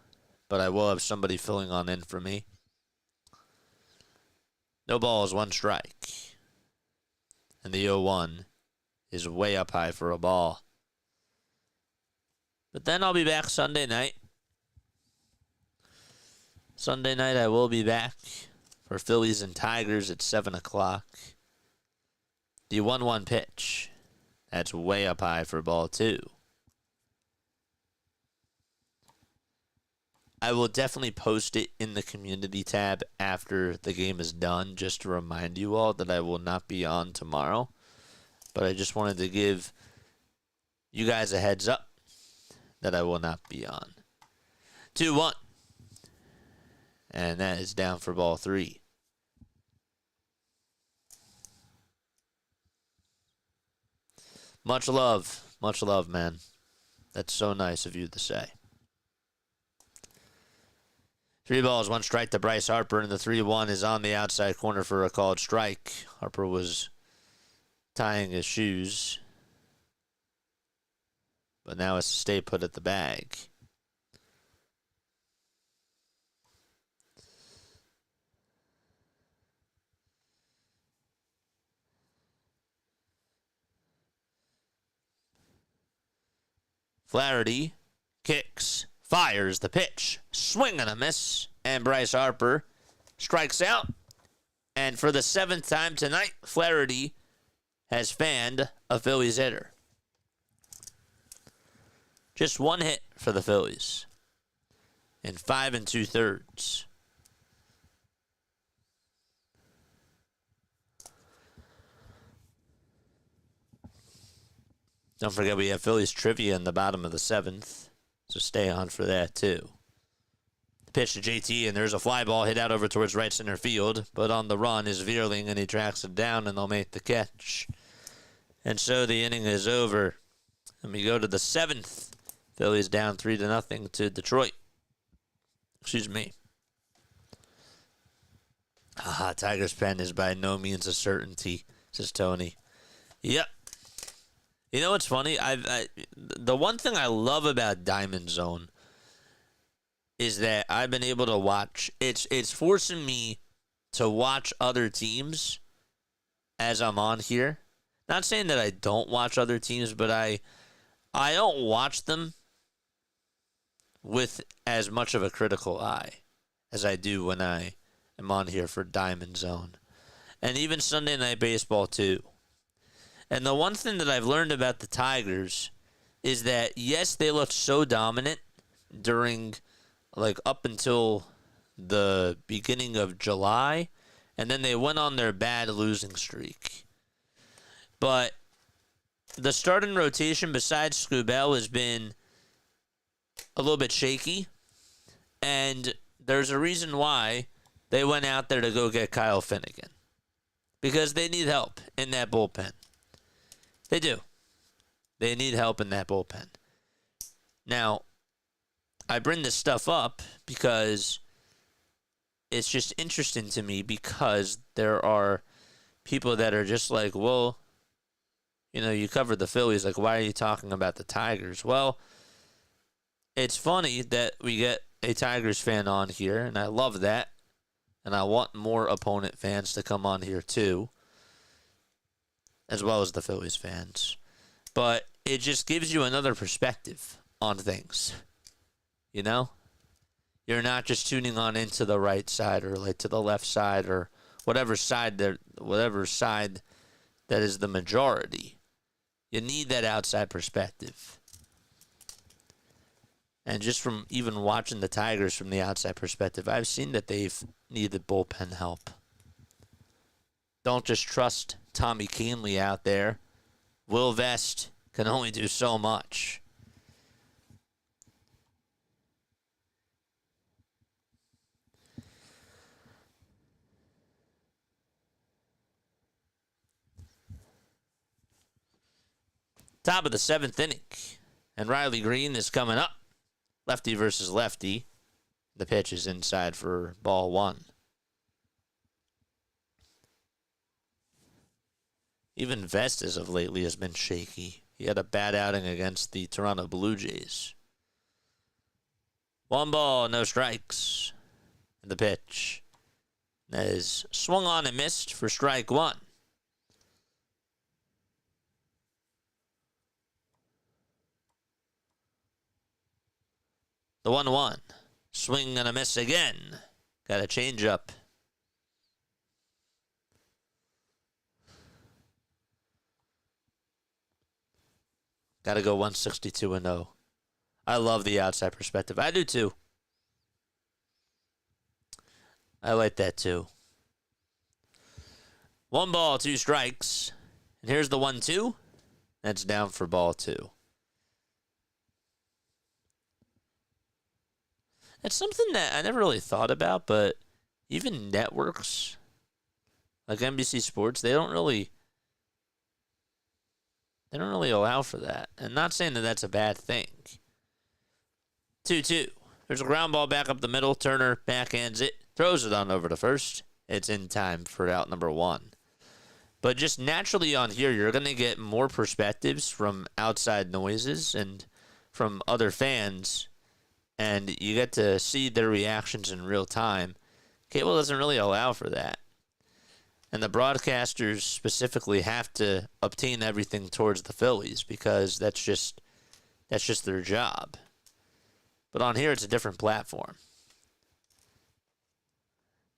but I will have somebody filling on in for me. No balls, 1 strike. And the 0-1 is way up high for a ball. But then I'll be back Sunday night. Sunday night I will be back for Phillies and Tigers at 7 o'clock. The 1-1 pitch. That's way up high for ball 2. I will definitely post it in the community tab after the game is done, just to remind you all that I will not be on tomorrow. But I just wanted to give you guys a heads up that I will not be on. 2-1. And that is down for ball 3. Much love, man. That's so nice of you to say. 3 balls, 1 strike to Bryce Harper, and the 3-1 is on the outside corner for a called strike. Harper was tying his shoes, but now it's to stay put at the bag. Flaherty kicks, fires the pitch. Swing and a miss. And Bryce Harper strikes out. And for the 7th time tonight, Flaherty has fanned a Phillies hitter. Just one hit for the Phillies in 5 2/3. Don't forget we have Phillies trivia in the bottom of the 7th, so stay on for that too. The pitch to JT, and there's a fly ball hit out over towards right center field, but on the run is Veerling, and he tracks it down, and they'll make the catch. And so the inning is over, and we go to the 7th. Phillies down 3-0 to Detroit. Excuse me. Tigers' pen is by no means a certainty, says Tony. Yep. You know what's funny? The one thing I love about Diamond Zone is that I've been able to watch. It's forcing me to watch other teams as I'm on here. Not saying that I don't watch other teams, but I don't watch them with as much of a critical eye as I do when I am on here for Diamond Zone. And even Sunday Night Baseball too. And the one thing that I've learned about the Tigers is that, yes, they looked so dominant during, up until the beginning of July, and then they went on their bad losing streak. But the starting rotation, besides Scubell, has been a little bit shaky, and there's a reason why they went out there to go get Kyle Finnegan. Because they need help in that bullpen. They do. They need help in that bullpen. Now, I bring this stuff up because it's just interesting to me, because there are people that are just like, well, you cover the Phillies. Like, why are you talking about the Tigers? Well, it's funny that we get a Tigers fan on here, and I love that. And I want more opponent fans to come on here too, as well as the Phillies fans. But it just gives you another perspective on things. You're not just tuning on into the right side or to the left side or whatever side that is the majority. You need that outside perspective. And just from even watching the Tigers from the outside perspective, I've seen that they've needed bullpen help. Don't just trust Tommy Kahnle out there. Will Vest can only do so much. Top of the 7th inning, and Riley Greene is coming up. Lefty versus lefty. The pitch is inside for ball 1. Even Vest as of lately has been shaky. He had a bad outing against the Toronto Blue Jays. 1 ball, no strikes. The pitch that is swung on and missed for strike 1. The 1-1. Swing and a miss again. Got a changeup. Got to go 162-0. I love the outside perspective. I do too. I like that too. 1 ball, 2 strikes. And here's the 1-2. That's down for ball 2. It's something that I never really thought about, but even networks like NBC Sports, they don't really allow for that. And not saying that that's a bad thing. 2-2. There's a ground ball back up the middle. Turner backhands it, throws it on over to first. It's in time for out number 1. But just naturally on here, you're going to get more perspectives from outside noises and from other fans, and you get to see their reactions in real time. Cable doesn't really allow for that. And the broadcasters specifically have to obtain everything towards the Phillies because that's just their job. But on here, it's a different platform.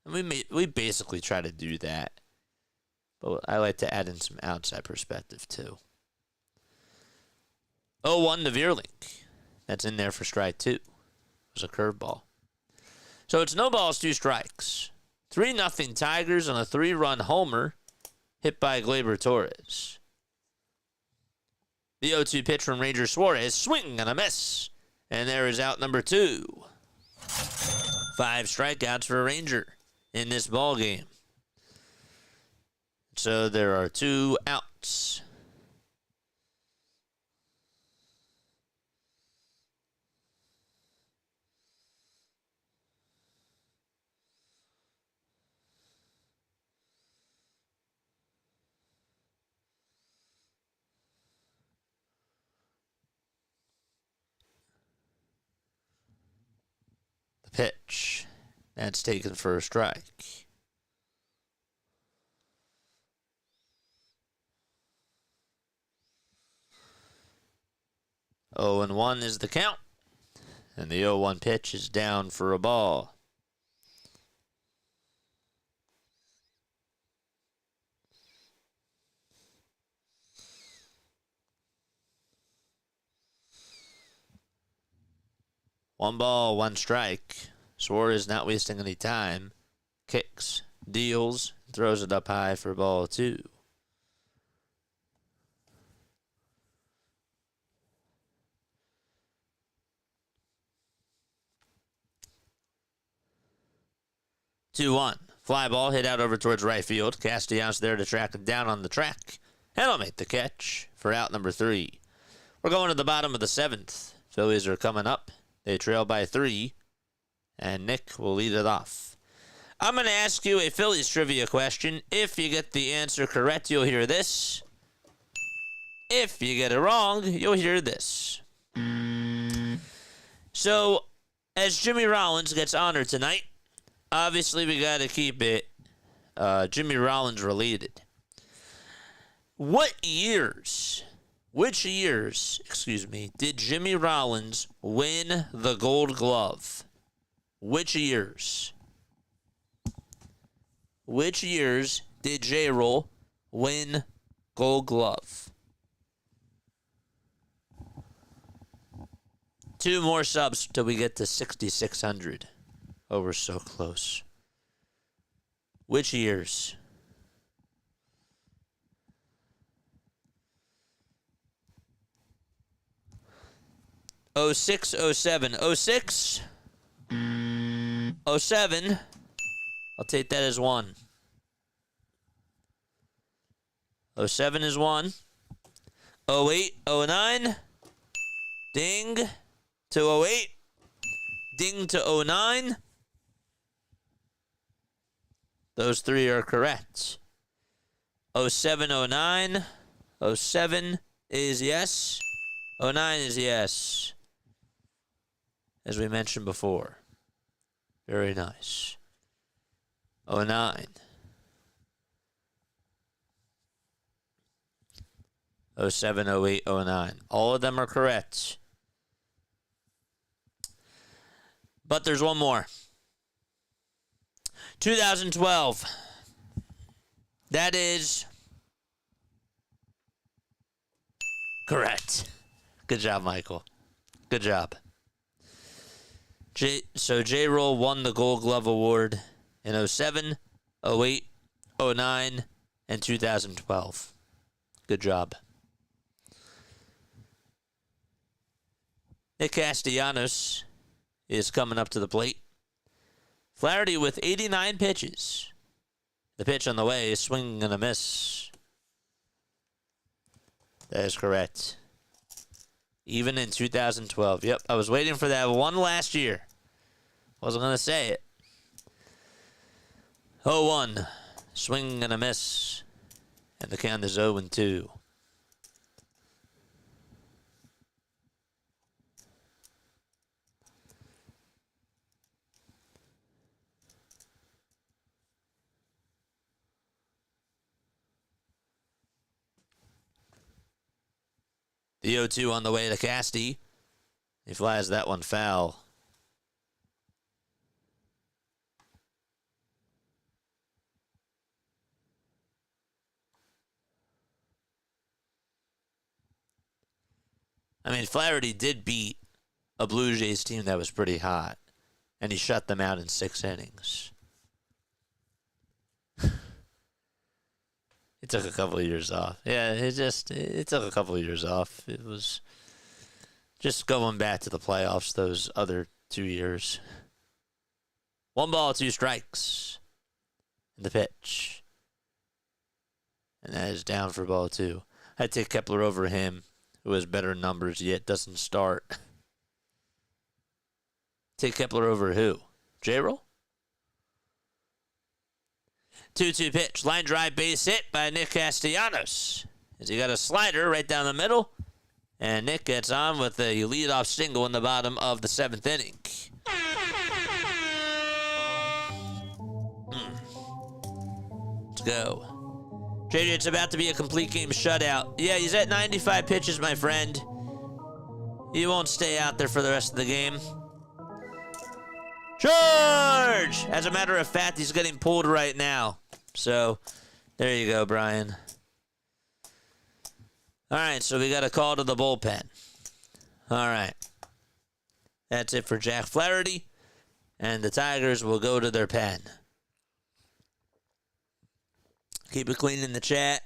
And we basically try to do that. But I like to add in some outside perspective, too. 0-1 to Veerlink. That's in there for strike 2. It was a curveball. So it's no balls, 2 strikes. 3-0 Tigers on a 3-run homer hit by Gleyber Torres. The 0-2 pitch from Ranger Suarez, swing and a miss. And there is out number 2. 5 strikeouts for Ranger in this ball game. So there are 2 outs. Pitch. That's taken for a strike. 0-1 is the count. And the 0-1 pitch is down for a ball. One ball, 1 strike. Suarez not wasting any time. Kicks, deals, throws it up high for ball 2. Two one. Fly ball hit out over towards right field. Castellanos there to track him down on the track. And he'll make the catch for out number 3. We're going to the bottom of the 7th. Phillies are coming up. They trail by 3. And Nick will lead it off. I'm going to ask you a Phillies trivia question. If you get the answer correct, you'll hear this. If you get it wrong, you'll hear this. So, as Jimmy Rollins gets honored tonight, obviously we got to keep it Jimmy Rollins related. Which years, did Jimmy Rollins win the Gold Glove? Which years? Which years did J-Roll win Gold Glove? 2 more subs till we get to 6,600. Oh, we're so close. Which years? '06, '07. '06? '07. I'll take that as 1. '07 is 1. '08, '09. Ding to '08. Ding to '09. Those 3 are correct. '07, '09. '07 is yes. '09 is yes. As we mentioned before. Very nice. '09. '07, '08, '09. All of them are correct. But there's one more. 2012. That is correct. Good job, Michael. Good job. So J-Roll won the Gold Glove Award in '07, '08, '09, and 2012. Good job. Nick Castellanos is coming up to the plate. Flaherty with 89 pitches. The pitch on the way is swing and a miss. That is correct. Even in 2012. Yep, I was waiting for that one last year. Wasn't going to say it. 0-1. Swing and a miss. And the count is 0-2. The 0-2 on the way to Casty. He flies that one foul. I mean, Flaherty did beat a Blue Jays team that was pretty hot, and he shut them out in 6 innings. It took a couple of years off. Yeah, it took a couple of years off. It was just going back to the playoffs those other 2 years. 1 ball, 2 strikes. In the pitch. And that is down for ball 2. I'd take Kepler over him, who has better numbers yet doesn't start. Take Kepler over who? J-Roll? 2-2 pitch. Line drive base hit by Nick Castellanos. As he got a slider right down the middle. And Nick gets on with a leadoff single in the bottom of the 7th inning. Let's go. JJ, it's about to be a complete game shutout. Yeah, he's at 95 pitches, my friend. He won't stay out there for the rest of the game. Charge! As a matter of fact, he's getting pulled right now. So, there you go, Brian. All right, so we got a call to the bullpen. All right. That's it for Jack Flaherty. And the Tigers will go to their pen. Keep it clean in the chat.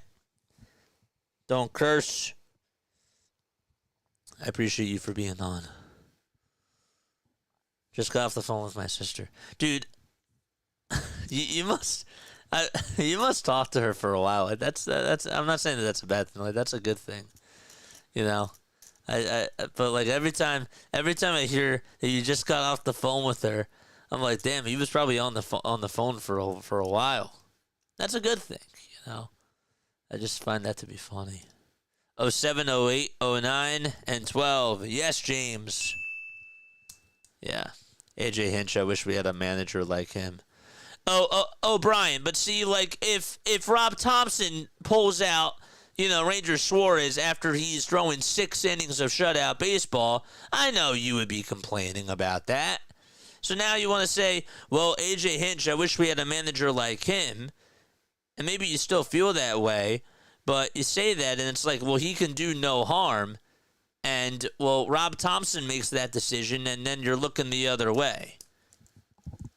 Don't curse. I appreciate you for being on. Just got off the phone with my sister. Dude, you must talk to her for a while. That's I'm not saying that that's a bad thing. Like, that's a good thing. You know? But like every time I hear that you just got off the phone with her, I'm like, damn, he was probably on the phone for a while. That's a good thing, you know. I just find that to be funny. 07, 08, 09, and 12. Yes, James. Yeah. AJ Hinch, I wish we had a manager like him. Oh, Brian, but see, like, if Rob Thompson pulls out, you know, Ranger Suarez after he's throwing 6 innings of shutout baseball, I know you would be complaining about that. So now you want to say, well, AJ Hinch, I wish we had a manager like him. And maybe you still feel that way, but you say that, and it's like, well, he can do no harm. And, well, Rob Thompson makes that decision, and then you're looking the other way.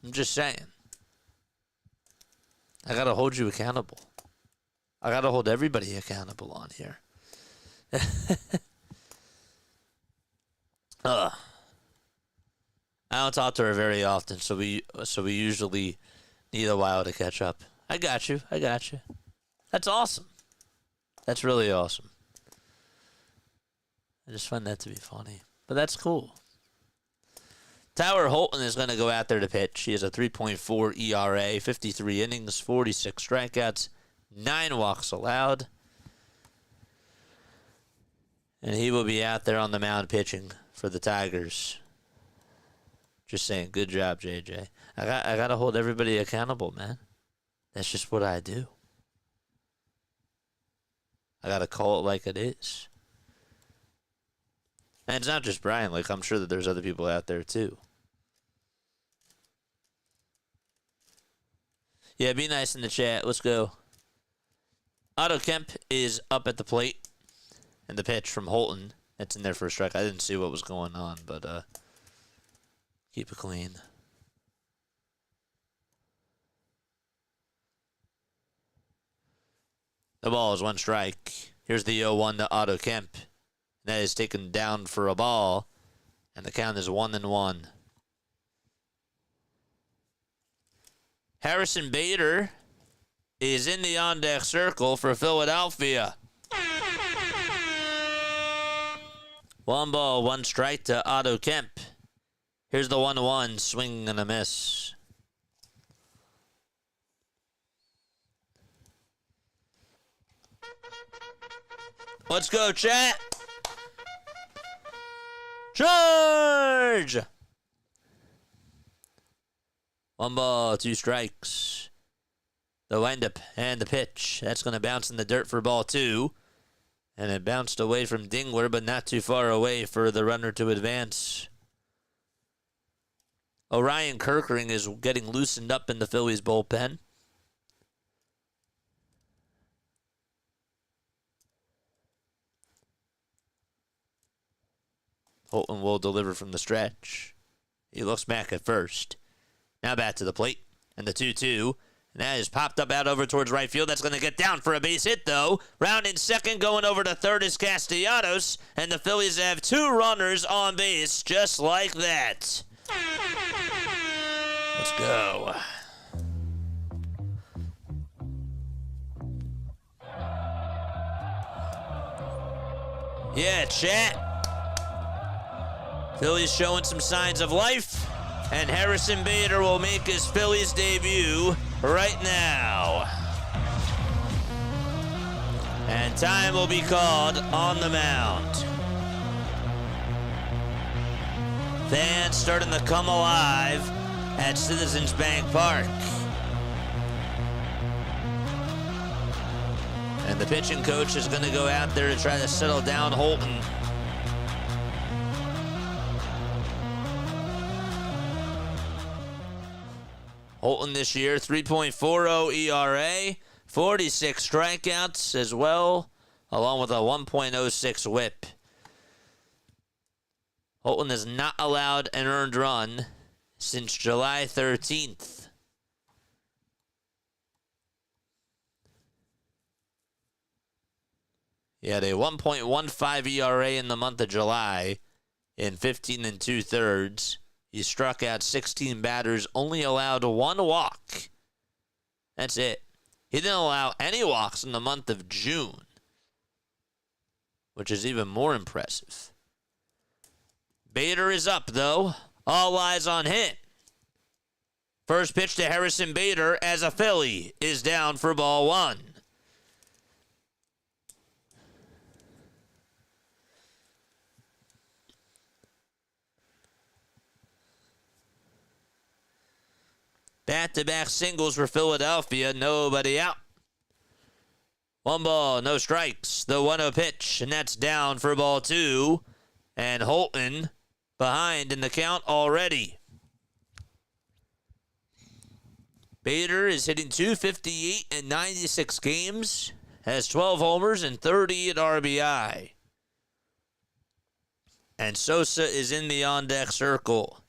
I'm just saying. I got to hold you accountable. I got to hold everybody accountable on here. I don't talk to her very often, so we usually need a while to catch up. I got you. That's awesome. That's really awesome. I just find that to be funny. But that's cool. Tyler Holton is going to go out there to pitch. He has a 3.4 ERA, 53 innings, 46 strikeouts, 9 walks allowed. And he will be out there on the mound pitching for the Tigers. Just saying, good job, JJ. I got to hold everybody accountable, man. That's just what I do. I got to call it like it is. And it's not just Brian. Like, I'm sure that there's other people out there, too. Yeah, be nice in the chat. Let's go. Otto Kemp is up at the plate. And the pitch from Holton. That's in there for a strike. I didn't see what was going on, but keep it clean. The ball is 1 strike. Here's the 0-1 to Otto Kemp. That is taken down for a ball. And the count is 1-1. Harrison Bader is in the on-deck circle for Philadelphia. 1 ball, 1 strike to Otto Kemp. Here's the 1-1, swing and a miss. Let's go, chat. Charge! 1 ball, 2 strikes. The windup and the pitch. That's going to bounce in the dirt for ball 2. And it bounced away from Dingler, but not too far away for the runner to advance. Orion Kirkering is getting loosened up in the Phillies bullpen. Holton will deliver from the stretch. He looks back at first. Now back to the plate. And the 2-2. And that is popped up out over towards right field. That's going to get down for a base hit, though. Round in second, going over to third is Castellanos. And the Phillies have 2 runners on base, just like that. Let's go. Yeah, chat. Phillies showing some signs of life. And Harrison Bader will make his Phillies debut right now. And time will be called on the mound. Fans starting to come alive at Citizens Bank Park. And the pitching coach is going to go out there to try to settle down Holton. Holton this year, 3.40 ERA, 46 strikeouts as well, along with a 1.06 whip. Holton has not allowed an earned run since July 13th. He had a 1.15 ERA in the month of July in 15 2/3. He struck out 16 batters, only allowed 1 walk. That's it. He didn't allow any walks in the month of June, which is even more impressive. Bader is up, though. All eyes on him. First pitch to Harrison Bader as a Philly is down for ball 1. Back-to-back singles for Philadelphia. Nobody out. 1 ball, no strikes. The 1-0 pitch, and that's down for ball 2. And Holton behind in the count already. Bader is hitting .258 in 96 games. Has 12 homers and 38 RBI. And Sosa is in the on-deck circle.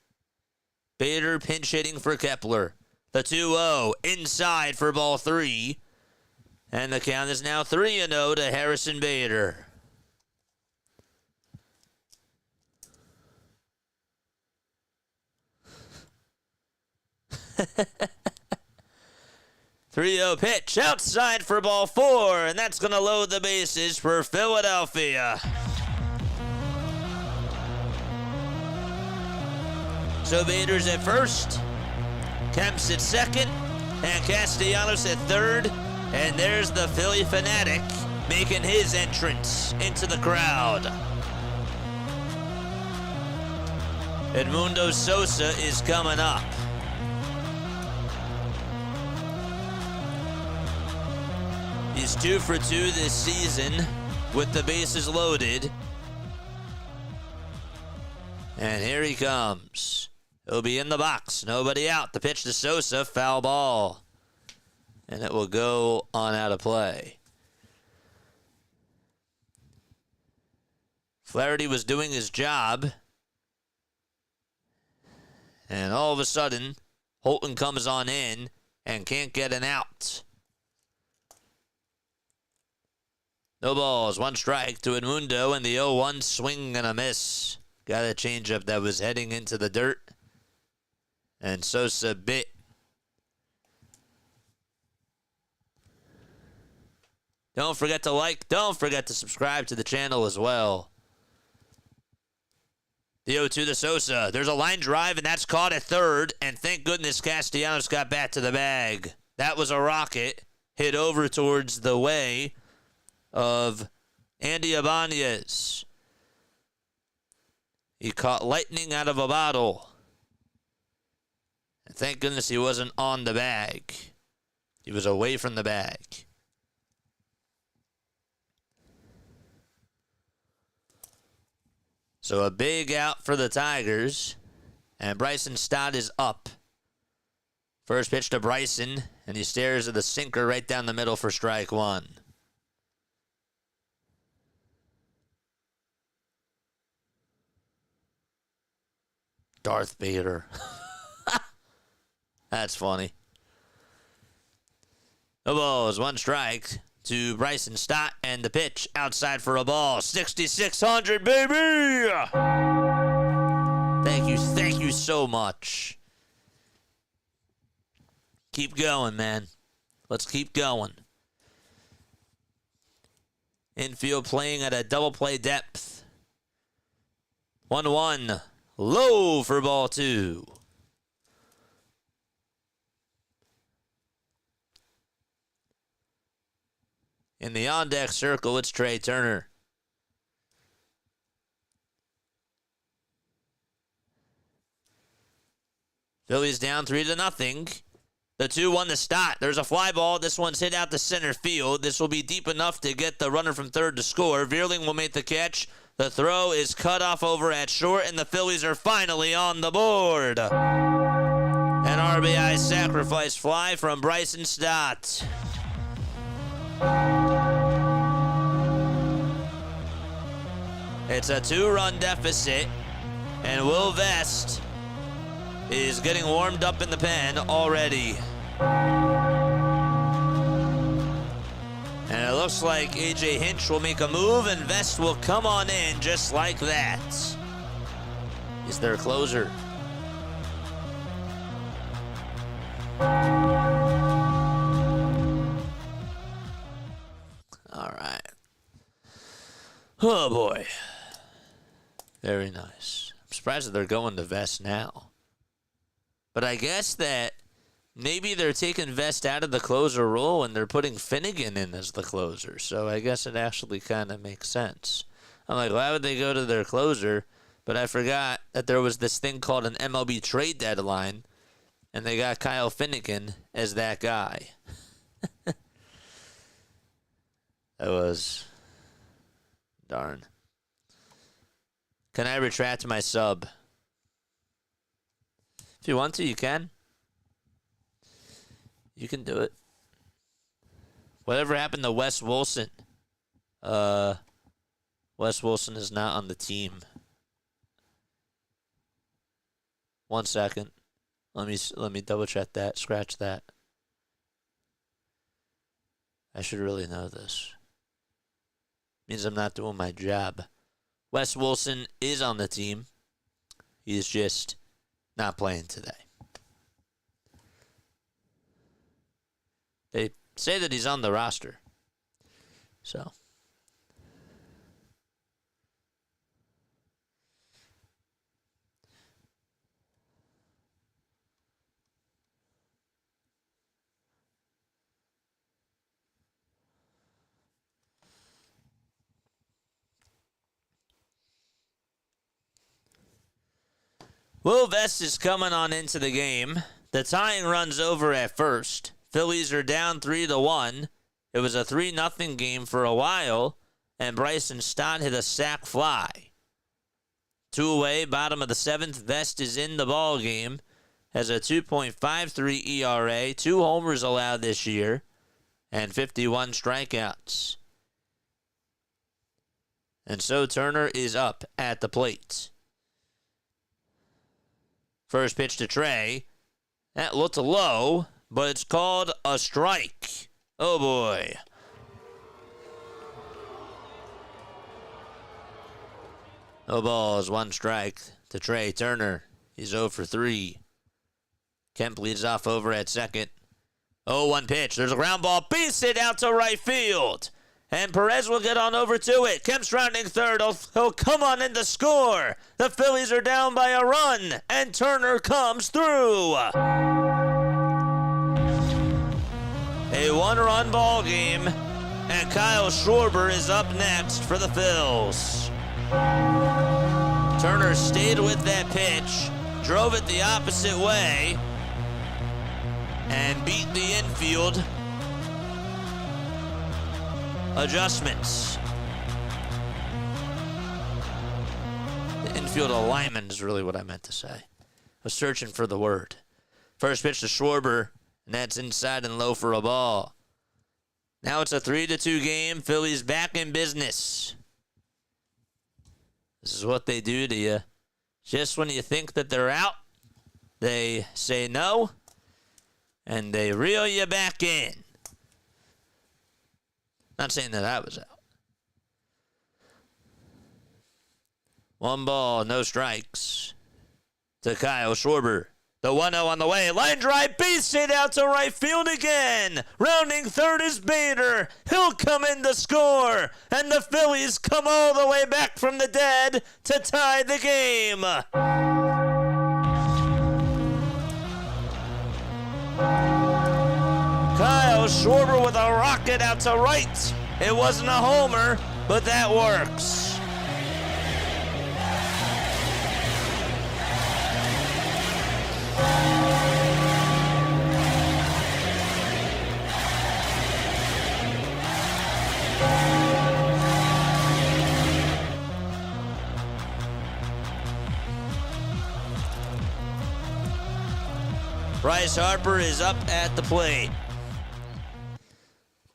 Bader pinch hitting for Kepler. The 2-0 inside for ball 3. And the count is now 3-0 to Harrison Bader. Three-0 pitch outside for ball 4, and that's going to load the bases for Philadelphia. So Bader's at first, Kemp's at second, and Castellanos at third. And there's the Philly fanatic making his entrance into the crowd. Edmundo Sosa is coming up. He's 2 for 2 this season with the bases loaded. And here he comes. He'll be in the box. Nobody out. The pitch to Sosa. Foul ball. And it will go on out of play. Flaherty was doing his job. And all of a sudden, Holton comes on in and can't get an out. No balls, 1 strike to Edmundo, and the 0-1 swing and a miss. Got a changeup that was heading into the dirt. And Sosa bit. Don't forget to like, don't forget to subscribe to the channel as well. The 0-2 to Sosa. There's a line drive, and that's caught at third. And thank goodness Castellanos got back to the bag. That was a rocket hit over towards the way of Andy Ibanez. He caught lightning out of a bottle. And thank goodness he wasn't on the bag. He was away from the bag. So a big out for the Tigers. And Bryson Stott is up. First pitch to Bryson. And he stares at the sinker right down the middle for strike 1. Darth Bader. That's funny. The ball is 1 strike to Bryson Stott, and the pitch outside for a ball. 6,600, baby! Thank you so much. Keep going, man. Let's keep going. Infield playing at a double play depth. 1-1. Low for ball 2. In the on-deck circle, it's Trey Turner. Phillies down 3-0. The 2-1 to Stott. There's a fly ball. This one's hit out to center field. This will be deep enough to get the runner from third to score. Veerling will make the catch. The throw is cut off over at short, and the Phillies are finally on the board. An RBI sacrifice fly from Bryson Stott. It's a 2-run deficit, and Will Vest is getting warmed up in the pen already. And it looks like A.J. Hinch will make a move, and Vest will come on in just like that. He's their closer. All right. Oh, boy. Very nice. I'm surprised that they're going to Vest now. But I guess that maybe they're taking Vest out of the closer role and they're putting Finnegan in as the closer. So I guess it actually kind of makes sense. I'm like, why would they go to their closer? But I forgot that there was this thing called an MLB trade deadline, and they got Kyle Finnegan as that guy. That was... darn. Can I retract my sub? If you want to, you can. You can do it. Whatever happened to Wes Wilson? Wes Wilson is not on the team. 1 second. Let me double check that. Scratch that. I should really know this. Means I'm not doing my job. Wes Wilson is on the team. He's just not playing today. They say that he's on the roster. So. Will Vest is coming on into the game. The tying run's over at first. Phillies are down 3-1. It was a 3-0 game for a while, and Bryson Stott hit a sac fly. 2 away, bottom of the 7th. Vest is in the ball game. Has a 2.53 ERA, 2 homers allowed this year, and 51 strikeouts. And so Turner is up at the plate. First pitch to Trey. That looked low, but it's called a strike. Oh, boy. No balls, 1 strike to Trey Turner. He's 0 for 3. Kemp leads off over at second. 0-1 pitch. There's a ground ball. Beats it out to right field. And Perez will get on over to it. Kemp's rounding third. He'll come on in to score. The Phillies are down by a run, and Turner comes through. A 1-run ball game, and Kyle Schwarber is up next for the Phils. Turner stayed with that pitch, drove it the opposite way, and beat the infield adjustments. The infield alignment is really what I meant to say. I was searching for the word. First pitch to Schwarber, and that's inside and low for a ball. Now it's a 3-2 game. Phillies back in business. This is what they do to you. Just when you think that they're out, they say no, and they reel you back in. Not saying that I was out. 1 ball, no strikes to Kyle Schwarber. The 1-0 on the way. Line drive, base hit out to right field again. Rounding third is Bader. He'll come in to score. And the Phillies come all the way back from the dead to tie the game. Kyle Schwarber with a rocket out to right. It wasn't a homer, but that works. Bryce Harper is up at the plate.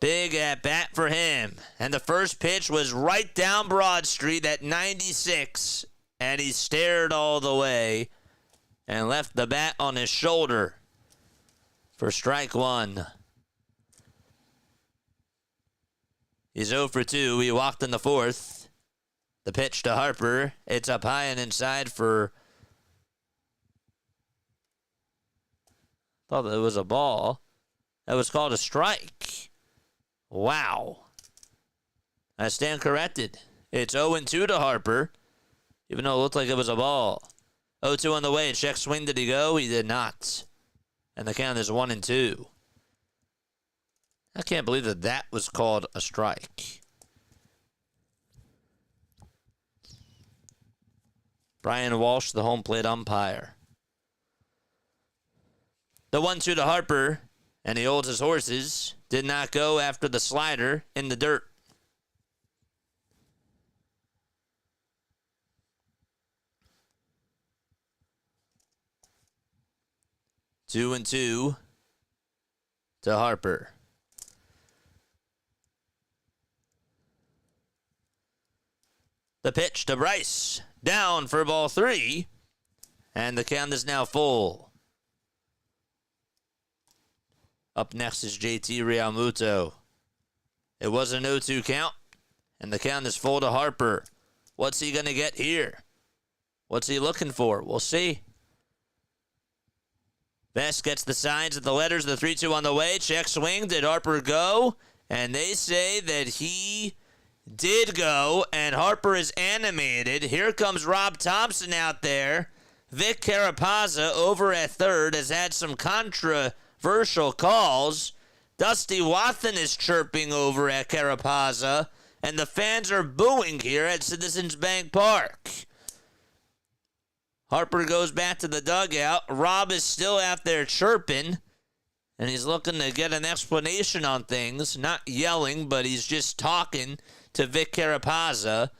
Big at bat for him. And the first pitch was right down Broad Street at 96. And he stared all the way and left the bat on his shoulder for strike 1. He's 0 for 2. He walked in the 4th. The pitch to Harper. It's up high and inside for... Thought it was a ball. That was called a strike. Wow. I stand corrected. It's 0-2 to Harper, even though it looked like it was a ball. 0-2 on the way. Check swing. Did he go? He did not. And the count is 1-2. I can't believe that that was called a strike. Brian Walsh, the home plate umpire. The 1-2 to Harper, and he holds his horses. Did not go after the slider in the dirt. Two and 2 to Harper. The pitch to Bryce. Down for ball 3. And the count is now full. Up next is JT Realmuto. It was a 0-2 count. And the count is full to Harper. What's he going to get here? What's he looking for? We'll see. Best gets the signs of the letters. The 3-2 on the way. Check swing. Did Harper go? And they say that he did go. And Harper is animated. Here comes Rob Thompson out there. Vic Carapazza over at third has had some controversial calls. Dusty Wathan is chirping over at Carapazza. And the fans are booing here at Citizens Bank Park. Harper goes back to the dugout. Rob is still out there chirping. And he's looking to get an explanation on things. Not yelling, but he's just talking to Vic Carapazza.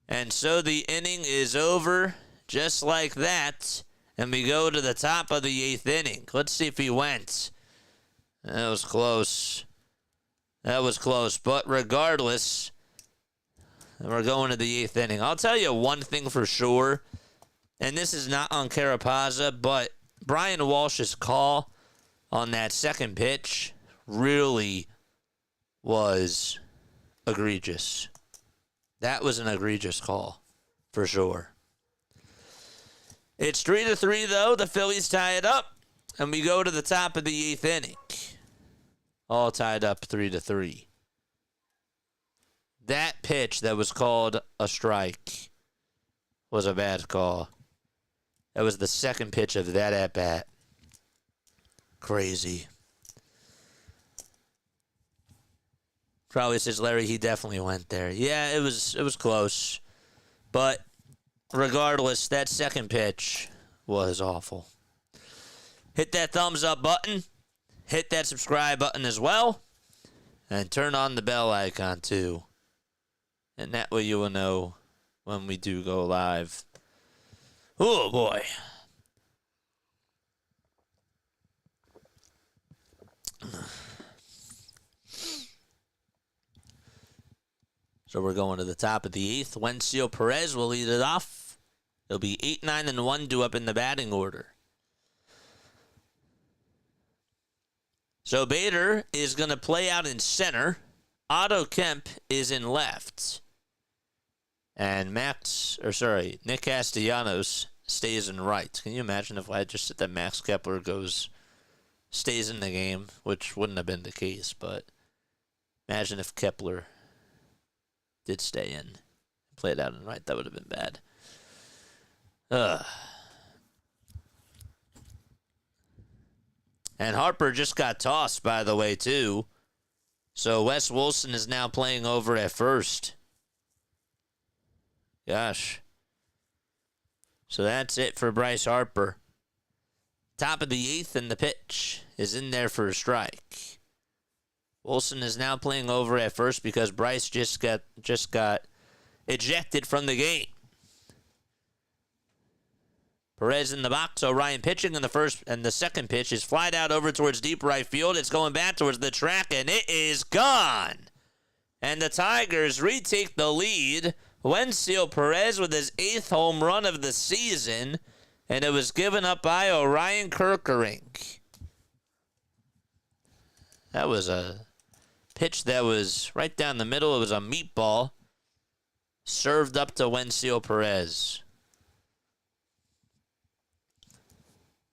And so the inning is over just like that. And we go to the top of the 8th inning. Let's see if he went. That was close. That was close. But regardless, we're going to the 8th inning. I'll tell you one thing for sure. And this is not on Carapazza, but Brian Walsh's call on that second pitch really was egregious. That was an egregious call, for sure. It's 3-3, though. The Phillies tie it up, and we go to the top of the 8th inning. All tied up 3-3. That pitch that was called a strike was a bad call. That was the second pitch of that at-bat. Crazy. Probably says, Larry, he definitely went there. Yeah, it was close. But regardless, that second pitch was awful. Hit that thumbs up button. Hit that subscribe button as well. And turn on the bell icon too. And that way you will know when we do go live. Oh, boy. So we're going to the top of the 8th. Wencio Perez will lead it off. It'll be 8, 9, and 1 due up in the batting order. So Bader is going to play out in center. Otto Kemp is in left. And Nick Castellanos stays in right. Can you imagine if I had just said that Max Kepler stays in the game, which wouldn't have been the case, but imagine if Kepler did stay in, play it out in right. That would have been bad. And Harper just got tossed, by the way, too. So Wes Wilson is now playing over at first. Gosh. So that's it for Bryce Harper. Top of the 8th, and the pitch is in there for a strike. Wilson is now playing over at first because Bryce just got ejected from the game. Perez in the box. O'Ryan pitching in the first, and the second pitch is flied out over towards deep right field. It's going back towards the track, and it is gone. And the Tigers retake the lead. Wencio Perez with his 8th home run of the season, and it was given up by Orion Kerkering. That was a pitch that was right down the middle. It was a meatball served up to Wencio Perez.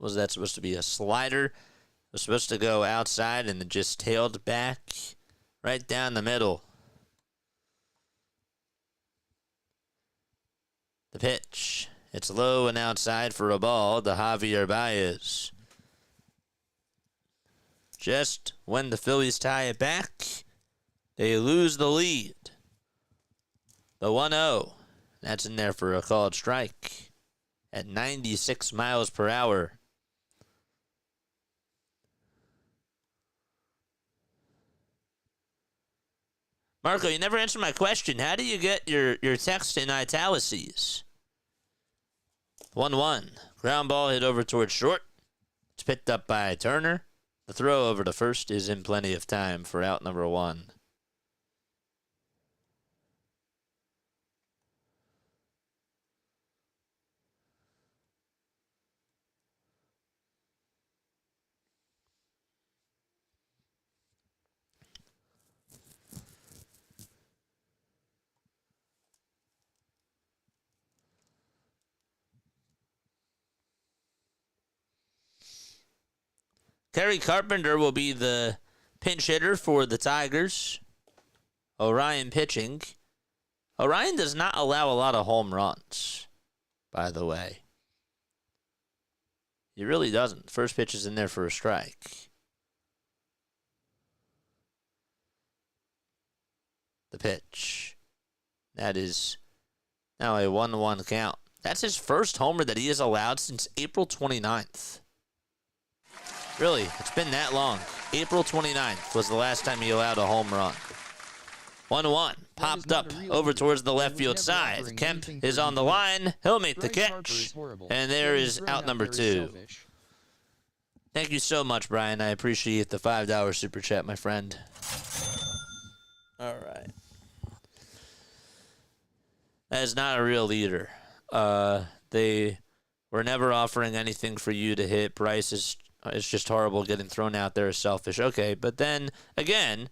Was that supposed to be a slider? It was supposed to go outside and it just tailed back right down the middle. The pitch. It's low and outside for a ball to Javier Baez. Just when the Phillies tie it back, they lose the lead. The 1-0. That's in there for a called strike at 96 miles per hour. Marco, you never answered my question. How do you get your text in italices? 1-1. Ground ball hit over towards short. It's picked up by Turner. The throw over to first is in plenty of time for out number 1. Kerry Carpenter will be the pinch hitter for the Tigers. Orion pitching. Orion does not allow a lot of home runs, by the way. He really doesn't. First pitch is in there for a strike. The pitch. That is now a 1-1 count. That's his first homer that he has allowed since April 29th. Really, it's been that long. April 29th was the last time he allowed a home run. 1-1. Popped up over towards the left field side. Kemp is on the line. He'll make the catch. And there is out number 2. Thank you so much, Brian. I appreciate the $5 super chat, my friend. All right. That is not a real leader. They were never offering anything for you to hit. Bryce is just horrible getting thrown out there as selfish. Okay, but then again,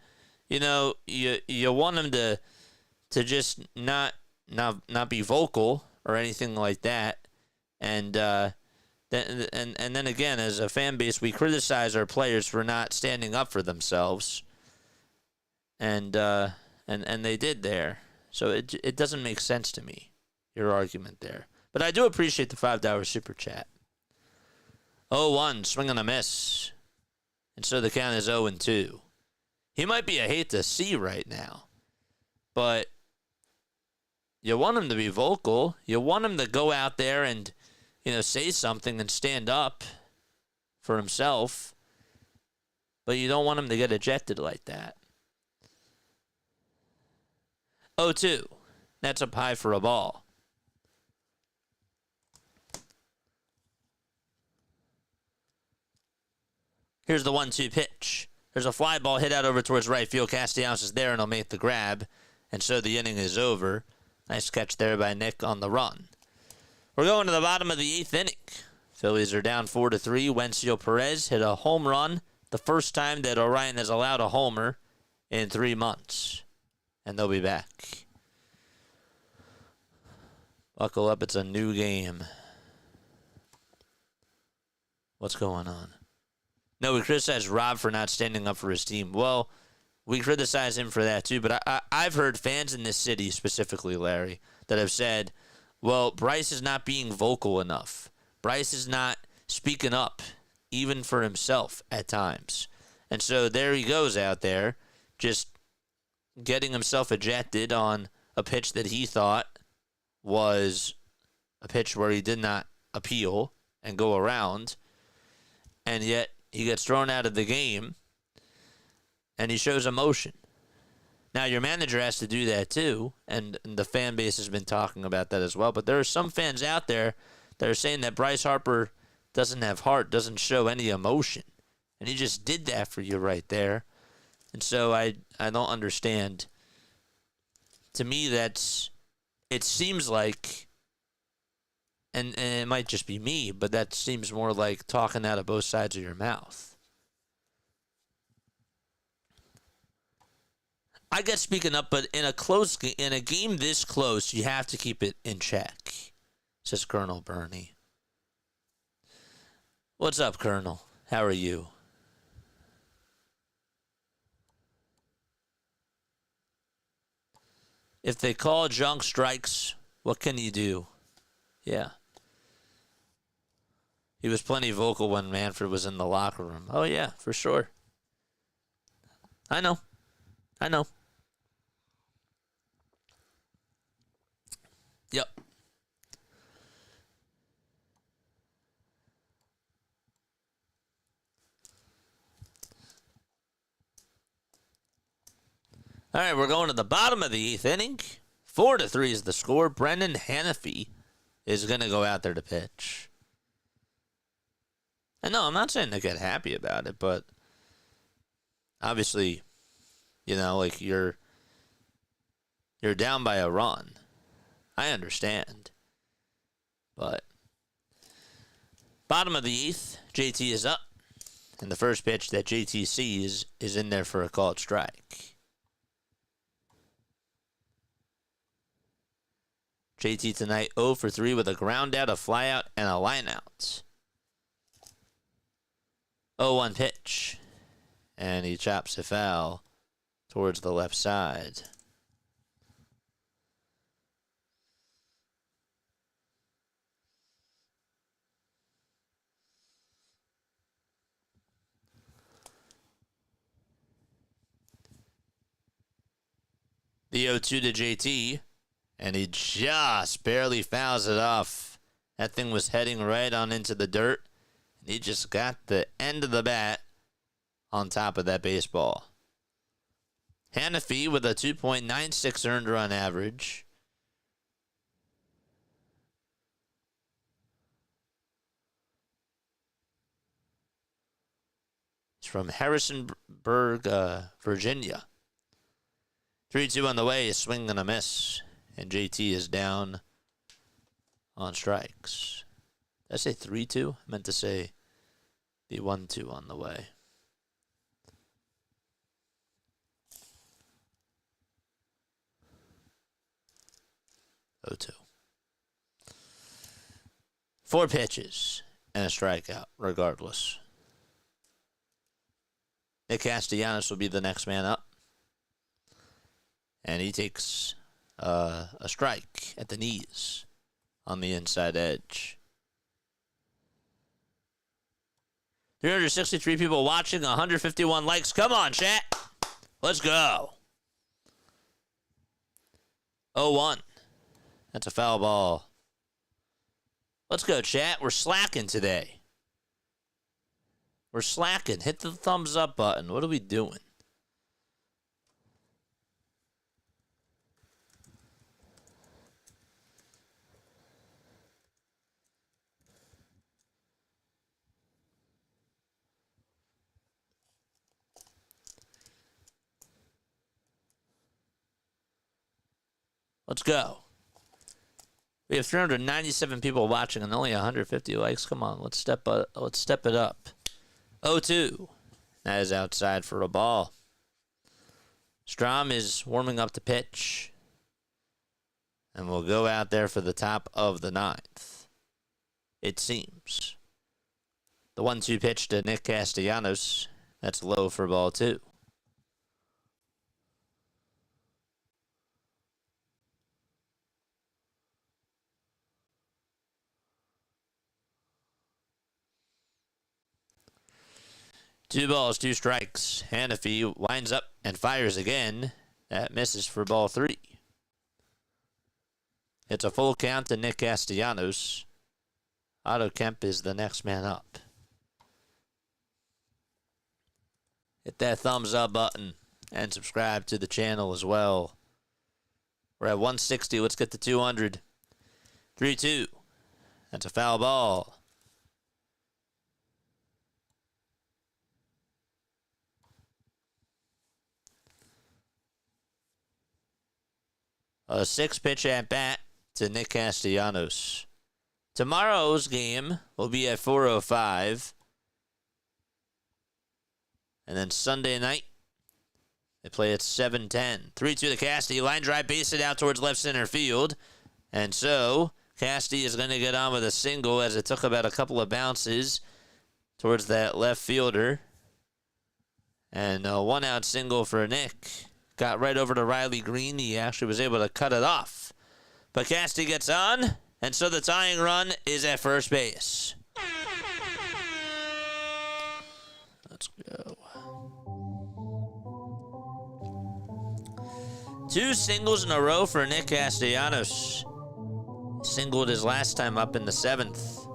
you know, you want him to just not be vocal or anything like that, and then again, as a fan base, we criticize our players for not standing up for themselves, and they did there. So it doesn't make sense to me, your argument there. But I do appreciate the $5 super chat. 0-1, swing and a miss. And so the count is 0-2. He might be a hate to see right now, but you want him to be vocal. You want him to go out there and, you know, say something and stand up for himself, but you don't want him to get ejected like that. 0-2. That's up high for a ball. Here's the 1-2 pitch. There's a fly ball hit out over towards right field. Castellanos is there, and he'll make the grab. And so the inning is over. Nice catch there by Nick on the run. We're going to the bottom of the 8th inning. Phillies are down 4-3. Wencio Perez hit a home run, the first time that Orion has allowed a homer in 3 months. And they'll be back. Buckle up, it's a new game. What's going on? No, we criticize Rob for not standing up for his team. Well, we criticize him for that too, but I've heard fans in this city, specifically Larry, that have said, well, Bryce is not being vocal enough. Bryce is not speaking up, even for himself at times. And so there he goes out there, just getting himself ejected on a pitch that he thought was a pitch where he did not appeal and go around, and yet he gets thrown out of the game, and he shows emotion. Now, your manager has to do that too, and the fan base has been talking about that as well, but there are some fans out there that are saying that Bryce Harper doesn't have heart, doesn't show any emotion, and he just did that for you right there. And so I don't understand. To me, it seems like, and it might just be me, but that seems more like talking out of both sides of your mouth. I get speaking up, but in a game this close, you have to keep it in check, says Colonel Bernie. What's up, Colonel? How are you? If they call junk strikes, what can you do? Yeah. He was plenty vocal when Manfred was in the locker room. Oh, yeah, for sure. I know. Yep. All right, we're going to the bottom of the 8th inning. 4-3 is the score. Brendan Hanafy is going to go out there to pitch. And no, I'm not saying to get happy about it, but obviously, like you're down by a run. I understand. But bottom of the 8th, JT is up. And the first pitch that JT sees is in there for a called strike. JT tonight 0 for 3 with a ground out, a fly out, and a line out. 0-1 pitch. And he chops a foul towards the left side. The 0-2 to JT. And he just barely fouls it off. That thing was heading right on into the dirt. And he just got the end of the bat on top of that baseball. Hanafy with a 2.96 earned run average. He's from Harrisonburg, Virginia. 3-2 on the way, a swing and a miss. And JT is down on strikes. Did I say 3-2? I meant to say the 1-2 on the way. 0-2. 4 pitches and a strikeout, regardless. Nick Castellanos will be the next man up. And he takes a strike at the knees on the inside edge. 363 people watching, 151 likes. Come on, chat. Let's go. 0-1. That's a foul ball. Let's go, chat. We're slacking today. We're slacking. Hit the thumbs up button. What are we doing? Let's go. We have 397 people watching and only 150 likes. Come on, let's step it up. 0-2. That is outside for a ball. Strom is warming up the pitch. And we'll go out there for the top of the ninth. It seems. The 1-2 pitch to Nick Castellanos. That's low for ball 2. Two balls, 2 strikes. Hannafy winds up and fires again. That misses for ball 3. It's a full count to Nick Castellanos. Otto Kemp is the next man up. Hit that thumbs up button and subscribe to the channel as well. We're at 160. Let's get to 200. 3-2. That's a foul ball. A 6-pitch at bat to Nick Castellanos. Tomorrow's game will be at 4:05. And then Sunday night, they play at 7:10. 3-2 to Casty. Line drive, base it out towards left center field. And so, Casty is going to get on with a single as it took about a couple of bounces towards that left fielder. And a 1-out single for Nick. Got right over to Riley Greene. He actually was able to cut it off. But Casty gets on, and so the tying run is at first base. Let's go. 2 singles in a row for Nick Castellanos. Singled his last time up in the 7th.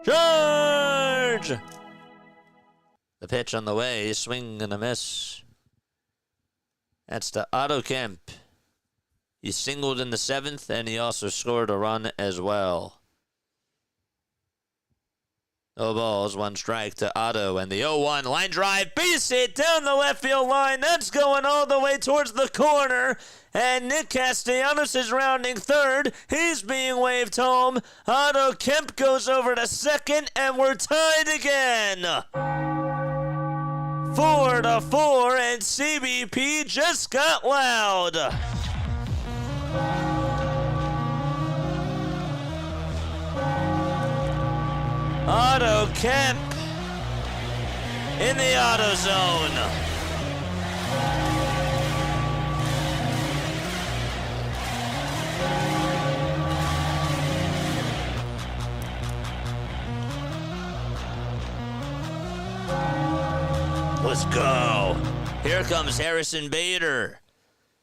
Charge! The pitch on the way, swing and a miss. That's to Otto Kemp. He singled in the 7th, and he also scored a run as well. No balls, 1 strike to Otto, and the 0-1 line drive, base hit down the left field line. That's going all the way towards the corner, and Nick Castellanos is rounding third. He's being waved home. Otto Kemp goes over to second, and we're tied again. 4-4, and CBP just got loud. Otto Kemp in the auto zone. Let's go. Here comes Harrison Bader.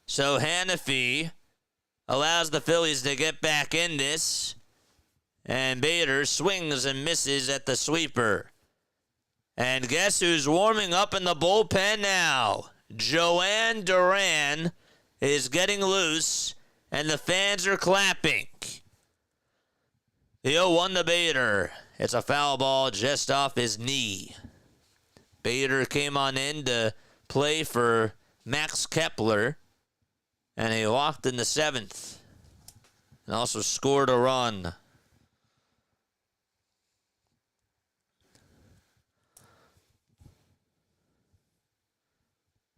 So Hannafy allows the Phillies to get back in this. And Bader swings and misses at the sweeper. And guess who's warming up in the bullpen now? Duran is getting loose, and the fans are clapping. The 0-1 to Bader. It's a foul ball just off his knee. Bader came on in to play for Max Kepler, and he walked in the 7th and also scored a run.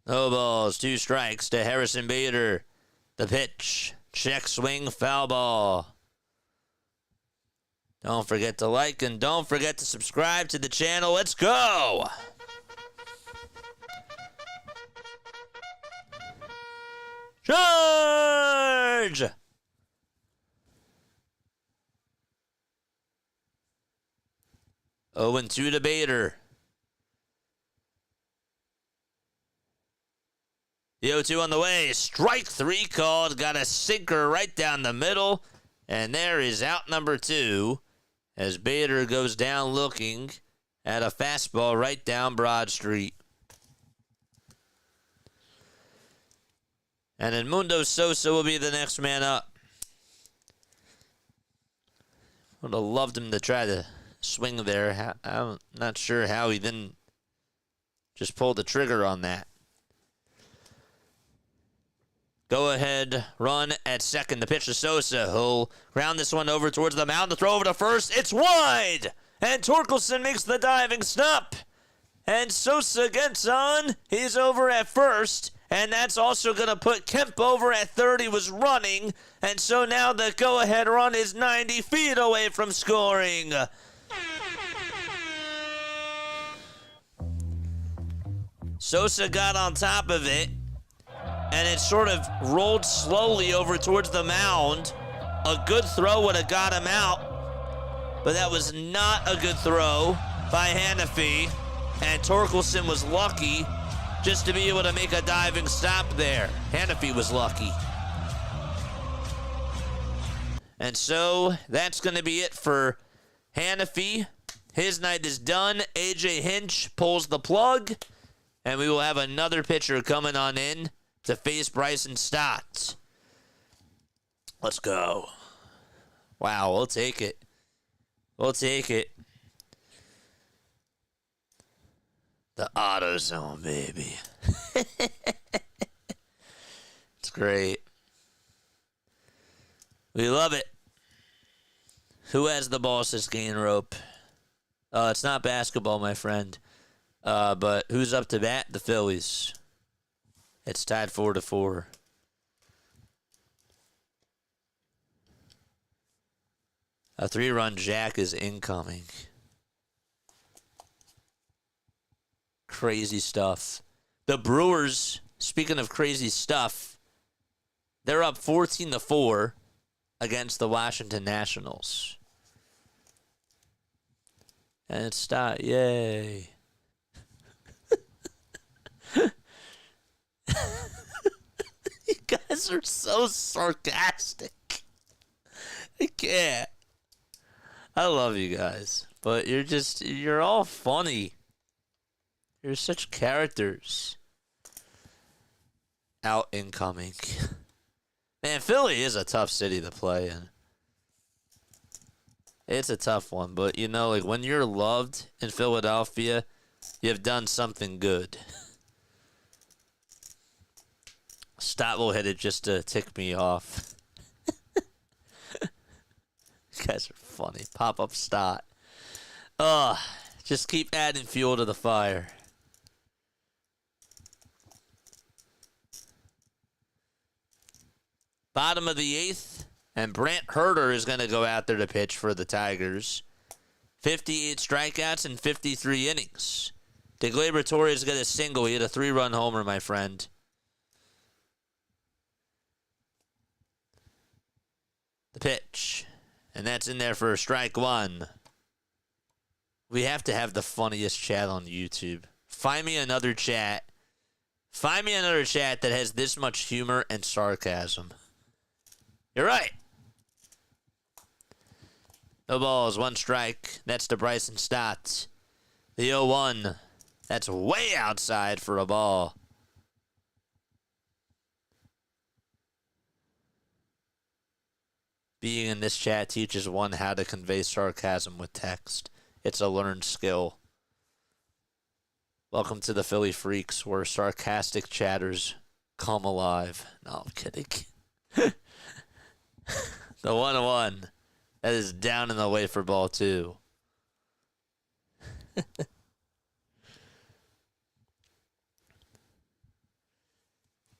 No balls, 2 strikes to Harrison Bader. The pitch, check swing, foul ball. Don't forget to like and don't forget to subscribe to the channel. Let's go! Charge! Oh, and 2 to Bader. The 0-2 on the way. Strike 3 called. Got a sinker right down the middle. And there is out number 2 as Bader goes down looking at a fastball right down Broad Street. And Edmundo Sosa will be the next man up. Would have loved him to try to swing there. I'm not sure how he didn't just pull the trigger on that. Go-ahead run at second. The pitch to Sosa. He'll ground this one over towards the mound. The throw over to first. It's wide! And Torkelson makes the diving stop. And Sosa gets on. He's over at first. And that's also going to put Kemp over at third. He was running. And so now the go-ahead run is 90 feet away from scoring. Sosa got on top of it. And it sort of rolled slowly over towards the mound. A good throw would have got him out, but that was not a good throw by Hannafy. And Torkelson was lucky just to be able to make a diving stop there. Hannafy was lucky. And so that's going to be it for Hannafy. His night is done. AJ Hinch pulls the plug, and we will have another pitcher coming on in to face Bryson Stott. Let's go. Wow, we'll take it. We'll take it. The AutoZone, baby. It's great. We love it. Who has the ball, says Gain Rope? It's not basketball, my friend. But who's up to bat? The Phillies. It's tied 4-4. A 3-run jack is incoming. Crazy stuff. The Brewers, speaking of crazy stuff, they're up 14-4 against the Washington Nationals. And it's Stott. Yay. You guys are so sarcastic. I can't. I love you guys, but you're all funny. You're such characters. Out incoming. Man, Philly is a tough city to play in. It's a tough one, but you know, like when you're loved in Philadelphia, you've done something good. Stott will hit it just to tick me off. You guys are funny. Pop-up Stott. Just keep adding fuel to the fire. Bottom of the 8th, and Brant Herter is going to go out there to pitch for the Tigers. 58 strikeouts in 53 innings. DeGlaber Torres got a single. He had a 3-run homer, my friend. The pitch. And that's in there for strike 1. We have to have the funniest chat on YouTube. Find me another chat. Find me another chat that has this much humor and sarcasm. You're right. No balls, 1 strike. That's to Bryson Stott. The 0-1. That's way outside for a ball. Being in this chat teaches one how to convey sarcasm with text. It's a learned skill. Welcome to the Philly Freaks, where sarcastic chatters come alive. No, I'm kidding. The 1-1. That is down in the way for ball 2.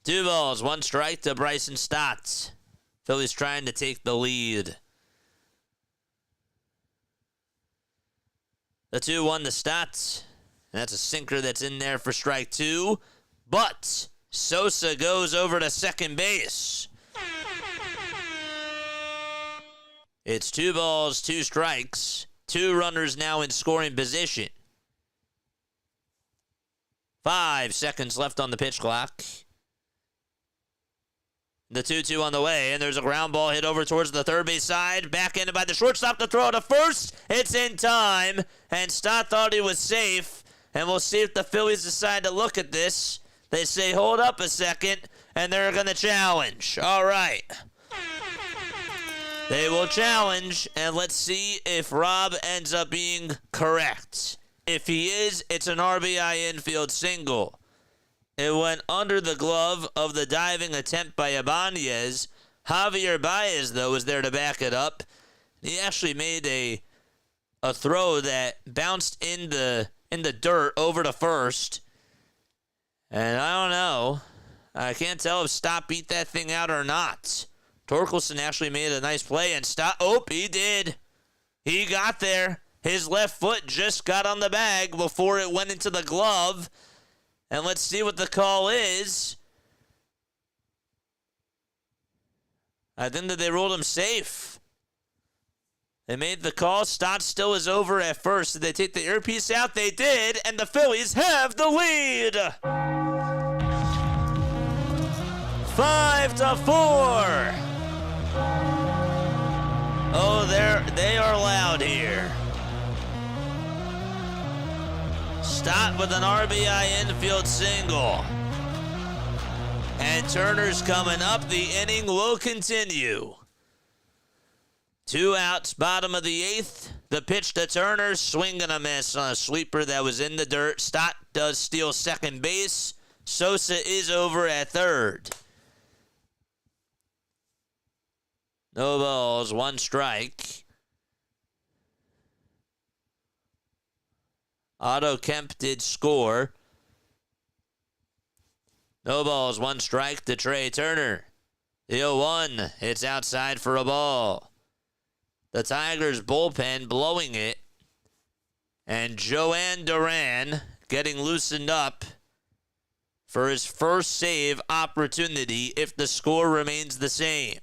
2 balls, 1 strike to Bryson Stott. Phillies trying to take the lead. The 2-1 to Stott. And that's a sinker that's in there for strike 2. But Sosa goes over to second base. It's 2 balls, 2 strikes. 2 runners now in scoring position. 5 seconds left on the pitch clock. The 2-2 on the way, and there's a ground ball hit over towards the third base side. Backhanded by the shortstop to throw to first. It's in time, and Stott thought he was safe. And we'll see if the Phillies decide to look at this. They say, hold up a second, and they're going to challenge. All right. They will challenge, and let's see if Rob ends up being correct. If he is, it's an RBI infield single. It went under the glove of the diving attempt by Ibanez. Javier Baez, though, was there to back it up. He actually made a throw that bounced in the dirt over to first. And I don't know. I can't tell if Stott beat that thing out or not. Torkelson actually made a nice play, and Stott, he did. He got there. His left foot just got on the bag before it went into the glove. And let's see what the call is. I think that they ruled him safe. They made the call. Stott still is over at first. Did they take the earpiece out? They did, and the Phillies have the lead. 5-4. Oh, they are loud here. Stott with an RBI infield single. And Turner's coming up. The inning will continue. 2 outs, bottom of the 8th. The pitch to Turner, swing and a miss on a sweeper that was in the dirt. Stott does steal second base. Sosa is over at third. No balls, 1 strike. Otto Kemp did score. No balls, 1 strike to Trey Turner. The 0-1, it's outside for a ball. The Tigers bullpen blowing it. And Duran getting loosened up for his first save opportunity if the score remains the same.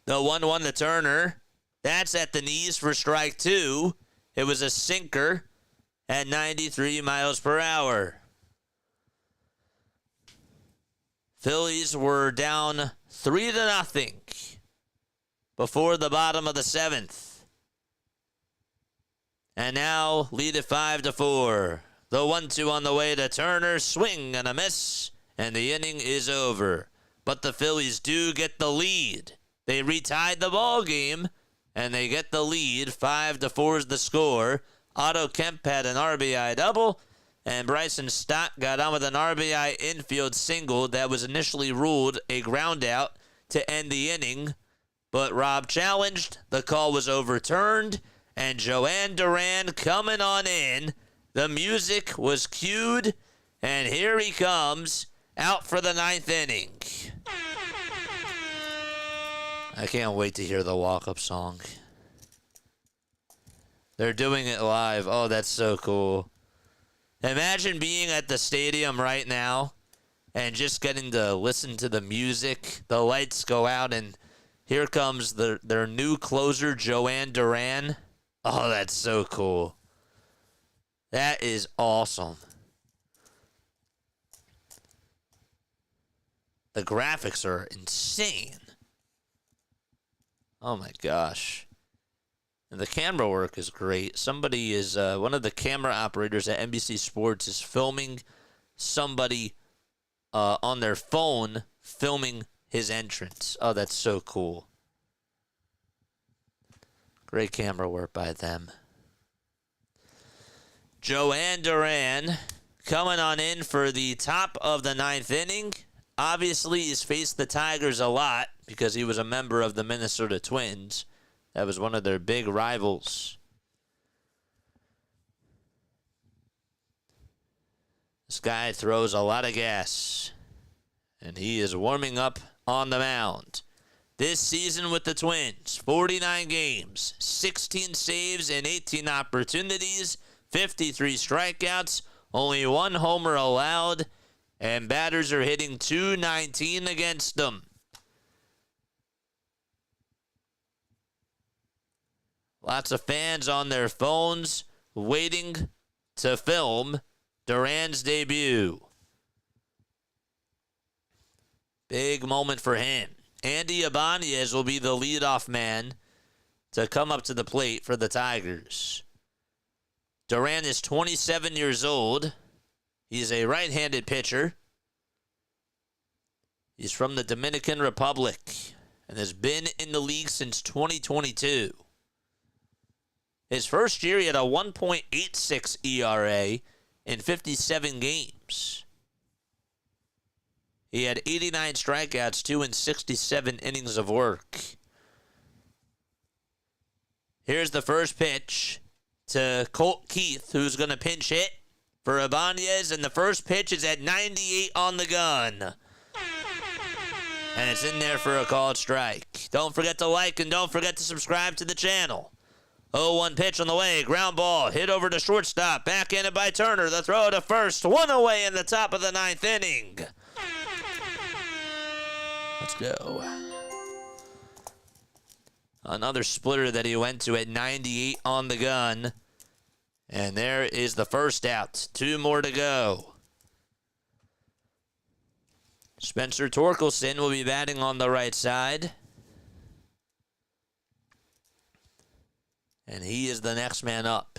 The 1-1 to Turner. That's at the knees for strike 2. It was a sinker at 93 miles per hour. Phillies were down 3-0 before the bottom of the 7th. And now lead at 5-4. The 1-2 on the way to Turner. Swing and a miss. And the inning is over. But the Phillies do get the lead. They retied the ball game, and they get the lead. 5-4 is the score. Otto Kemp had an RBI double, and Bryson Stott got on with an RBI infield single that was initially ruled a ground out to end the inning. But Rob challenged. The call was overturned, and Duran coming on in. The music was cued, and here he comes out for the 9th inning. I can't wait to hear the walk-up song. They're doing it live. Oh, that's so cool. Imagine being at the stadium right now and just getting to listen to the music. The lights go out, and here comes their new closer, Duran. Oh, that's so cool. That is awesome. The graphics are insane. Oh my gosh. And the camera work is great. Somebody is, one of the camera operators at NBC Sports is filming somebody on their phone filming his entrance. Oh, that's so cool. Great camera work by them. Duran coming on in for the top of the 9th inning. Obviously, he's faced the Tigers a lot because he was a member of the Minnesota Twins. That was one of their big rivals. This guy throws a lot of gas, and he is warming up on the mound. This season with the Twins, 49 games, 16 saves and 18 opportunities, 53 strikeouts, only 1 homer allowed, and batters are hitting .219 against them. Lots of fans on their phones waiting to film Duran's debut. Big moment for him. Andy Ibanez will be the leadoff man to come up to the plate for the Tigers. Duran is 27 years old. He's a right-handed pitcher. He's from the Dominican Republic and has been in the league since 2022. His first year, he had a 1.86 ERA in 57 games. He had 89 strikeouts, 2 in 67 innings of work. Here's the first pitch to Colt Keith, who's going to pinch hit for Ibanez, and the first pitch is at 98 on the gun. And it's in there for a called strike. Don't forget to like and don't forget to subscribe to the channel. 0-1 pitch on the way. Ground ball. Hit over to shortstop. Backhanded by Turner. The throw to first. 1 away in the top of the 9th inning. Let's go. Another splitter that he went to at 98 on the gun. And there is the first out. 2 more to go. Spencer Torkelson will be batting on the right side. And he is the next man up.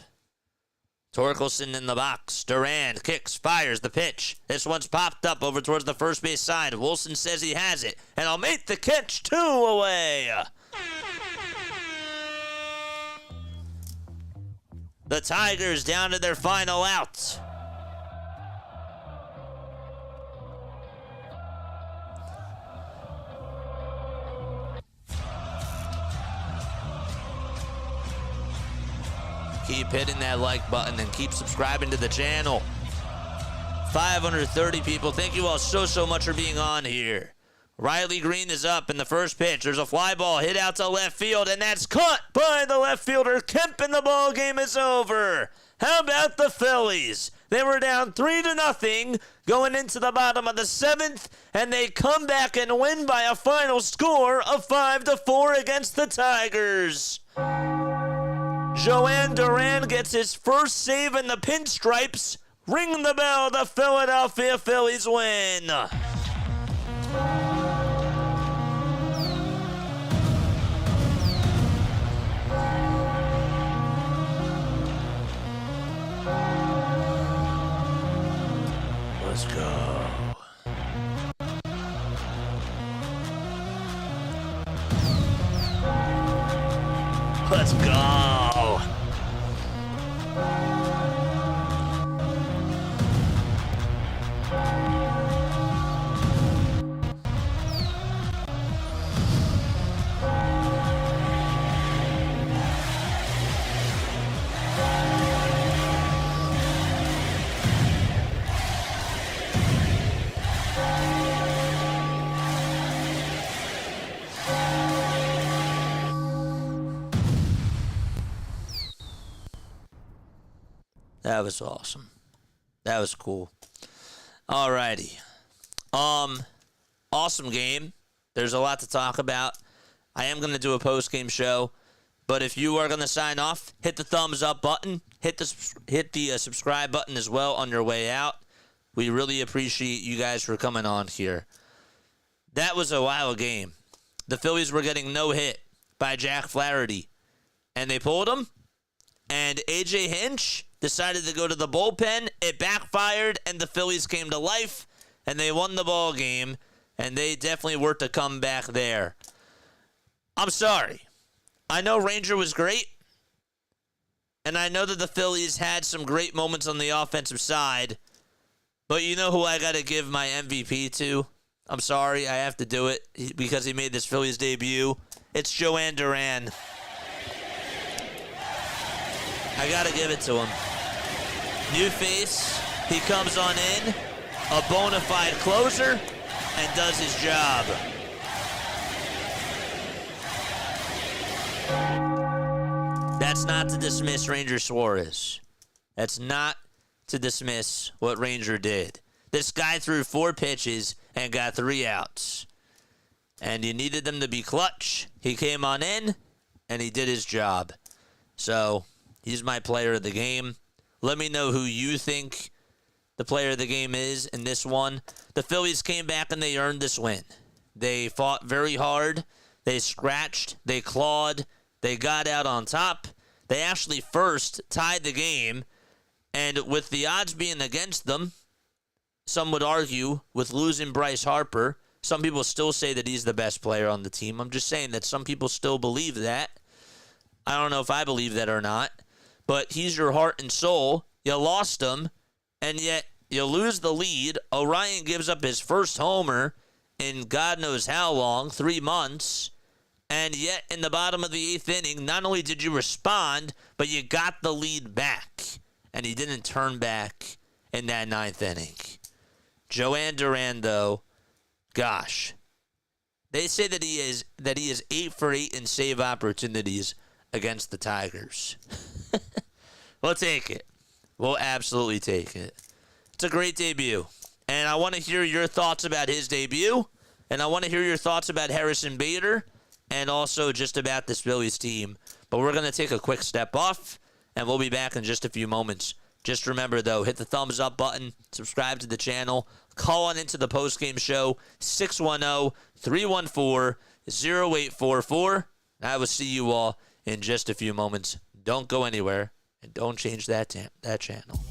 Torkelson in the box. Duran kicks, fires the pitch. This one's popped up over towards the first base side. Wilson says he has it. And I'll make the catch. 2 away. The Tigers down to their final out. Keep hitting that like button and keep subscribing to the channel. 530 people. Thank you all so much for being on here. Riley Greene is up in the first pitch. There's a fly ball hit out to left field, and that's caught by the left fielder Kemp, and the ball game is over. How about the Phillies? They were down 3-0 going into the bottom of the 7th, and they come back and win by a final score of 5-4 against the Tigers. Joan Duran gets his first save in the pinstripes. Ring the bell, the Philadelphia Phillies win. Let's go. Let's go. That was awesome. That was cool. Alrighty. Awesome game. There's a lot to talk about. I am going to do a post-game show. But if you are going to sign off, hit the thumbs up button. Hit the subscribe button as well on your way out. We really appreciate you guys for coming on here. That was a wild game. The Phillies were getting no hit by Jack Flaherty. And they pulled him. And A.J. Hinch decided to go to the bullpen. It backfired, and the Phillies came to life, and they won the ball game, and they definitely worked a comeback there. I'm sorry. I know Ranger was great, and I know that the Phillies had some great moments on the offensive side, but you know who I got to give my MVP to? I'm sorry, I have to do it because he made this Phillies debut. It's Joan Duran. I got to give it to him. New face, he comes on in, a bona fide closer, and does his job. That's not to dismiss Ranger Suarez. That's not to dismiss what Ranger did. This guy threw 4 pitches and got 3 outs. And you needed them to be clutch. He came on in, and he did his job. So, he's my player of the game. Let me know who you think the player of the game is in this one. The Phillies came back and they earned this win. They fought very hard. They scratched. They clawed. They got out on top. They actually first tied the game. And with the odds being against them, some would argue with losing Bryce Harper, some people still say that he's the best player on the team. I'm just saying that some people still believe that. I don't know if I believe that or not. But he's your heart and soul. You lost him, and yet you lose the lead. Orion gives up his first homer in God knows how long, 3 months. And yet, in the bottom of the 8th inning, not only did you respond, but you got the lead back. And he didn't turn back in that 9th inning. Joanne Duran, though, gosh. They say that he is 8 for 8 in save opportunities against the Tigers. We'll take it. We'll absolutely take it. It's a great debut. And I want to hear your thoughts about his debut. And I want to hear your thoughts about Harrison Bader. And also just about this Phillies team. But we're going to take a quick step off. And we'll be back in just a few moments. Just remember, though, hit the thumbs up button. Subscribe to the channel. Call on into the postgame show. 610-314-0844. I will see you all in just a few moments. Don't go anywhere. And don't change that channel.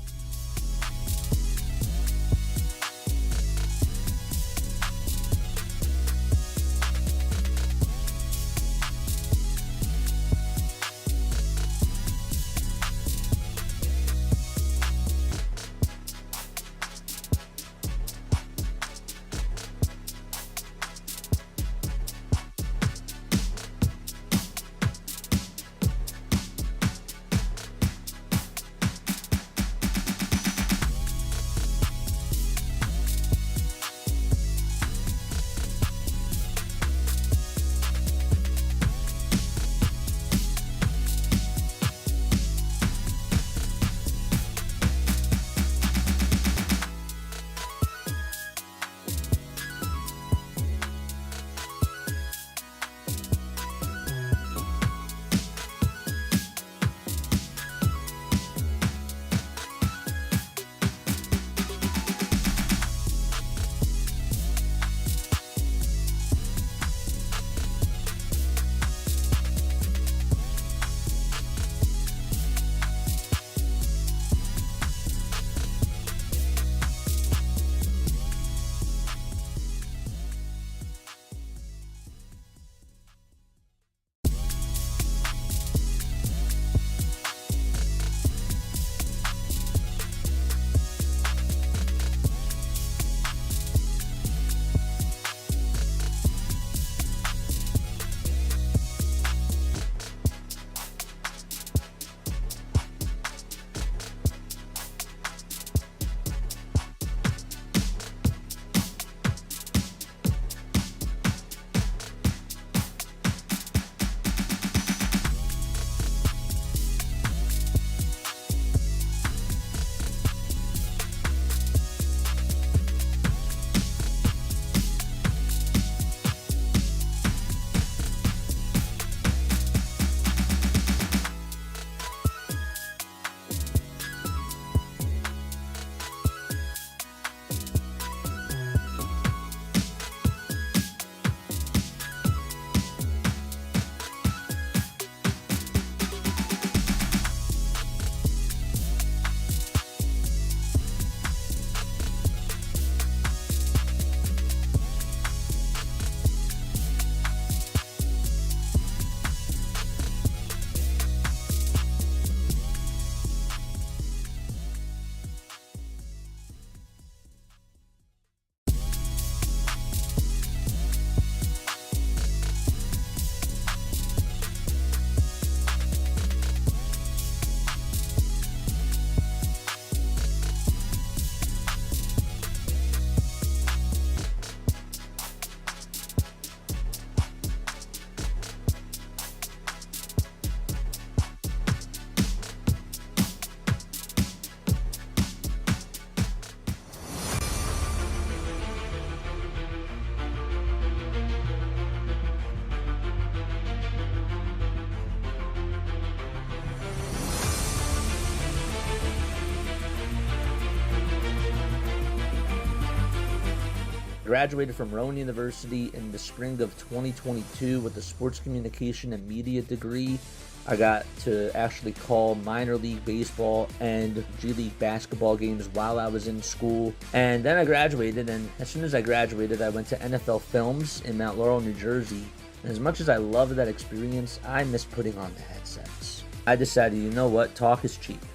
Graduated from Rowan University in the spring of 2022 with a sports communication and media degree. I got to actually call minor league baseball and G League basketball games while I was in school. And then I graduated, and as soon as I graduated, I went to NFL Films in Mount Laurel, New Jersey. And as much as I loved that experience, I miss putting on the headsets. I decided, you know what, talk is cheap.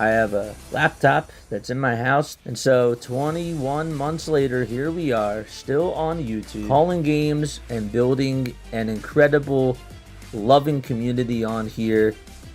I have a laptop that's in my house, and so 21 months later, here we are, still on YouTube, calling games and building an incredible, loving community on here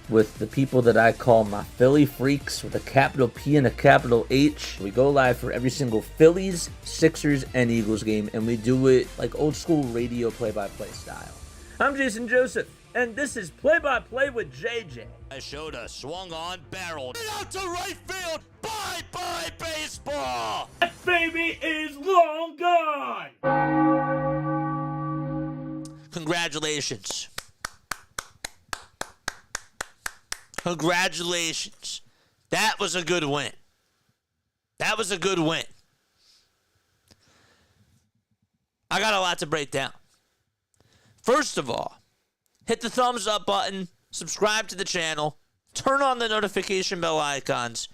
with the people that I call my Philly freaks with a capital P and a capital H. We go live for every single Phillies, Sixers, and Eagles game, and we do it like old school radio play-by-play style. I'm Jason Joseph, and this is Play-by-Play with JJ. I showed a swung on barrel. Get out to right field. Bye-bye baseball. That baby is long gone. Congratulations. Congratulations. That was a good win. That was a good win. I got a lot to break down. First of all, hit the thumbs up button, subscribe to the channel, turn on the notification bell icons,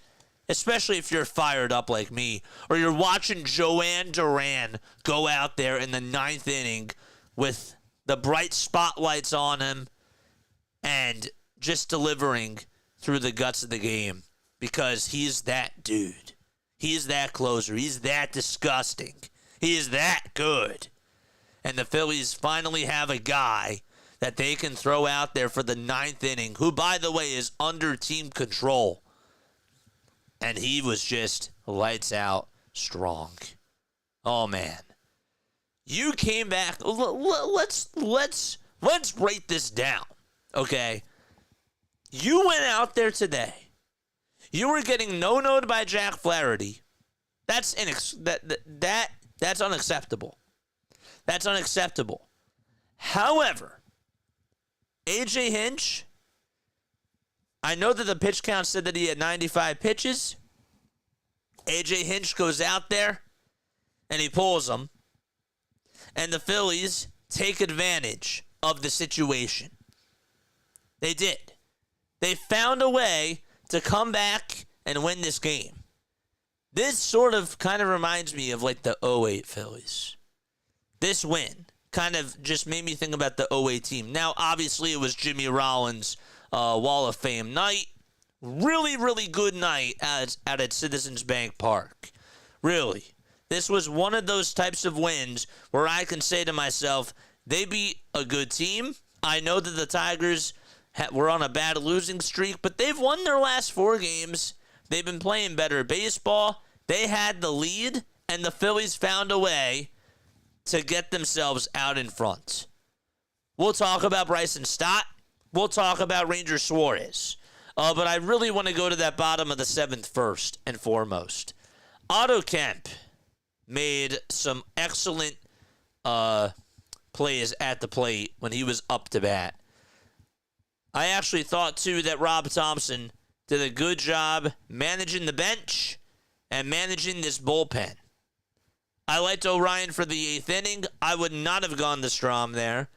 especially if you're fired up like me, or you're watching Duran go out there in the 9th inning with the bright spotlights on him and just delivering through the guts of the game, because he's that dude. He's that closer. He's that disgusting. He is that good. And the Phillies finally have a guy that they can throw out there for the 9th inning, who, by the way, is under team control. And he was just lights out strong. Oh, man. You came back. Let's break this down, okay? You went out there today. You were getting no-no'd by Jack Flaherty. That's unacceptable. That's unacceptable. However, AJ Hinch, I know that the pitch count said that he had 95 pitches. AJ Hinch goes out there and he pulls them. And the Phillies take advantage of the situation. They did. They found a way to come back and win this game. This sort of kind of reminds me of like the 08 Phillies. This win kind of just made me think about the 08 team. Now, obviously, it was Jimmy Rollins' Wall of Fame night. Really, really good night out at Citizens Bank Park. Really. This was one of those types of wins where I can say to myself, they beat a good team. I know that the Tigers were on a bad losing streak, but they've won their last 4 games. They've been playing better baseball. They had the lead, and the Phillies found a way to get themselves out in front. We'll talk about Bryson Stott. We'll talk about Ranger Suarez. But I really want to go to that bottom of the 7th first and foremost. Otto Kemp made some excellent plays at the plate when he was up to bat. I actually thought, too, that Rob Thompson did a good job managing the bench and managing this bullpen. I liked Orion for the 8th inning. I would not have gone to Strom there.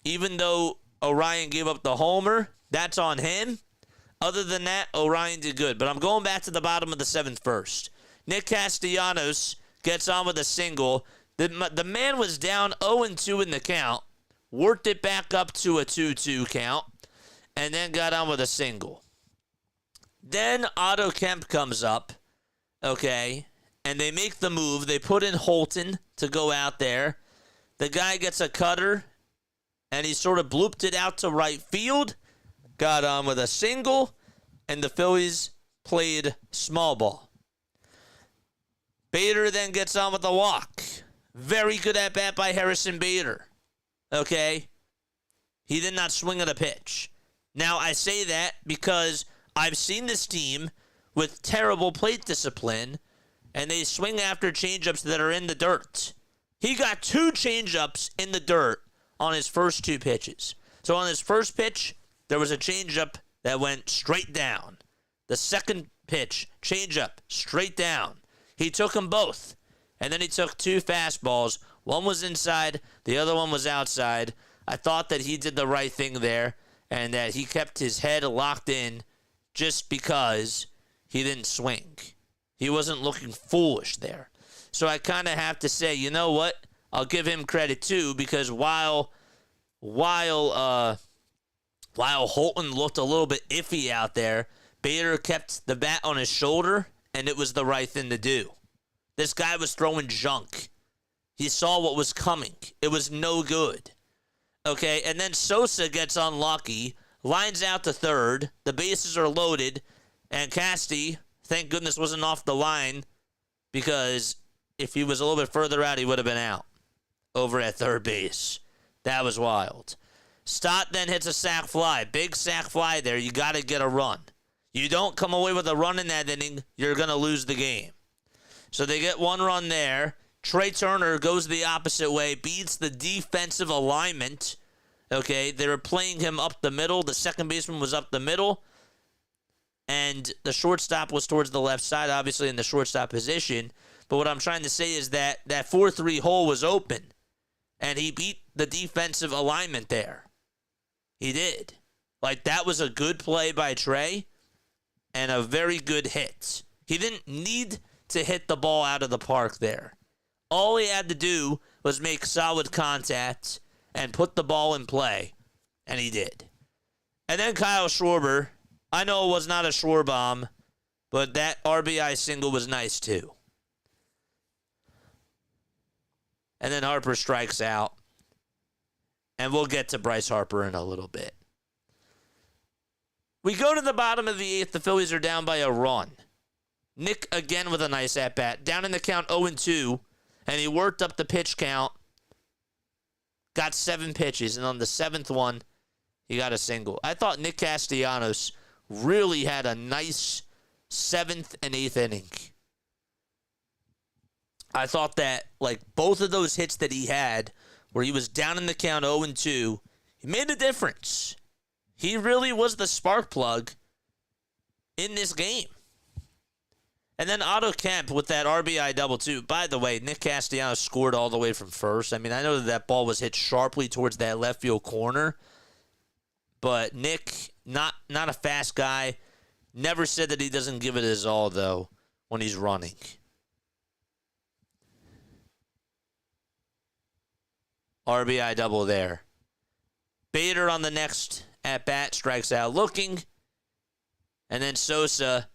Even though Orion gave up the homer, that's on him. Other than that, Orion did good. But I'm going back to the bottom of the 7th first. Nick Castellanos gets on with a single. The man was down 0-2 in the count, worked it back up to a 2-2 count, and then got on with a single. Then Otto Kemp comes up, okay, and they make the move. They put in Holton to go out there. The guy gets a cutter, and he sort of blooped it out to right field, got on with a single, and the Phillies played small ball. Bader then gets on with a walk. Very good at bat by Harrison Bader, okay? He did not swing at a pitch. Now, I say that because I've seen this team with terrible plate discipline, and they swing after changeups that are in the dirt. He got 2 changeups in the dirt on his first 2 pitches. So on his first pitch, there was a changeup that went straight down. The second pitch, changeup, straight down. He took them both, and then he took 2 fastballs. One was inside, the other one was outside. I thought that he did the right thing there, and that he kept his head locked in just because he didn't swing. He wasn't looking foolish there. So I kind of have to say, you know what? I'll give him credit too, because while Holton looked a little bit iffy out there, Bader kept the bat on his shoulder, and it was the right thing to do. This guy was throwing junk. He saw what was coming. It was no good. Okay, and then Sosa gets unlucky, lines out to third, the bases are loaded, and Casty, thank goodness, wasn't off the line, because if he was a little bit further out, he would have been out over at third base. That was wild. Stott then hits a sac fly. Big sac fly there. You got to get a run. You don't come away with a run in that inning, you're going to lose the game. So they get one run there. Trey Turner goes the opposite way, beats the defensive alignment. Okay, they were playing him up the middle. The second baseman was up the middle. And the shortstop was towards the left side, obviously in the shortstop position. But what I'm trying to say is that 4-3 hole was open. And he beat the defensive alignment there. He did. Like, that was a good play by Trey and a very good hit. He didn't need to hit the ball out of the park there. All he had to do was make solid contact and put the ball in play, and he did. And then Kyle Schwarber, I know it was not a Schwarbomb, but that RBI single was nice too. And then Harper strikes out, and we'll get to Bryce Harper in a little bit. We go to the bottom of the eighth. The Phillies are down by a run. Nick again with a nice at-bat. Down in the count 0-2, and he worked up the pitch count. Got 7 pitches, and on the 7th one, he got a single. I thought Nick Castellanos really had a nice 7th and 8th inning. I thought that, like, both of those hits that he had, where he was down in the count 0-2, he made a difference. He really was the spark plug in this game. And then Otto Kemp with that RBI double, too. By the way, Nick Castellanos scored all the way from first. I mean, I know that ball was hit sharply towards that left field corner. But Nick, not a fast guy. Never said that he doesn't give it his all, though, when he's running. RBI double there. Bader on the next at-bat strikes out looking. And then Sosa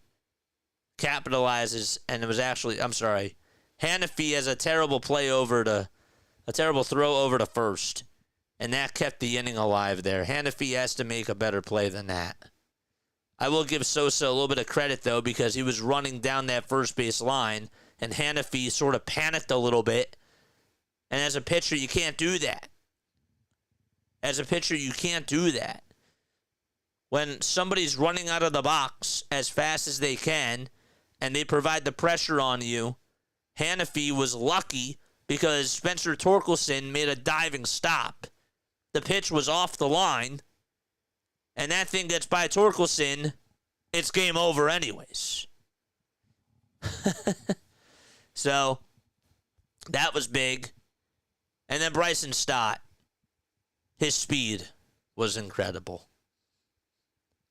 capitalizes, and it was actually, Hannafy has a terrible throw over to first, and that kept the inning alive there. Hannafy has to make a better play than that. I will give Sosa a little bit of credit, though, because he was running down that first base line, and Hannafy sort of panicked a little bit, and as a pitcher, you can't do that. When somebody's running out of the box as fast as they can, and they provide the pressure on you, Hannafy was lucky because Spencer Torkelson made a diving stop. The pitch was off the line, and that thing gets by Torkelson, it's game over anyways. So, that was big. And then Bryson Stott, his speed was incredible.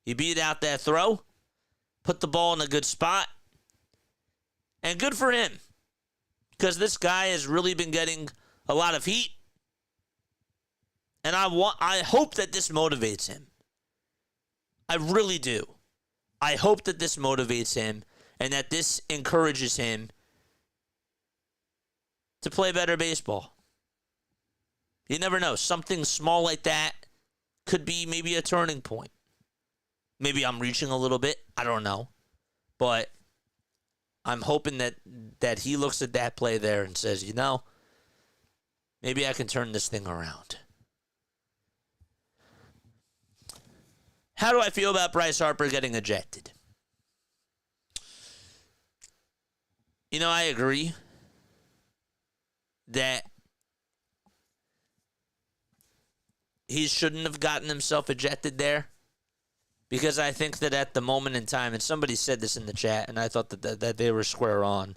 He beat out that throw, put the ball in a good spot, and good for him, because this guy has really been getting a lot of heat, and I hope that this motivates him. I really do. I hope that this motivates him and that this encourages him to play better baseball. You never know. Something small like that could be maybe a turning point. Maybe I'm reaching a little bit. I don't know. But I'm hoping that he looks at that play there and says, you know, maybe I can turn this thing around. How do I feel about Bryce Harper getting ejected? You know, I agree that he shouldn't have gotten himself ejected there, because I think that at the moment in time, and somebody said this in the chat, and I thought that they were square on.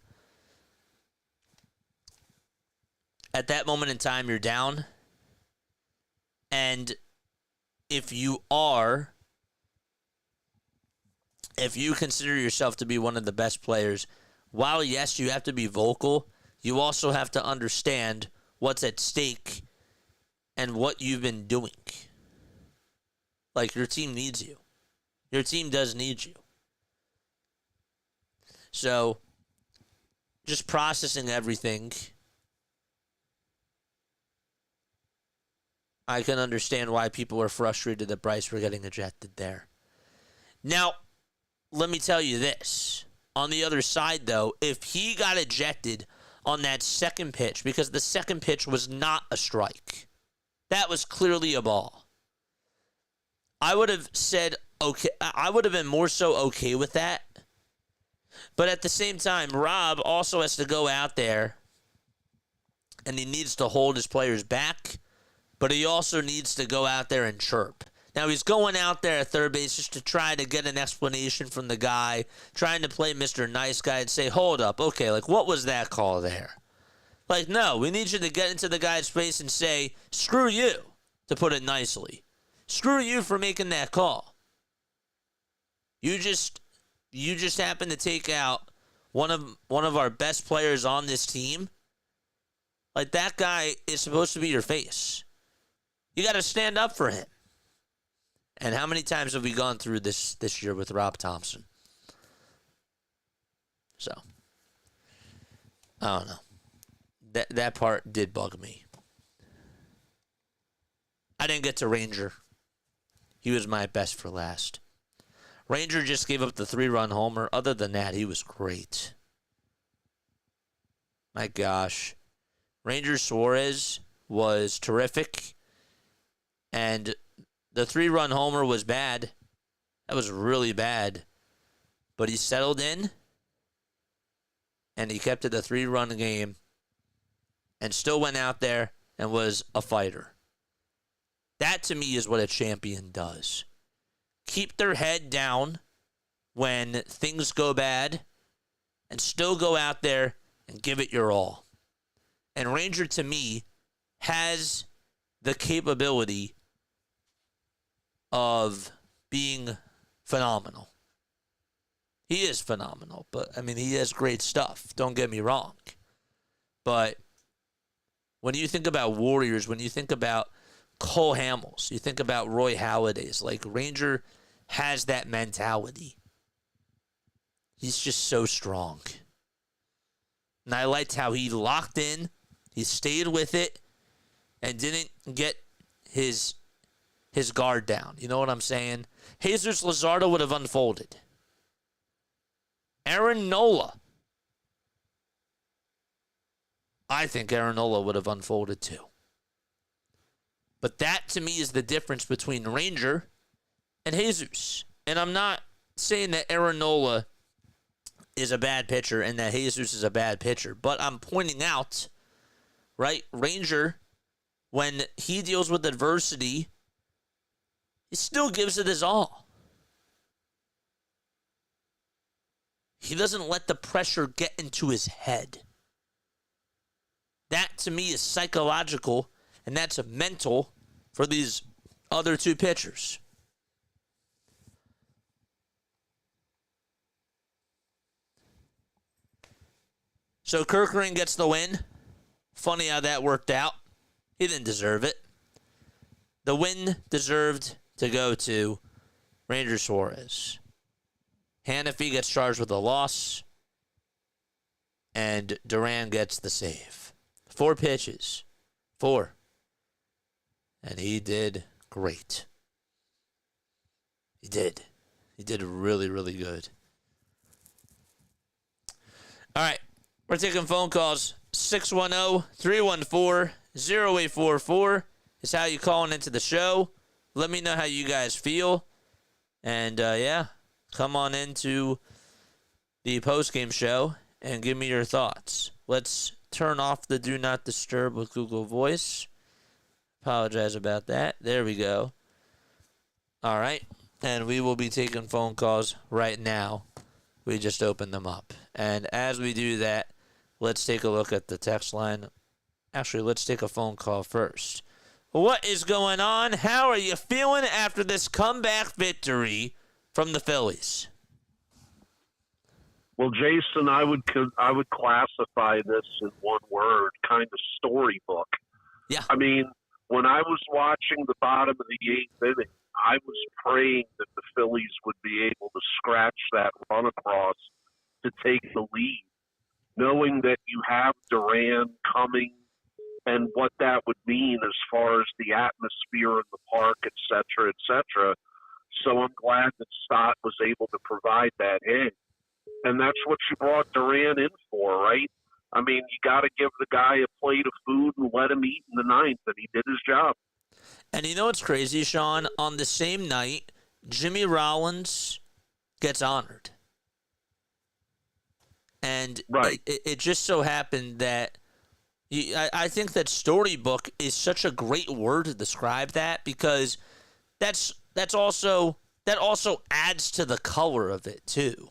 At that moment in time, you're down, and if you consider yourself to be one of the best players, while, yes, you have to be vocal, you also have to understand what's at stake and what you've been doing. Like, your team needs you. Your team does need you. So, just processing everything, I can understand why people are frustrated that Bryce were getting ejected there. Now, let me tell you this. On the other side, though, if he got ejected on that second pitch, because the second pitch was not a strike, that was clearly a ball, I would have said, okay, I would have been more so okay with that. But at the same time, Rob also has to go out there and he needs to hold his players back, but he also needs to go out there and chirp. Now, he's going out there at third base just to try to get an explanation from the guy, trying to play Mr. Nice Guy and say, hold up, okay, like, what was that call there? Like, no, we need you to get into the guy's face and say, screw you, to put it nicely. Screw you for making that call. You just happen to take out one of our best players on this team. Like, that guy is supposed to be your face. You got to stand up for him. And how many times have we gone through this year with Rob Thompson? So, I don't know. That part did bug me. I didn't get to Ranger. He was my best for last. Ranger just gave up the 3-run homer. Other than that, he was great. My gosh. Ranger Suarez was terrific. And the 3-run homer was bad. That was really bad. But he settled in. And he kept it a 3-run game. And still went out there and was a fighter. That, to me, is what a champion does. Keep their head down when things go bad and still go out there and give it your all. And Ranger, to me, has the capability of being phenomenal. He is phenomenal, but, I mean, he has great stuff. Don't get me wrong. But when you think about Warriors, when you think about Cole Hamels, you think about Roy Halladay's, like, Ranger has that mentality. He's just so strong. And I liked how he locked in, he stayed with it, and didn't get his guard down. You know what I'm saying? Jesus Luzardo would have unfolded. Aaron Nola. I think Aaron Nola would have unfolded too. But that, to me, is the difference between Ranger and Jesus. And I'm not saying that Aaron Nola is a bad pitcher and that Jesus is a bad pitcher. But I'm pointing out, right, Ranger, when he deals with adversity, he still gives it his all. He doesn't let the pressure get into his head. That, to me, is psychological. And that's mental for these other two pitchers. So Kerkering gets the win. Funny how that worked out. He didn't deserve it. The win deserved to go to Ranger Suarez. Hannafy gets charged with a loss. And Duran gets the save. 4 pitches. 4. And he did great. He did. He did really, really good. All right. We're taking phone calls. 610-314-0844 is how you calling into the show. Let me know how you guys feel. And, yeah, come on into the postgame show and give me your thoughts. Let's turn off the Do Not Disturb with Google Voice. Apologize about that. There we go. All right. And we will be taking phone calls right now. We just opened them up. And as we do that, let's take a look at the text line. Actually, let's take a phone call first. What is going on? How are you feeling after this comeback victory from the Phillies? Well, Jason, I would classify this in one word, kind of storybook. Yeah. I mean, when I was watching the bottom of the 8th inning, I was praying that the Phillies would be able to scratch that run across to take the lead, knowing that you have Duran coming and what that would mean as far as the atmosphere in the park, et cetera, So I'm glad that Stott was able to provide that hit. And that's what you brought Duran in for, right? I mean, you got to give the guy a plate of food and let him eat in the ninth, and he did his job. And you know what's crazy, Sean? On the same night, Jimmy Rollins gets honored. And right. it just so happened that I think that storybook is such a great word to describe that, because that also adds to the color of it too.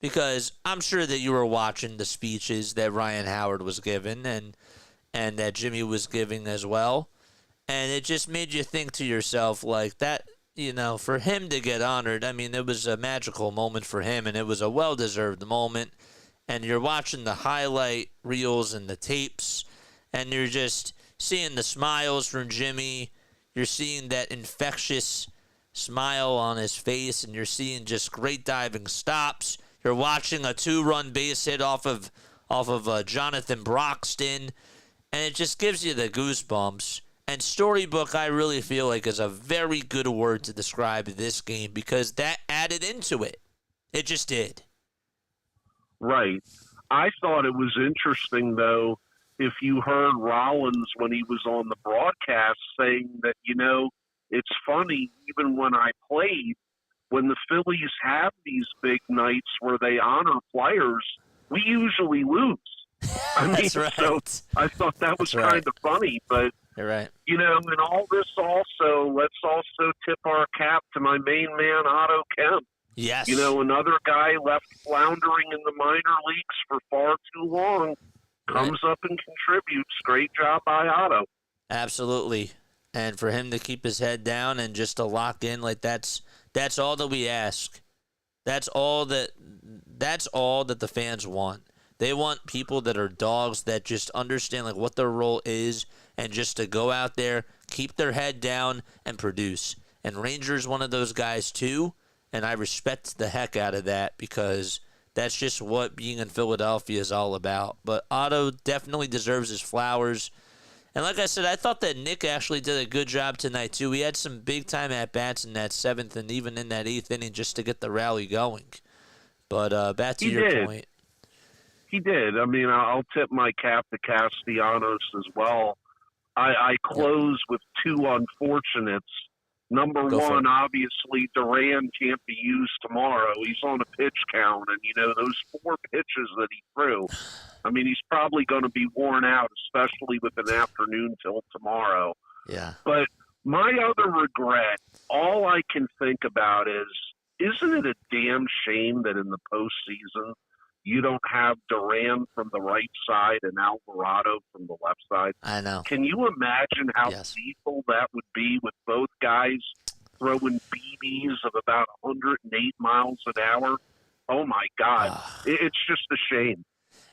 Because I'm sure that you were watching the speeches that Ryan Howard was giving and that Jimmy was giving as well. And it just made you think to yourself like that, for him to get honored. I mean, it was a magical moment for him, and it was a well-deserved moment. And you're watching the highlight reels and the tapes, and you're just seeing the smiles from Jimmy. You're seeing that infectious smile on his face, and you're seeing just great diving stops. You're watching a 2-run base hit off of Jonathan Broxton, and it just gives you the goosebumps. And storybook, I really feel like, is a very good word to describe this game, because that added into it. It just did. Right. I thought it was interesting, though, if you heard Rollins when he was on the broadcast saying that, it's funny, even when I played, when the Phillies have these big nights where they honor players, we usually lose. I mean, That's right. So I thought that was kind of funny, but you're right. And all this also, let's also tip our cap to my main man, Otto Kemp. Yes. Another guy left floundering in the minor leagues for far too long, comes up and contributes. Great job by Otto. Absolutely. And for him to keep his head down and just to lock in, like that's all that we ask. That's all that the fans want. They want people that are dogs that just understand like what their role is, and just to go out there, keep their head down, and produce. And Ranger's one of those guys too, and I respect the heck out of that, because that's just what being in Philadelphia is all about. But Otto definitely deserves his flowers. And like I said, I thought that Nick actually did a good job tonight too. We had some big-time at-bats in that 7th and even in that 8th inning just to get the rally going. But back to your point. He did. I mean, I'll tip my cap to Castellanos as well. I close with 2 unfortunates. Number one, obviously, Duran can't be used tomorrow. He's on a pitch count, and, those 4 pitches that he threw, I mean, he's probably going to be worn out, especially with an afternoon till tomorrow. Yeah. But my other regret, all I can think about is, isn't it a damn shame that in the postseason you don't have Duran from the right side and Alvarado from the left side? I know. Can you imagine how lethal that would be with both guys throwing BBs of about 108 miles an hour? Oh, my God. It's just a shame.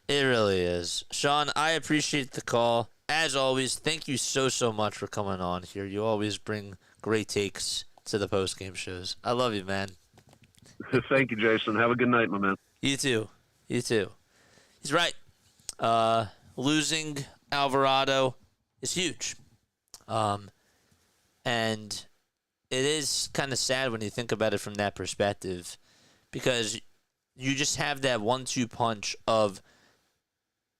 It really is. Sean, I appreciate the call. As always, thank you so much for coming on here. You always bring great takes to the post-game shows. I love you, man. Thank you, Jason. Have a good night, my man. You too. He's right. Losing Alvarado is huge. And it is kind of sad when you think about it from that perspective, because you just have that 1-2 punch of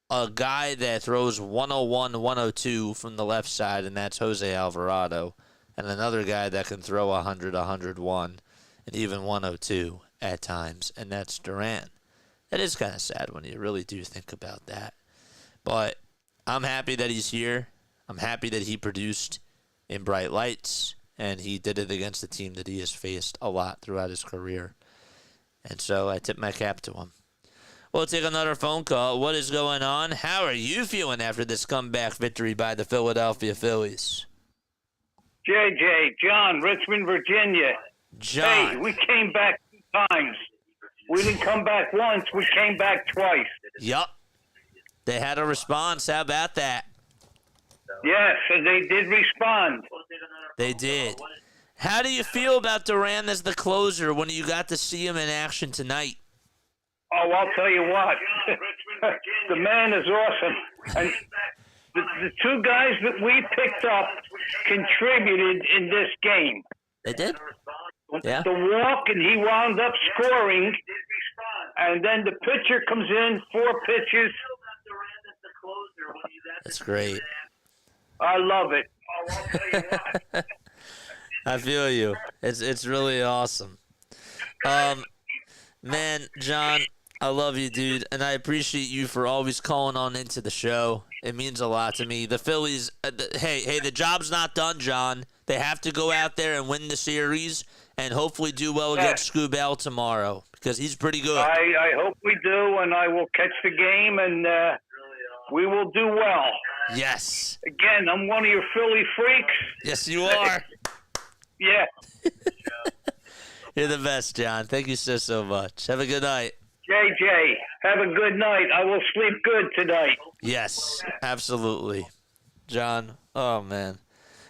a guy that throws 101, 102 from the left side, and that's Jose Alvarado, and another guy that can throw 100, 101, and even 102 at times, and that's Duran. That is kind of sad when you really do think about that. But I'm happy that he's here. I'm happy that he produced in bright lights, and he did it against a team that he has faced a lot throughout his career. And so I tip my cap to him. We'll take another phone call. What is going on? How are you feeling after this comeback victory by the Philadelphia Phillies? JJ, John, Richmond, Virginia. John. Hey, we came back 2 times. We didn't come back once. We came back twice. Yup. They had a response. How about that? Yes, and they did respond. They did. How do you feel about Duran as the closer when you got to see him in action tonight? Oh, I'll tell you what. The man is awesome. And the two guys that we picked up contributed in this game. They did. Yeah. The walk, and he wound up scoring. And then the pitcher comes in, 4 pitches. That's great. I love it. I feel you. It's really awesome. Man, John, I love you, dude, and I appreciate you for always calling on into the show. It means a lot to me. The Phillies, hey, the job's not done, John. They have to go out there and win the series and hopefully do well against Scubell tomorrow because he's pretty good. I hope we do, and I will catch the game, and we will do well. Yes. Again, I'm one of your Philly freaks. Yes, you are. Yeah. You're the best, John. Thank you so much. Have a good night. JJ, have a good night. I will sleep good tonight. Yes, absolutely. John, oh, man.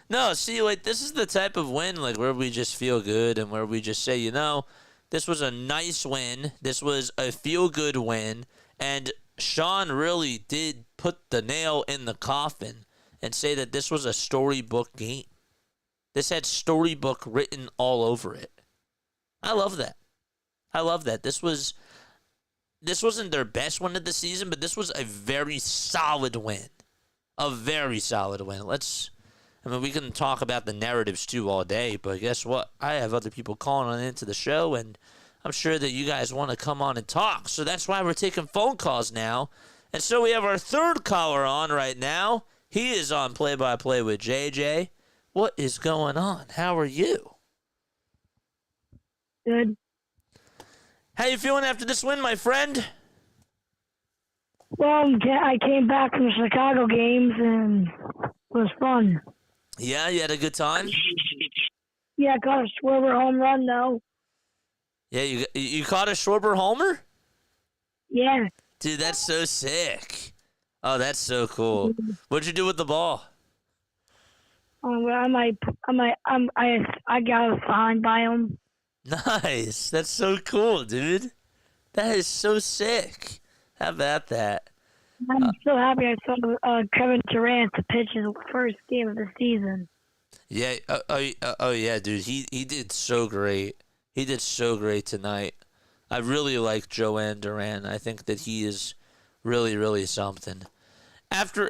No, see, like, this is the type of win, like, where we just feel good and where we just say, you know, this was a nice win. This was a feel-good win. And Sean really did put the nail in the coffin and say that this was a storybook game. This had storybook written all over it. I love that. I love that. This wasn't their best win of the season, but this was a very solid win. A very solid win. We can talk about the narratives too all day, but guess what? I have other people calling on into the show, and I'm sure that you guys want to come on and talk. So that's why we're taking phone calls now. And so we have our third caller on right now. He is on play-by-play with JJ. What is going on? How are you? Good. How you feeling after this win, my friend? Well, I came back from the Chicago games and it was fun. Yeah, you had a good time? Yeah, I caught a Schwarber home run, though. Yeah, you caught a Schwarber homer? Yeah. Dude, that's so sick. Oh, that's so cool. What'd you do with the ball? I got a sign by him. Nice. That's so cool, dude. That is so sick. How about that? I'm so happy I saw Kevin Durant to pitch his first game of the season. Yeah. Yeah, dude. He did so great. He did so great tonight. I really like Duran. I think that he is really, really something. After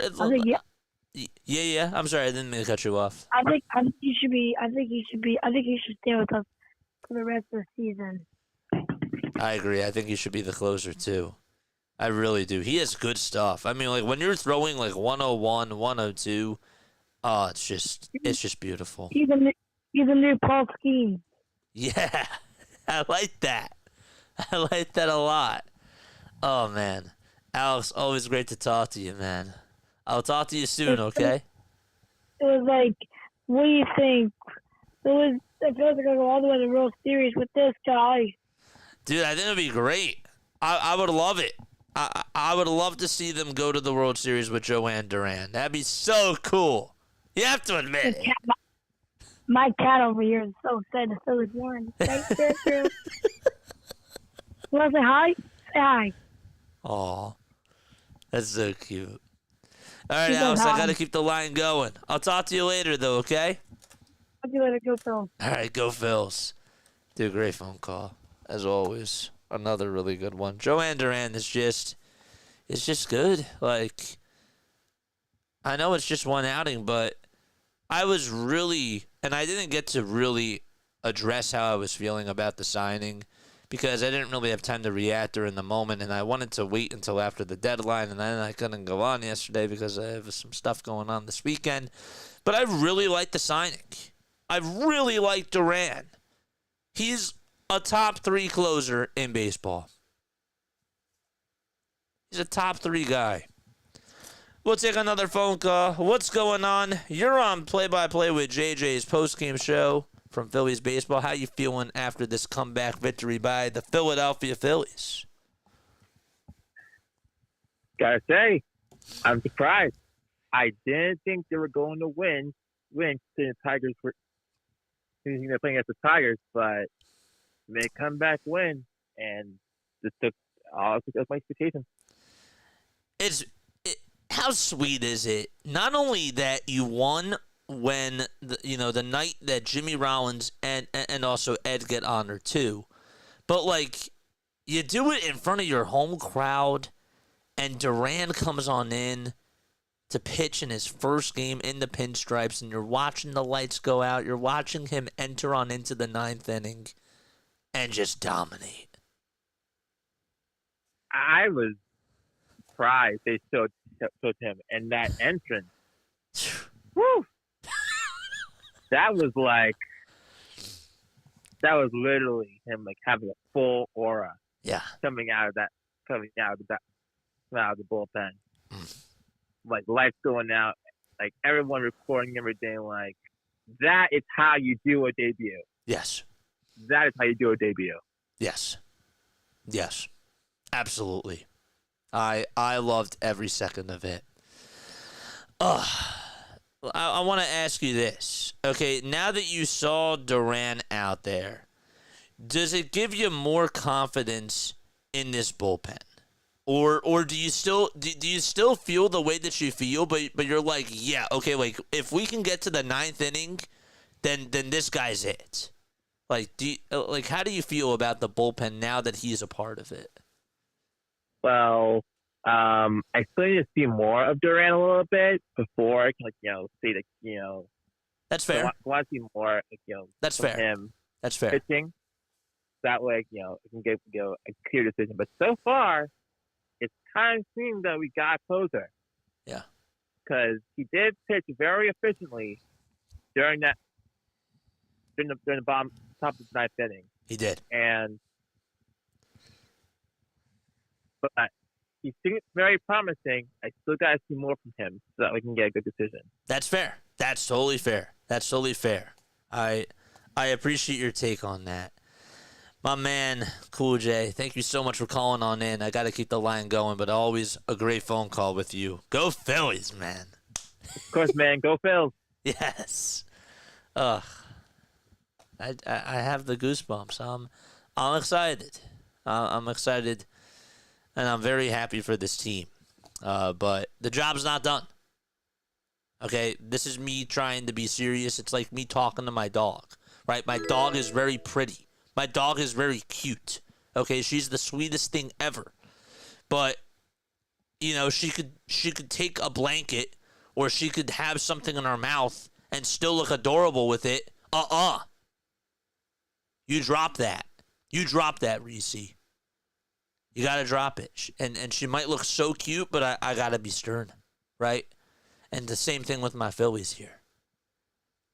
yeah. I'm sorry, I didn't mean to cut you off. I think he should stay with us for the rest of the season. I agree. I think he should be the closer too. I really do. He has good stuff. I mean, like when you're throwing like 101, 102, oh, it's just beautiful. He's a new Paul Scheme. Yeah, I like that. I like that a lot. Oh man, Alex, always great to talk to you, man. I'll talk to you soon, okay? It was like, what do you think? I feel like I go all the way to the World Series with this guy. Dude, I think it'd be great. I would love it. I would love to see them go to the World Series with Duran. That'd be so cool. You have to admit it. My cat over here is so excited the Phillies won. Thanks, Drew. You want to say hi? Say hi. Aw, that's so cute. All right, Alex, I got to keep the line going. I'll talk to you later, though, okay? Talk to you later. Go, Phil. All right, go Phils. Dude, great phone call, as always. Another really good one. Duran is just good. Like, I know it's just one outing, but I was really, and I didn't get to really address how I was feeling about the signing because I didn't really have time to react during the moment, and I wanted to wait until after the deadline, and then I couldn't go on yesterday because I have some stuff going on this weekend. But I really like the signing. I really like Duran. He's a top 3 closer in baseball. He's a top 3 guy. We'll take another phone call. What's going on? You're on play-by-play with JJ's post-game show from Phillies baseball. How you feeling after this comeback victory by the Philadelphia Phillies? Gotta say, I'm surprised. I didn't think they were going to win since the Tigers were thinking they're playing against the Tigers, but they come back win, and that's my expectation. How sweet is it? Not only that you won when the night that Jimmy Rollins and also Ed get honored too, but like you do it in front of your home crowd, and Duran comes on in to pitch in his first game in the pinstripes, and you're watching the lights go out. You're watching him enter on into the 9th inning and just dominate. I was surprised they showed him, and that entrance. Woo! That was literally him like having a full aura. Yeah. Coming out of the bullpen. Like lights going out, like everyone recording everything. Like that is how you do a debut. Yes. That is how you do a debut. Yes. Yes. Absolutely. I loved every second of it. I want to ask you this. Okay, now that you saw Duran out there, does it give you more confidence in this bullpen? Or do you still feel the way that you feel, but you're like, yeah, okay, like if we can get to the 9th inning, then this guy's it. Like how do you feel about the bullpen now that he's a part of it? Well, I still need to see more of Duran a little bit before I can, say that, That's fair. I want to see more, That's from fair. him That's fair. pitching. That way, I can get a clear decision. But so far, it's kind of seems that we got a closer. Yeah. Because he did pitch very efficiently during the top of the 9th inning. He did. But he seems very promising. I still got to see more from him so that we can get a good decision. That's fair. That's totally fair. That's totally fair. I appreciate your take on that. My man, Cool J, thank you so much for calling on in. I got to keep the line going, but always a great phone call with you. Go Phillies, man. Of course, man. Go Phils. Yes. Ugh. I have the goosebumps. I'm excited. I'm excited, and I'm very happy for this team. But the job's not done. Okay, this is me trying to be serious. It's like me talking to my dog, right? My dog is very pretty. My dog is very cute. Okay, she's the sweetest thing ever. But she could take a blanket, or she could have something in her mouth and still look adorable with it. You drop that. You drop that, Reese. You got to drop it. And she might look so cute, but I got to be stern, right? And the same thing with my Phillies here.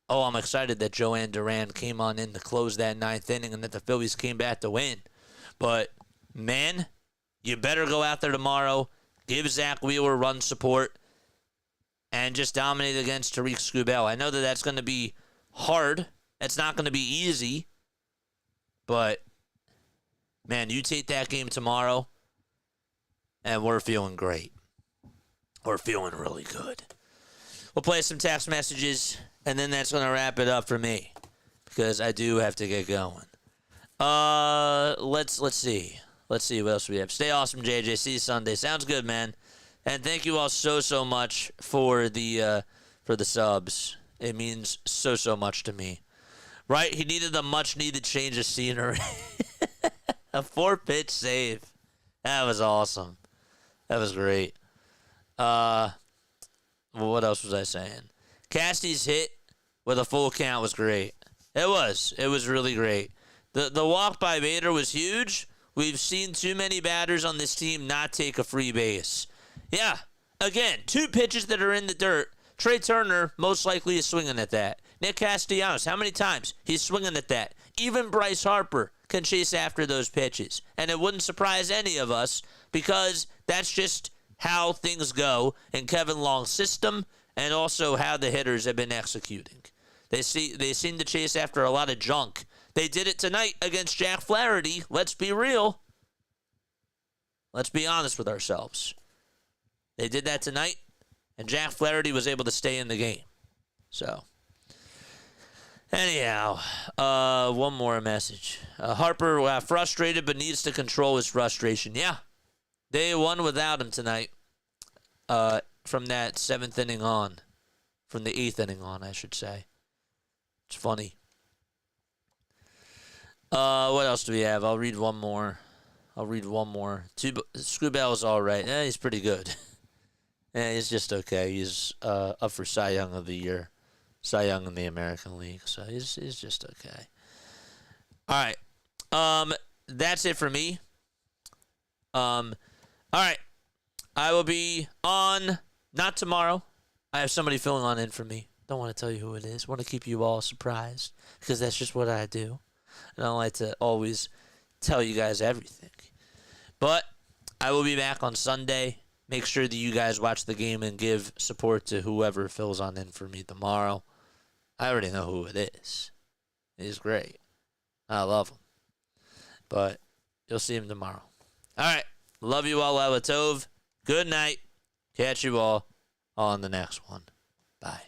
Oh, I'm excited that Joanne Duran came on in to close that 9th inning and that the Phillies came back to win. But, man, you better go out there tomorrow, give Zach Wheeler run support, and just dominate against Tariq Skubal. I know that that's going to be hard. It's not going to be easy. But, man, you take that game tomorrow, and we're feeling great. We're feeling really good. We'll play some text messages, and then that's going to wrap it up for me, because I do have to get going. Let's see. Let's see what else we have. Stay awesome, JJ. See you Sunday. Sounds good, man. And thank you all so much for the subs. It means so much to me. Right? He needed a much-needed change of scenery. A 4-pitch save. That was awesome. That was great. What else was I saying? Casty's hit with a full count was great. It was. It was really great. The walk by Bader was huge. We've seen too many batters on this team not take a free base. Yeah. Again, 2 pitches that are in the dirt. Trey Turner most likely is swinging at that. Nick Castellanos, how many times? He's swinging at that. Even Bryce Harper can chase after those pitches. And it wouldn't surprise any of us because that's just how things go in Kevin Long's system and also how the hitters have been executing. They seem to chase after a lot of junk. They did it tonight against Jack Flaherty. Let's be real. Let's be honest with ourselves. They did that tonight, and Jack Flaherty was able to stay in the game. So, anyhow, one more message. Harper frustrated but needs to control his frustration. Yeah, They won without him tonight. From that 7th inning on. From the 8th inning on, I should say. It's funny. What else do we have? I'll read one more. Screwball's all right. He's pretty good. He's just okay. He's up for Cy Young of the Year. Cy Young in the American League. So he's just okay. All right. That's it for me. All right. I will be on, not tomorrow. I have somebody filling on in for me. Don't want to tell you who it is. Want to keep you all surprised because that's just what I do. And I don't like to always tell you guys everything. But I will be back on Sunday. Make sure that you guys watch the game and give support to whoever fills on in for me tomorrow. I already know who it is. He's great. I love him. But you'll see him tomorrow. All right. Love you all. Laila Tov. Good night. Catch you all on the next one. Bye.